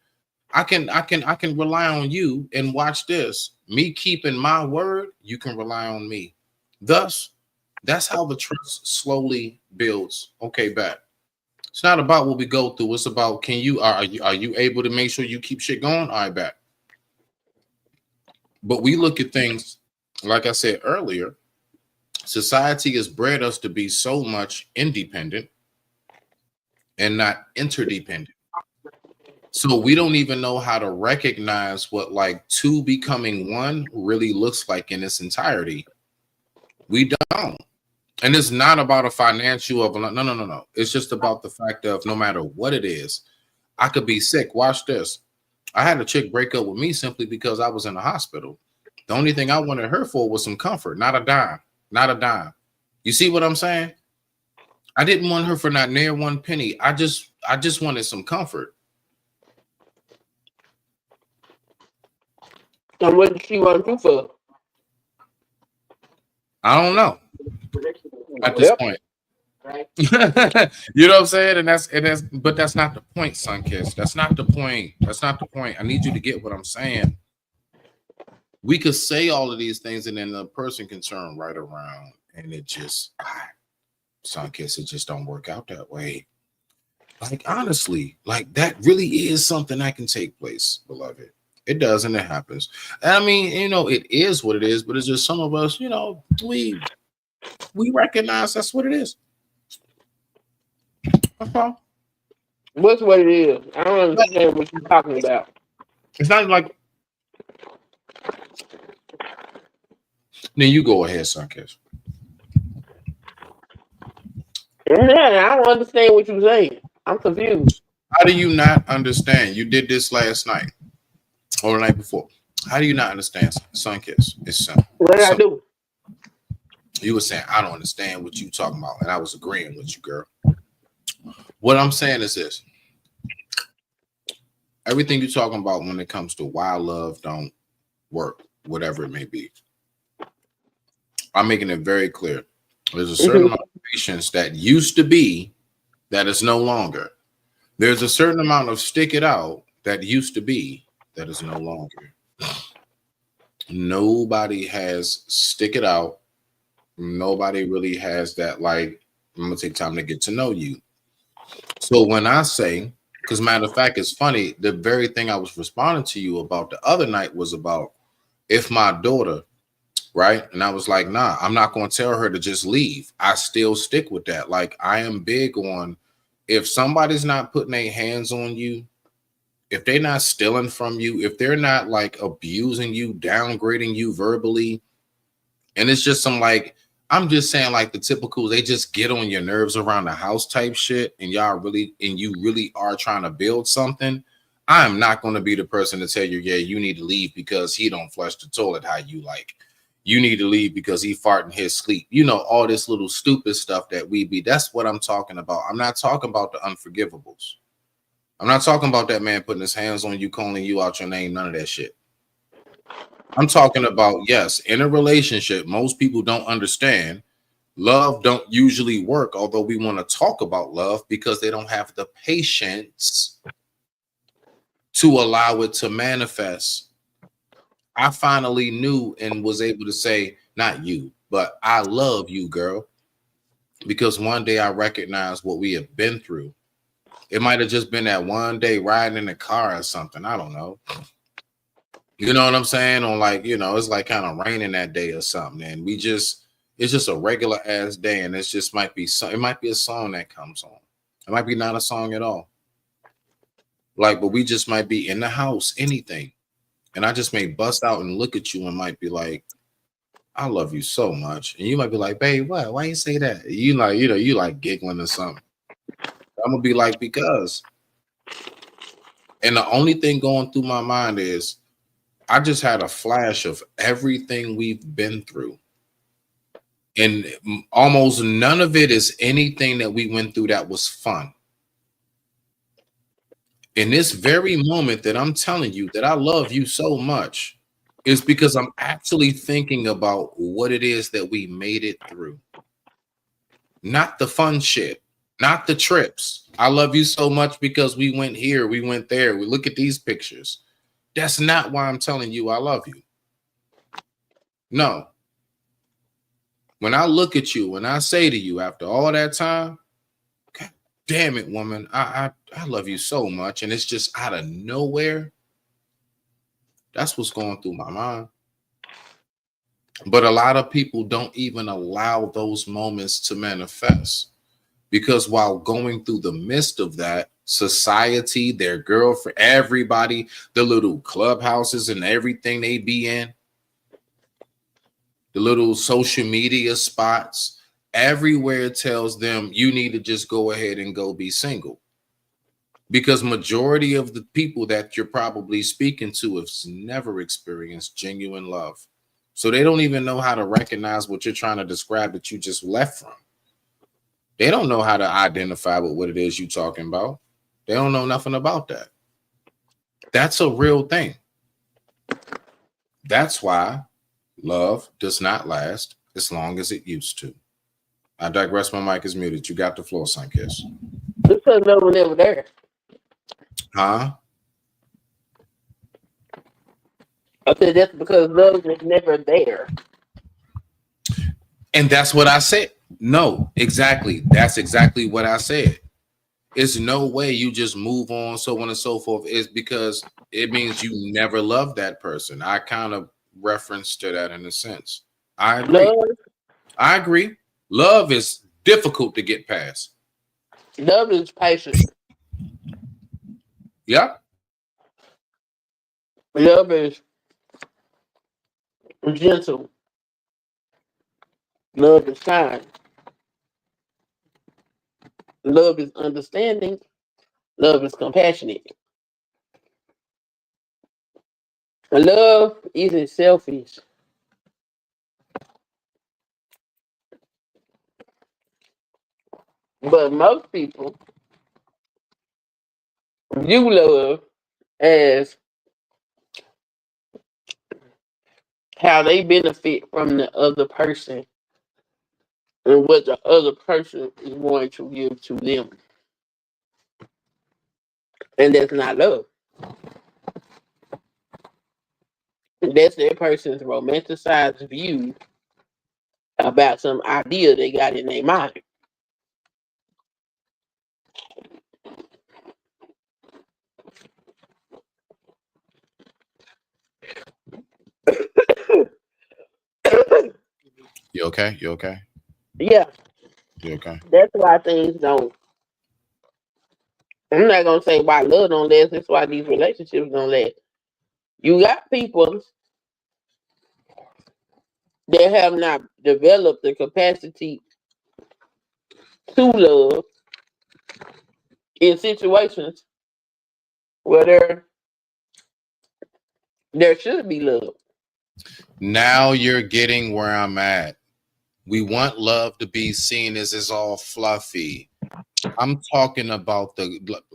Speaker 3: rely on you and watch this. Me keeping my word, you can rely on me. Thus, that's how the trust slowly builds. Okay, bet. It's not about what we go through. It's about are you able to make sure you keep shit going? I bet. But we look at things, like I said earlier, society has bred us to be so much independent and not interdependent. So we don't even know how to recognize what like two becoming one really looks like in its entirety. We don't. And it's not about a financial of no. It's just about the fact of no matter what it is, I could be sick. Watch this. I had a chick break up with me simply because I was in the hospital. The only thing I wanted her for was some comfort, not a dime. Not a dime. You see what I'm saying? I didn't want her for not near one penny. I just wanted some comfort.
Speaker 12: And what did she want you for?
Speaker 3: I don't know. At this point. You know what I'm saying? But that's not the point, Sunkiss. That's not the point. That's not the point. I need you to get what I'm saying. We could say all of these things and then the person can turn right around and it just Sunkiss, it just don't work out that way. Like honestly, like that really is something that can take place, beloved. It does, and it happens. I mean, you know, it is what it is, but it's just some of us, you know, we recognize that's what it is.
Speaker 12: What's what it is? I don't understand what you're talking about.
Speaker 3: It's not like. Then you go ahead, Sunkiss.
Speaker 12: Yeah, I don't understand what you're saying. I'm confused.
Speaker 3: How do you not understand? You did this last night or the night before. How do you not understand, Sunkiss? It's simple.
Speaker 12: What did I do?
Speaker 3: You were saying, I don't understand what you talking about. And I was agreeing with you, girl. What I'm saying is this. Everything you're talking about when it comes to why love don't work, whatever it may be. I'm making it very clear. There's a certain amount of patience that used to be that is no longer. There's a certain amount of stick it out that used to be that is no longer. Nobody has stick it out. Nobody really has that, like, I'm going to take time to get to know you. So when I say, because matter of fact, it's funny, the very thing I was responding to you about the other night was about if my daughter, right? And I was like, nah, I'm not going to tell her to just leave. I still stick with that. Like, I am big on if somebody's not putting their hands on you, if they're not stealing from you, if they're not like abusing you, downgrading you verbally, and it's just some like, I'm just saying like the typical, they just get on your nerves around the house type shit, and you really are trying to build something, I'm not going to be the person to tell you, yeah, you need to leave because he don't flush the toilet how you like. You need to leave because he fart in his sleep. You know, all this little stupid stuff that we be. That's what I'm talking about. I'm not talking about the unforgivables. I'm not talking about that man putting his hands on you, calling you out your name, none of that shit. I'm talking about, yes, in a relationship, most people don't understand. Love don't usually work, although we want to talk about love because they don't have the patience to allow it to manifest. I finally knew and was able to say, not you, but I love you, girl. Because one day I recognized what we have been through. It might have just been that one day riding in the car or something. I don't know. You know what I'm saying? On like, you know, it's like kind of raining that day or something. And it's just a regular ass day. And it might be a song that comes on. It might be not a song at all. Like, but we just might be in the house, anything. And I just may bust out and look at you and might be like, I love you so much. And you might be like, babe, what? Why you say that? You like giggling or something. I'm gonna be like, because. And the only thing going through my mind is I just had a flash of everything we've been through. And almost none of it is anything that we went through that was fun. In this very moment that I'm telling you that I love you so much is because I'm actually thinking about what it is that we made it through. Not the fun shit, not the trips. I love you so much because we went here, we went there. We look at these pictures. That's not why I'm telling you I love you. No. When I look at you, when I say to you after all that time, God damn it, woman, I love you so much, and it's just out of nowhere. That's what's going through my mind. But a lot of people don't even allow those moments to manifest, because while going through the midst of that, society, their girlfriend, everybody, the little clubhouses and everything they be in, the little social media spots, everywhere tells them you need to just go ahead and go be single. Because majority of the people that you're probably speaking to have never experienced genuine love. So they don't even know how to recognize what you're trying to describe that you just left from. They don't know how to identify with what it is you're talking about. They don't know nothing about that. That's a real thing. That's why love does not last as long as it used to. I digress. My mic is muted. You got the floor, Sunkiss.
Speaker 12: Because love was never there.
Speaker 3: Huh?
Speaker 12: I said that's because love was never there.
Speaker 3: And that's what I said. No, exactly. That's exactly what I said. It's no way you just move on, so on and so forth. It's because it means you never loved that person. I kind of referenced to that in a sense. I agree. I agree. Love is difficult to get past.
Speaker 12: Love is patient.
Speaker 3: Yeah.
Speaker 12: Love is gentle. Love is kind. Love is understanding. Love is compassionate. Love isn't selfish. But most people view love as how they benefit from the other person and what the other person is going to give to them. And that's not love. That's that person's romanticized view about some idea they got in their mind.
Speaker 3: You okay? You okay?
Speaker 12: Yeah.
Speaker 3: You okay?
Speaker 12: That's why things don't I'm not gonna say why love don't last. That's why these relationships don't last. You got people that have not developed the capacity to love in situations where there should be love.
Speaker 3: Now you're getting where I'm at. We want love to be seen as it's all fluffy. I'm talking about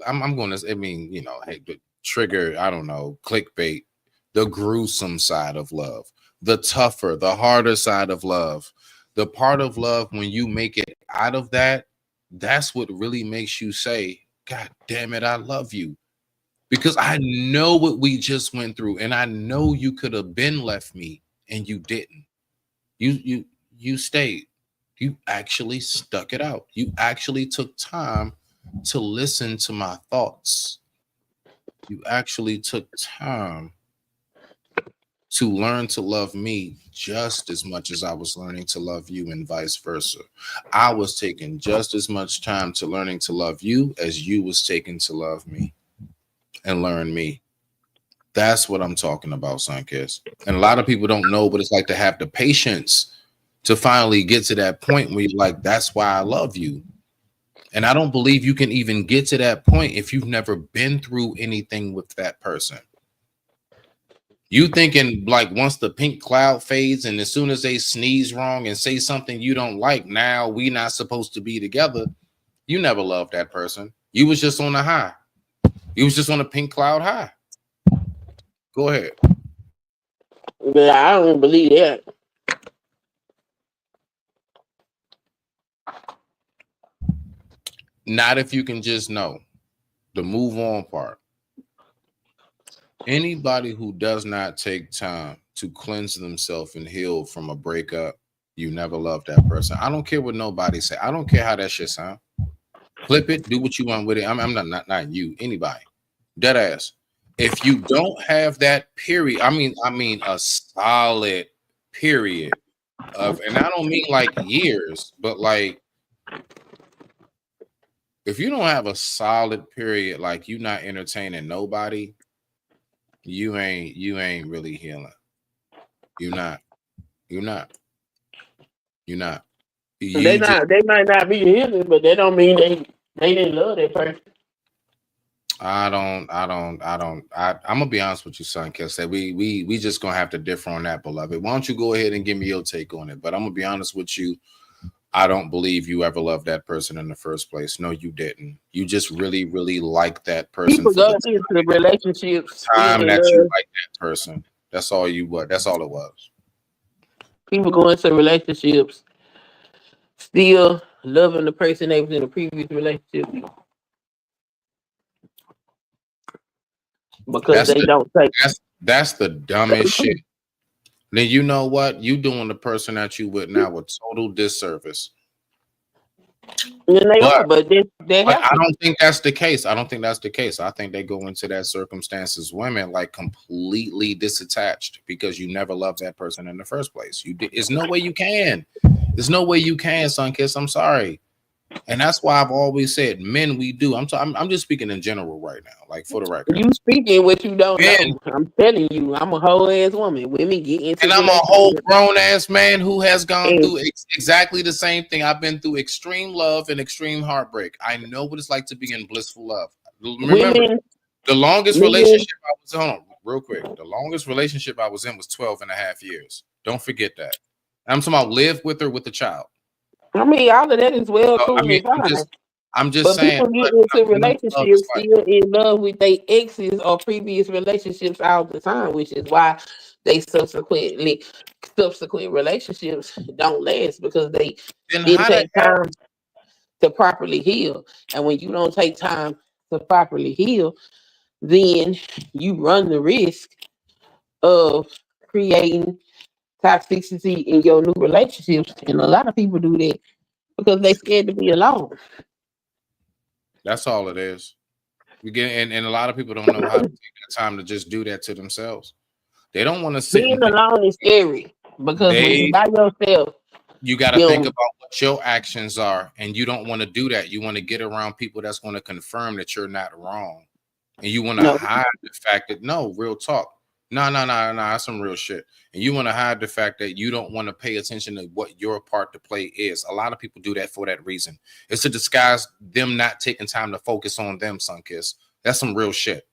Speaker 3: I'm going to, I mean, you know, hey, the trigger, I don't know, clickbait, the gruesome side of love, the tougher, the harder side of love, the part of love when you make it out of that, that's what really makes you say, God damn it, I love you. Because I know what we just went through, and I know you could have been left me and you didn't. You stayed. You actually stuck it out. You actually took time to listen to my thoughts. You actually took time to learn to love me just as much as I was learning to love you, and vice versa. I was taking just as much time to learning to love you as you was taking to love me and learn me. That's what I'm talking about, Sunkiss. And a lot of people don't know what it's like to have the patience to finally get to that point where you're like, that's why I love you. And I don't believe you can even get to that point if you've never been through anything with that person. You thinking like once the pink cloud fades and as soon as they sneeze wrong and say something you don't like, now we not supposed to be together. You never loved that person. You was just on a high. You was just on a pink cloud high. Go ahead.
Speaker 12: But I don't believe that.
Speaker 3: Not if you can just know the move on part. Anybody who does not take time to cleanse themselves and heal from a breakup, you never loved that person. I don't care what nobody say. I don't care how that shit sound. Flip it, do what you want with it. I'm not you, anybody. Dead ass. If you don't have that period, I mean a solid period of, and I don't mean like years, but like if you don't have a solid period, like you not entertaining nobody, you ain't really healing. You're not. They
Speaker 12: might not be healing, but that don't mean they didn't love that person.
Speaker 3: I'm gonna be honest with you, son. Cause that we just gonna have to differ on that, beloved. Why don't you go ahead and give me your take on it? But I'm gonna be honest with you. I don't believe you ever loved that person in the first place. No, you didn't. You just really, really like that person.
Speaker 12: People go into relationships.
Speaker 3: Time that you like that person. That's all you what. That's all it was.
Speaker 12: People go into relationships still loving the person they was in a previous relationship because
Speaker 3: that's the dumbest shit. Then you know what? You doing the person that you with now a total disservice.
Speaker 12: But
Speaker 3: I don't think that's the case. I think they go into that circumstances, women like completely disattached because you never loved that person in the first place. There's no way you can. There's no way you can, Sunkiss. I'm sorry. And that's why I've always said, men, we do. I'm just speaking in general right now, like for the record.
Speaker 12: You speaking what you don't know. I'm telling you, I'm a whole ass woman. Women get into,
Speaker 3: and I'm a whole grown ass man who has gone through exactly the same thing. I've been through extreme love and extreme heartbreak. I know what it's like to be in blissful love. Remember, the longest relationship I was on, real quick, the longest relationship I was in was 12 and a half years. Don't forget that. I'm talking about live with her with the child.
Speaker 12: I mean, all of that is well cool.
Speaker 3: I'm just saying.
Speaker 12: People get into relationships still in love with their exes or previous relationships all the time, which is why they subsequent relationships don't last because they didn't take time to properly heal. And when you don't take time to properly heal, then you run the risk of creating toxicity in your new relationships, and a lot of people do that because they scared to be alone.
Speaker 3: That's all it is. We get and a lot of people don't know how to take that time to just do that to themselves. They don't want to sit.
Speaker 12: Being alone is scary because when you're by yourself,
Speaker 3: You got to think about what your actions are, and you don't want to do that. You want to get around people that's going to confirm that you're not wrong, and you want to hide the fact that real talk. No, that's some real shit. And you want to hide the fact that you don't want to pay attention to what your part to play is. A lot of people do that for that reason. It's to disguise them not taking time to focus on them, Sunkiss. That's some real shit.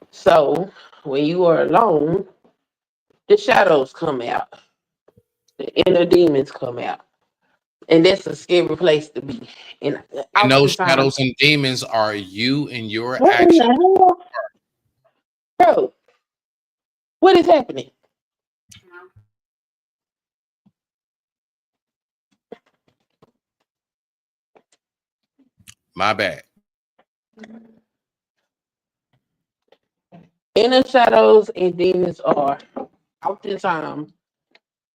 Speaker 12: So when you are alone, the shadows come out. The inner demons come out. And that's a scary place to be. And
Speaker 3: those shadows and demons are you and your action.
Speaker 12: Bro, what is happening?
Speaker 3: My bad.
Speaker 12: Inner shadows and demons are oftentimes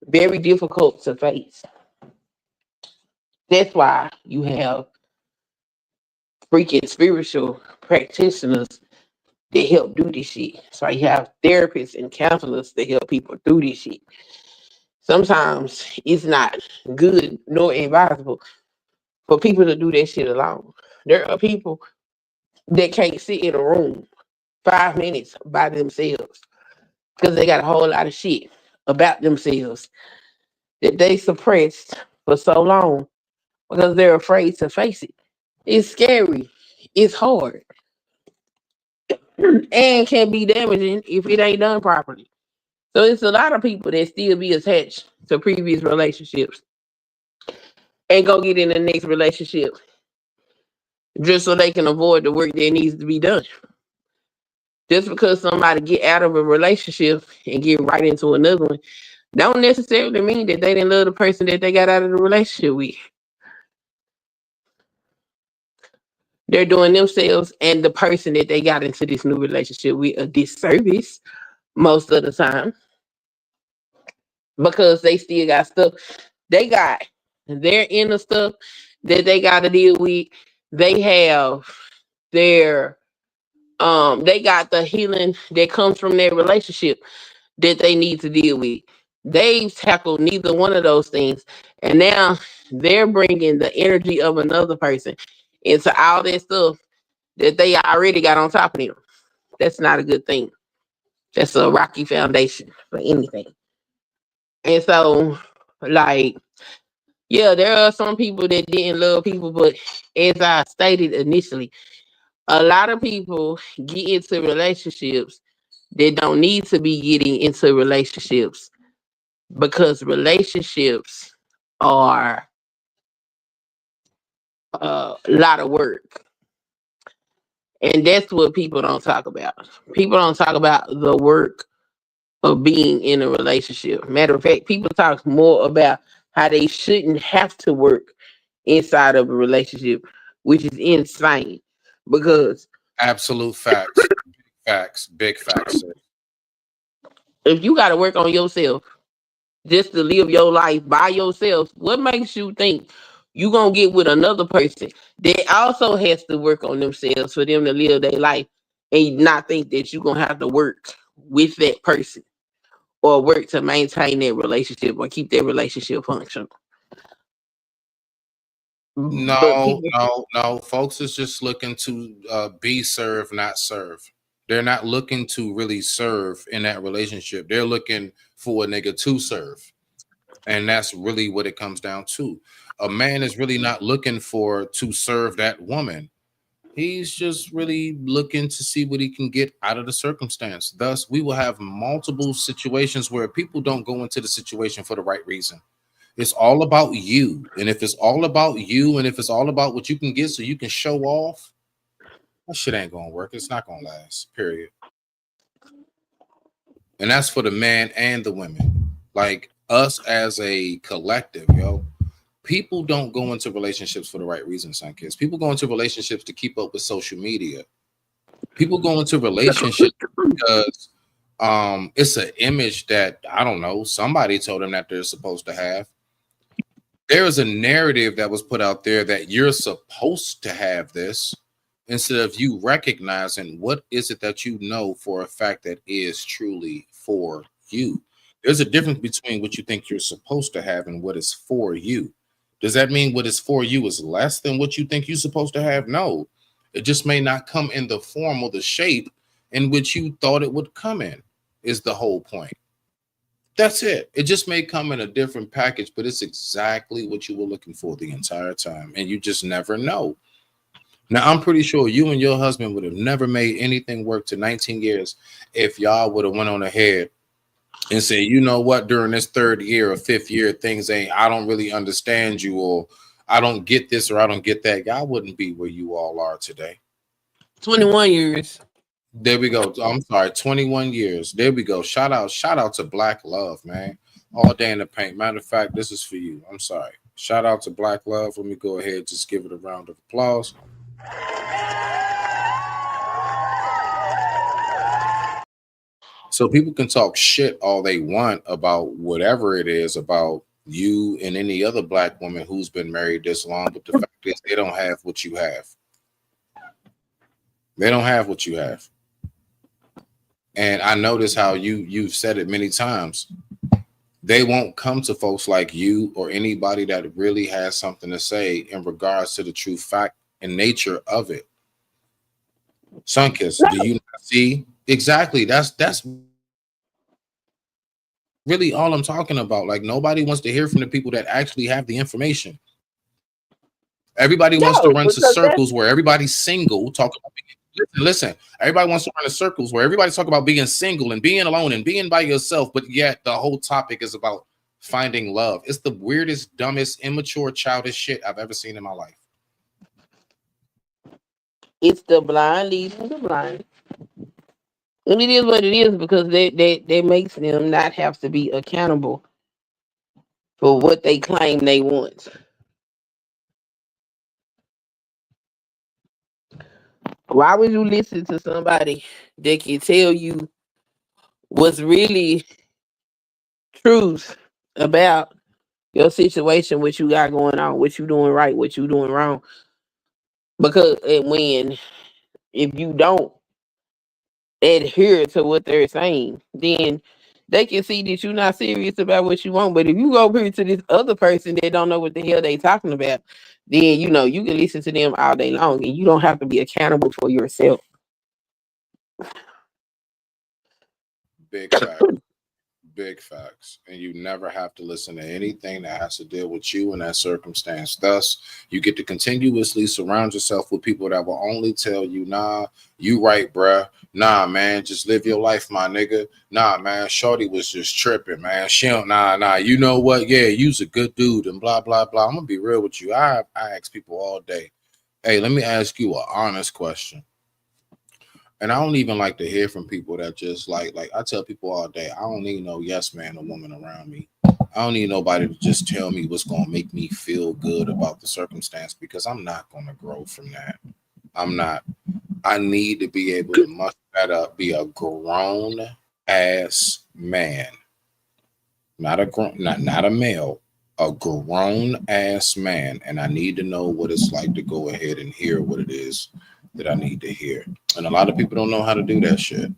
Speaker 12: very difficult to face. That's why you have freaking spiritual practitioners that help do this shit. So you have therapists and counselors that help people do this shit. Sometimes it's not good nor advisable for people to do that shit alone. There are people that can't sit in a room 5 minutes by themselves because they got a whole lot of shit about themselves that they suppressed for so long because they're afraid to face it. It's scary. It's hard. And can be damaging if it ain't done properly. So it's a lot of people that still be attached to previous relationships and go get in the next relationship just so they can avoid the work that needs to be done. Just because somebody get out of a relationship and get right into another one, don't necessarily mean that they didn't love the person that they got out of the relationship with. They're doing themselves and the person that they got into this new relationship with a disservice most of the time because they still got stuff. They got their inner stuff that they got to deal with. They have their they got the healing that comes from their relationship that they need to deal with. They've tackled neither one of those things, and now they're bringing the energy of another person into all that stuff that they already got on top of them. That's not a good thing. That's a rocky foundation for anything. And so, like, yeah, there are some people that didn't love people, but as I stated initially, a lot of people get into relationships that don't need to be getting into relationships because relationships are a lot of work. And that's what people don't talk about. People don't talk about the work of being in a relationship. Matter of fact, people talk more about how they shouldn't have to work inside of a relationship, which is insane. Because
Speaker 3: absolute facts, big facts.
Speaker 12: If you got to work on yourself just to live your life by yourself, what makes you think you gonna get with another person that also has to work on themselves for them to live their life and not think that you're gonna have to work with that person or work to maintain that relationship or keep that relationship functional?
Speaker 3: No. Folks is just looking to be served, not serve. They're not looking to really serve in that relationship. They're looking for a nigga to serve. And that's really what it comes down to. A man is really not looking to serve that woman. He's just really looking to see what he can get out of the circumstance. Thus, we will have multiple situations where people don't go into the situation for the right reason. It's all about you. And if it's all about you and if it's all about what you can get so you can show off, that shit ain't gonna work. It's not gonna last, period. And that's for the man and the women. Like us as a collective, yo. People don't go into relationships for the right reasons, Sunkiss. People go into relationships to keep up with social media. People go into relationships because it's an image that, I don't know, somebody told them that they're supposed to have. There is a narrative that was put out there that you're supposed to have this instead of you recognizing what is it that you know for a fact that is truly for you. There's a difference between what you think you're supposed to have and what is for you. Does that mean what is for you is less than what you think you're supposed to have? No. It just may not come in the form or the shape in which you thought it would come in, is the whole point. That's it. It just may come in a different package, but it's exactly what you were looking for the entire time. And you just never know. Now, I'm pretty sure you and your husband would have never made anything work to 19 years if y'all would have went on ahead and say, you know what, during this 3rd year or 5th year, things ain't, I don't really understand you, or I don't get this or I don't get that. Y'all wouldn't be where you all are today.
Speaker 12: 21 years.
Speaker 3: There we go. I'm sorry, 21 years. There we go. Shout out to Black Love, man. All day in the paint. Matter of fact, this is for you. I'm sorry. Shout out to Black Love. Let me go ahead, just give it a round of applause. So people can talk shit all they want about whatever it is about you and any other Black woman who's been married this long, but the fact is they don't have what you have. They don't have what you have. And I notice how you've said it many times. They won't come to folks like you or anybody that really has something to say in regards to the true fact and nature of it. Sunkiss, do you not see? Exactly. That's really all I'm talking about. Like, nobody wants to hear from the people that actually have the information. Everybody wants to run to circles where everybody's single, talk about listen, everybody wants to run in circles where everybody's talking about being single and being alone and being by yourself, but yet the whole topic is about finding love. It's the weirdest, dumbest, immature, childish shit I've ever seen in my life.
Speaker 12: It's the blind leading the blind. And it is what it is, because they makes them not have to be accountable for what they claim they want. Why would you listen to somebody that can tell you what's really truth about your situation, what you got going on, what you doing right, what you doing wrong? Because if you don't adhere to what they're saying, then they can see that you're not serious about what you want. But if you go over to this other person that don't know what the hell they talking about, then you can listen to them all day long, and you don't have to be accountable for yourself.
Speaker 3: Big facts. Big facts. And you never have to listen to anything that has to deal with you in that circumstance. Thus, you get to continuously surround yourself with people that will only tell you, nah, you right, bruh. Nah, man, just live your life, my nigga. Nah, man, shorty was just tripping, man. She don't, nah. You know what? Yeah, you's a good dude and blah, blah, blah. I'm going to be real with you. I ask people all day, hey, let me ask you an honest question. And I don't even like to hear from people that just like I tell people all day, I don't need no yes man or woman around me. I don't need nobody to just tell me what's going to make me feel good about the circumstance, because I'm not going to grow from that. I'm not. I need to be able to much better be a grown ass man, not a male, a grown ass man. And I need to know what it's like to go ahead and hear what it is that I need to hear. And a lot of people don't know how to do that shit.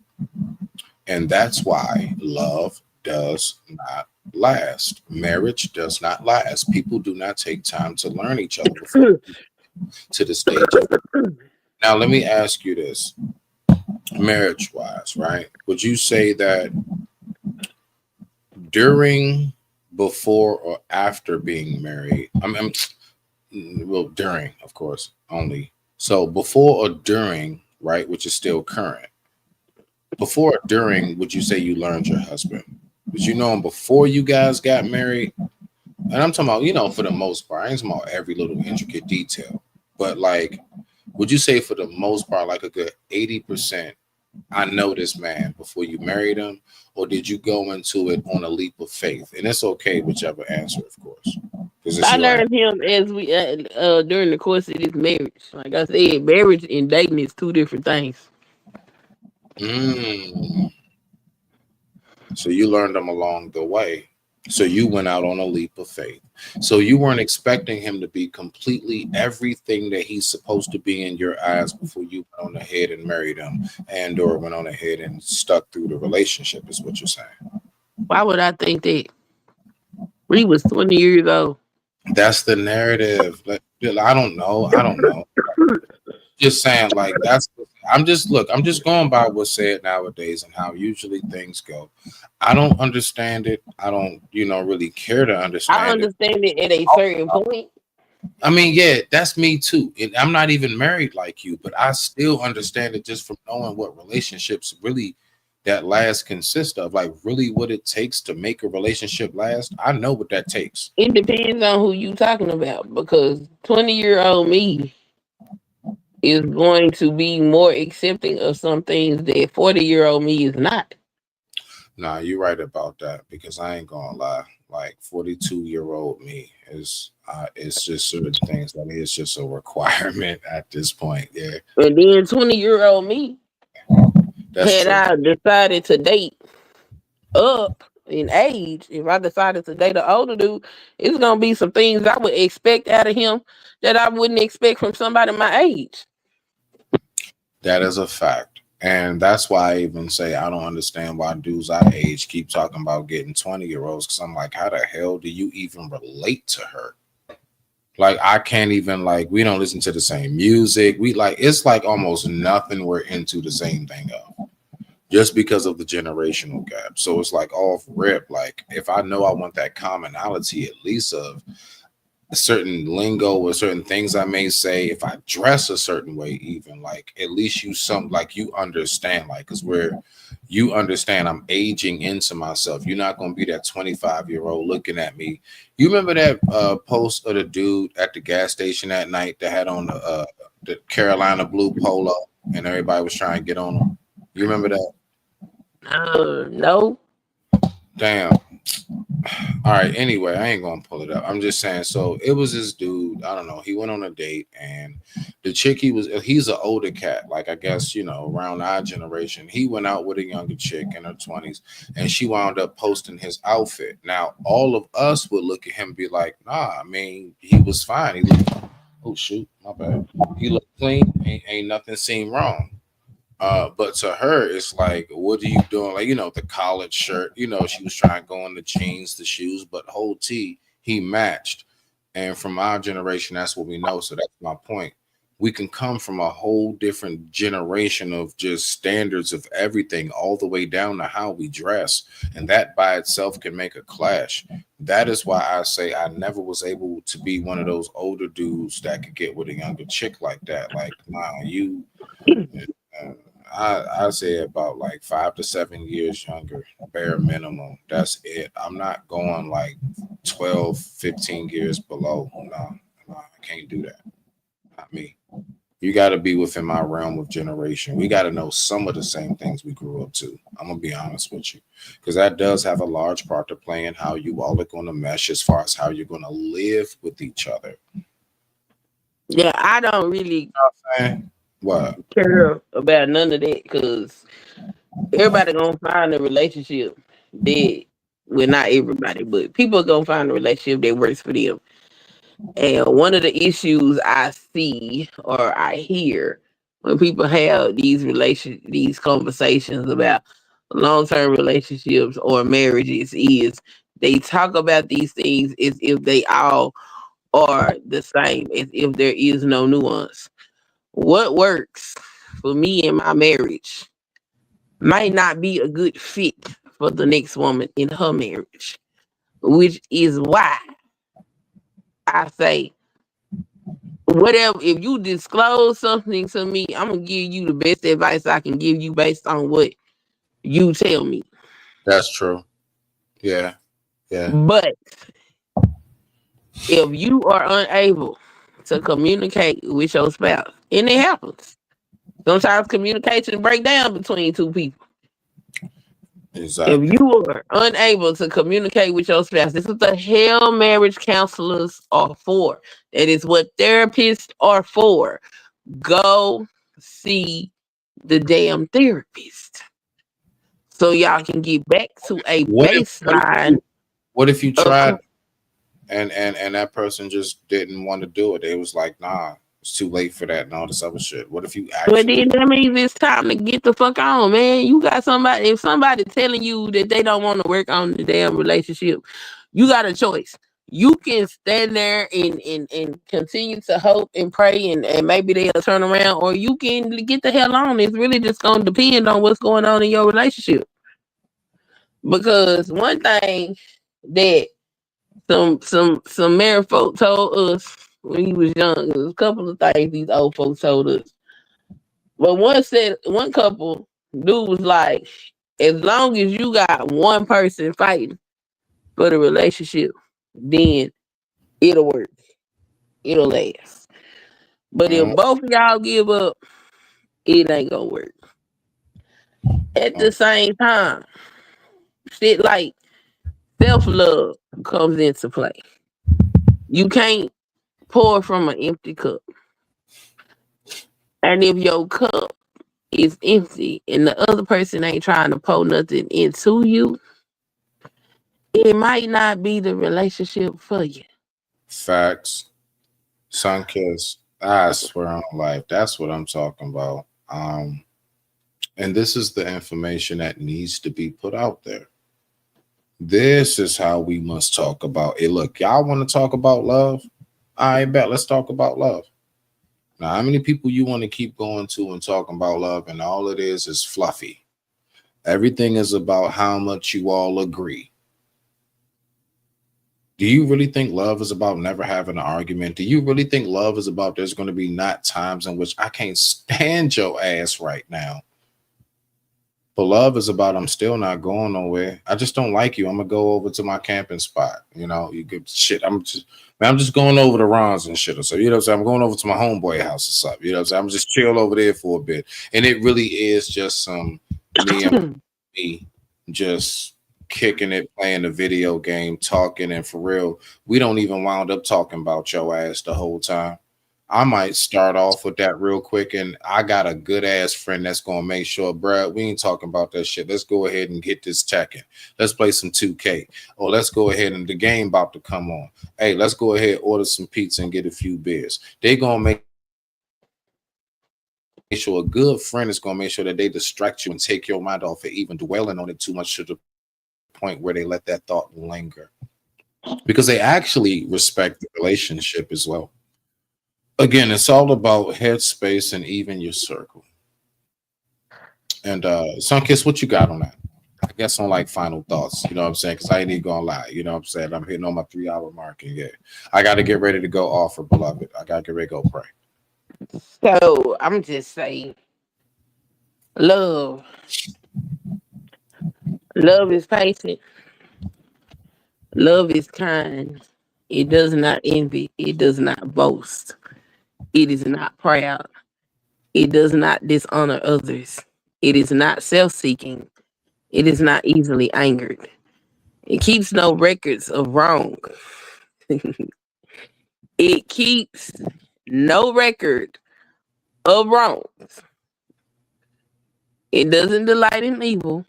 Speaker 3: And that's why love does not last. Marriage does not last. People do not take time to learn each other before to the stage of. Now, let me ask you this. Marriage wise, right? Would you say that during, before, or after being married? Well, during, of course, only. So before or during, right, which is still current. Before or during, would you say you learned your husband? Did you know him before you guys got married? And I'm talking about, for the most part, I ain't talking about every little intricate detail. But like, would you say for the most part, like a good 80%, I know this man before you married him? Or did you go into it on a leap of faith? And it's okay, whichever answer, of course.
Speaker 12: I learned him as we during the course of this marriage. Like I said, marriage and dating is two different things.
Speaker 3: So you learned him along the way. So you went out on a leap of faith. So you weren't expecting him to be completely everything that he's supposed to be in your eyes before you went on ahead and married him, and or went on ahead and stuck through the relationship, is what you're saying.
Speaker 12: Why would I think that? Ree was 20 years old.
Speaker 3: That's the narrative. Like, I don't know. Just saying, like, I'm just going by what's said nowadays and how usually things go. I don't understand it. I don't, really care to understand it.
Speaker 12: I understand it at a certain point.
Speaker 3: I mean, yeah, that's me too. And I'm not even married like you, but I still understand it just from knowing what relationships really that last consist of, like really what it takes to make a relationship last. I know what that takes.
Speaker 12: It depends on who you talking about, because 20-year-old me is going to be more accepting of some things that 40-year-old me is not.
Speaker 3: Nah, you're right about that, because I ain't gonna lie. Like 42-year-old me is it's just certain things that is just a requirement at this point. Yeah.
Speaker 12: And then 20-year-old me, I decided to date up in age, if I decided to date an older dude, it's gonna be some things I would expect out of him that I wouldn't expect from somebody my age.
Speaker 3: That is a fact. And that's why I even say I don't understand why dudes our age keep talking about getting 20-year-olds, because I'm like, how the hell do you even relate to her? Like, I can't even, like, we don't listen to the same music. We like, it's like almost nothing we're into the same thing of, just because of the generational gap. So it's like off rip. Like, if I know I want that commonality, at least of a certain lingo or certain things I may say, if I dress a certain way, even like at least you understand, like, because you understand I'm aging into myself. You're not going to be that 25-year-old looking at me. You remember that post of the dude at the gas station that night that had on the Carolina blue polo and everybody was trying to get on him? You remember that?
Speaker 12: No.
Speaker 3: Damn. All right. Anyway, I ain't gonna pull it up. I'm just saying. So it was this dude. I don't know. He went on a date, and the chick he's an older cat. Like, I guess, around our generation. He went out with a younger chick in her 20s, and she wound up posting his outfit. Now, all of us would look at him and be like, nah, I mean, he was fine. He looked, oh shoot, my bad. He looked clean. Ain't nothing seemed wrong. But to her, it's like, what are you doing? Like, the collared shirt, she was trying to go on the jeans, the shoes, but whole T, he matched. And from our generation, that's what we know. So that's my point. We can come from a whole different generation of just standards of everything, all the way down to how we dress. And that by itself can make a clash. That is why I say I never was able to be one of those older dudes that could get with a younger chick like that. Like, nah, I say about like 5 to 7 years younger, bare minimum. That's it. I'm not going like 12, 15 years below. No, I can't do that. Not me. You got to be within my realm of generation. We got to know some of the same things we grew up to. I'm going to be honest with you, because that does have a large part to play in how you all are going to mesh as far as how you're going to live with each other.
Speaker 12: Yeah, I don't really
Speaker 3: care
Speaker 12: about none of that, because everybody gonna find a relationship that, well, not everybody, but people gonna find a relationship that works for them. And one of the issues I see or I hear when people have these conversations about long-term relationships or marriages is they talk about these things as if they all are the same, as if there is no nuance. What works for me in my marriage might not be a good fit for the next woman in her marriage, which is why I say, whatever, if you disclose something to me, I'm going to give you the best advice I can give you based on what you tell me.
Speaker 3: That's true. Yeah.
Speaker 12: But if you are unable to communicate with your spouse, and it happens, sometimes communication break down between two people.
Speaker 3: Exactly.
Speaker 12: If you are unable to communicate with your spouse, this is the hell marriage counselors are for. That is what therapists are for. Go see the damn therapist so y'all can get back to a baseline.
Speaker 3: What if you tried and that person just didn't want to do it? They was like, nah, It's too late for that and all this other shit. What if you
Speaker 12: Well,
Speaker 3: actually?
Speaker 12: then that means it's time to get the fuck on, man. You got somebody. If somebody telling you that they don't want to work on the damn relationship, you got a choice. You can stand there and continue to hope and pray and maybe they'll turn around, or you can get the hell on. It's really just gonna depend on what's going on in your relationship. Because one thing that some married folk told us when he was young, there's a couple of things these old folks told us. But one couple dude was like, as long as you got one person fighting for the relationship, then it'll work. It'll last. But if both of y'all give up, it ain't gonna work. At the same time, shit like self-love comes into play. You can't pour from an empty cup. And if your cup is empty and the other person ain't trying to pour nothing into you, it might not be the relationship for you.
Speaker 3: Facts. Sunkiss. I swear on life. That's what I'm talking about. And this is the information that needs to be put out there. This is how we must talk about it. Look, y'all want to talk about love? I bet. Let's talk about love. Now, how many people you want to keep going to and talking about love, and all it is fluffy? Everything is about how much you all agree. Do you really think love is about never having an argument? Do you really think love is about there's going to be not times in which I can't stand your ass right now? But love is about I'm still not going nowhere. I just don't like you. I'm gonna go over to my camping spot. You know, you get shit. I'm just going over to Ron's and shit. So you know what I'm saying? I'm going over to my homeboy house or something. You know what I'm saying? I'm just chill over there for a bit. And it really is just some me just kicking it, playing the video game, talking, and for real, we don't even wound up talking about your ass the whole time. I might start off with that real quick, and I got a good ass friend that's gonna make sure, bruh, we ain't talking about that shit. Let's go ahead and get this Tekken. Let's play some 2K. Or let's go ahead and the game about to come on. Hey, let's go ahead, order some pizza and get a few beers. They gonna make sure a good friend is gonna make sure that they distract you and take your mind off of even dwelling on it too much to the point where they let that thought linger. Because they actually respect the relationship as well. Again, it's all about headspace and even your circle. And Sunkiss, what you got on that? I guess on like final thoughts, you know what I'm saying? Because I ain't even gonna lie, you know what I'm saying? I'm hitting on my 3-hour mark, and yeah, I got to get ready to go off for beloved. I got to get ready to go pray.
Speaker 12: So I'm just saying, love is patient. Love is kind. It does not envy. It does not boast. It is not proud. It does not dishonor others. It is not self-seeking. It is not easily angered. It keeps no records of wrong. It keeps no record of wrongs. It doesn't delight in evil.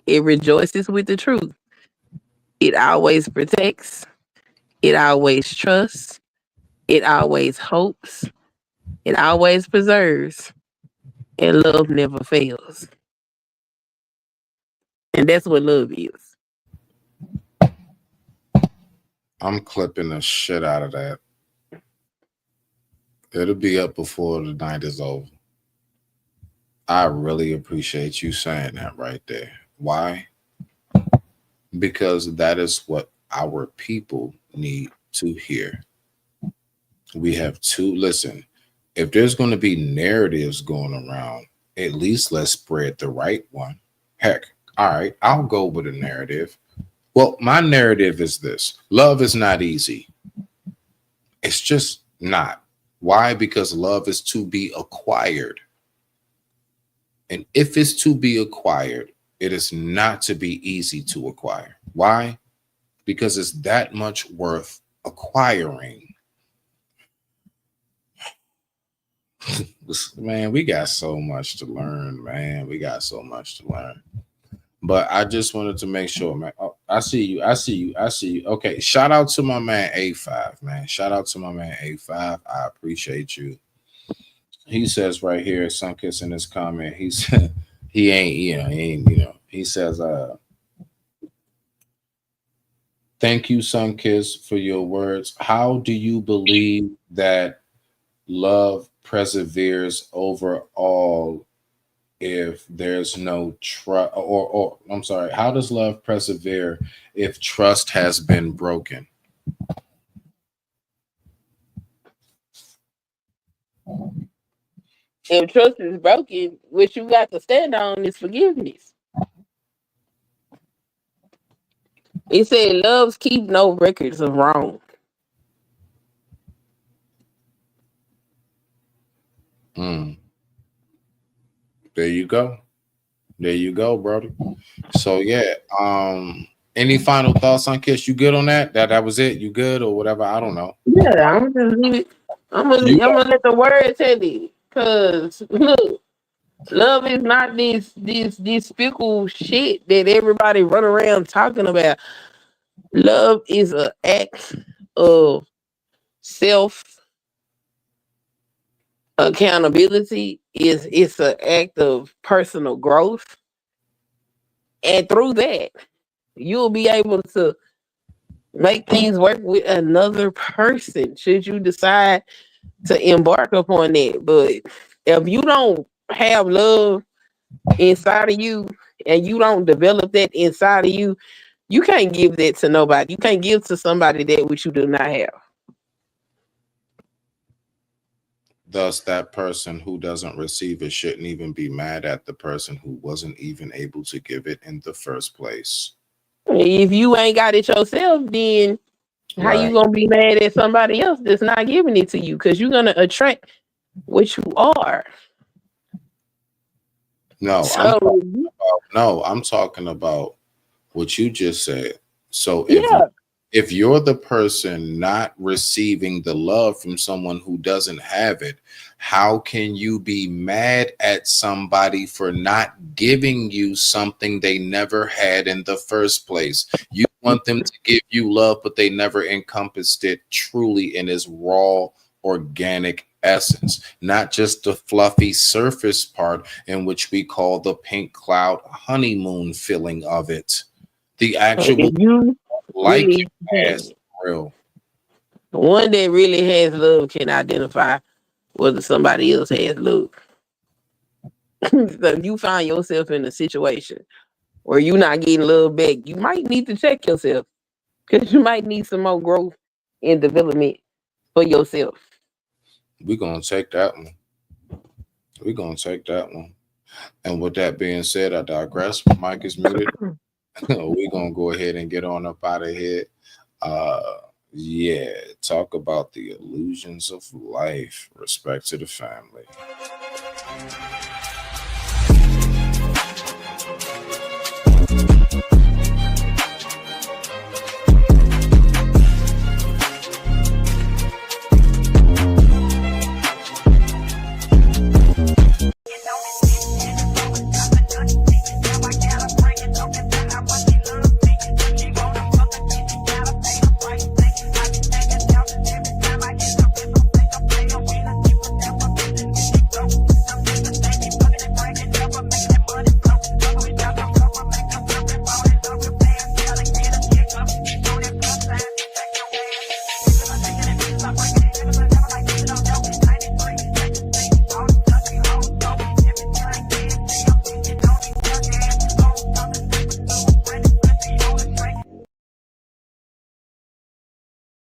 Speaker 12: It rejoices with the truth. It always protects. It always trusts. It always hopes. It always preserves. And love never fails. And that's what love is.
Speaker 3: I'm clipping the shit out of that. It'll be up before the night is over. I really appreciate you saying that right there. Why? Because that is what our people need to hear. We have to listen. If there's going to be narratives going around, at least let's spread the right one. Heck, all right, I'll go with a narrative. Well, my narrative is this. Love is not easy. It's just not. Why? Because love is to be acquired. And if it's to be acquired, it is not to be easy to acquire. Why? Because it's that much worth acquiring. Man, we got so much to learn, man. We got so much to learn. But I just wanted to make sure, man. Oh, I see you. Okay, shout out to my man A5, man. Shout out to my man A5. I appreciate you. He says right here, Sunkiss in his comment, he said he ain't, he says, thank you, Sunkiss, for your words. How do you believe that love perseveres overall if there's no trust, or I'm sorry, how does love persevere if trust has been broken?
Speaker 12: If trust is broken, what you got to stand on is forgiveness. It said loves keep no records of wrong.
Speaker 3: There you go. There you go, brother. So yeah. Any final thoughts on Kiss? You good on that? That was it? You good or whatever? I don't know.
Speaker 12: Yeah, I'm gonna leave it. I'm gonna let the word tell it. Cause look, love is not this fickle shit that everybody run around talking about. Love is an act of self accountability. It's an act of personal growth, and through that, you'll be able to make things work with another person should you decide to embark upon that. But if you don't have love inside of you and you don't develop that inside of you, you can't give that to nobody. You can't give to somebody that which you do not have.
Speaker 3: Thus, that person who doesn't receive it shouldn't even be mad at the person who wasn't even able to give it in the first place.
Speaker 12: If you ain't got it yourself, then how you gonna be mad at somebody else that's not giving it to you? Because you're gonna attract what you are.
Speaker 3: No, I'm talking about what you just said. So if you're the person not receiving the love from someone who doesn't have it, how can you be mad at somebody for not giving you something they never had in the first place? You want them to give you love, but they never encompassed it truly in its raw, organic essence, not just the fluffy surface part in which we call the pink cloud honeymoon feeling of it. The actual like
Speaker 12: really
Speaker 3: as real.
Speaker 12: The one that really has love can identify whether somebody else has love. So if you find yourself in a situation where you're not getting love back, you might need to check yourself because you might need some more growth and development for yourself.
Speaker 3: We're gonna take that one. We're gonna take that one. And with that being said, I digress. My mic is muted. We're gonna go ahead and get on up out of here. Yeah, talk about the illusions of life. Respect to the family.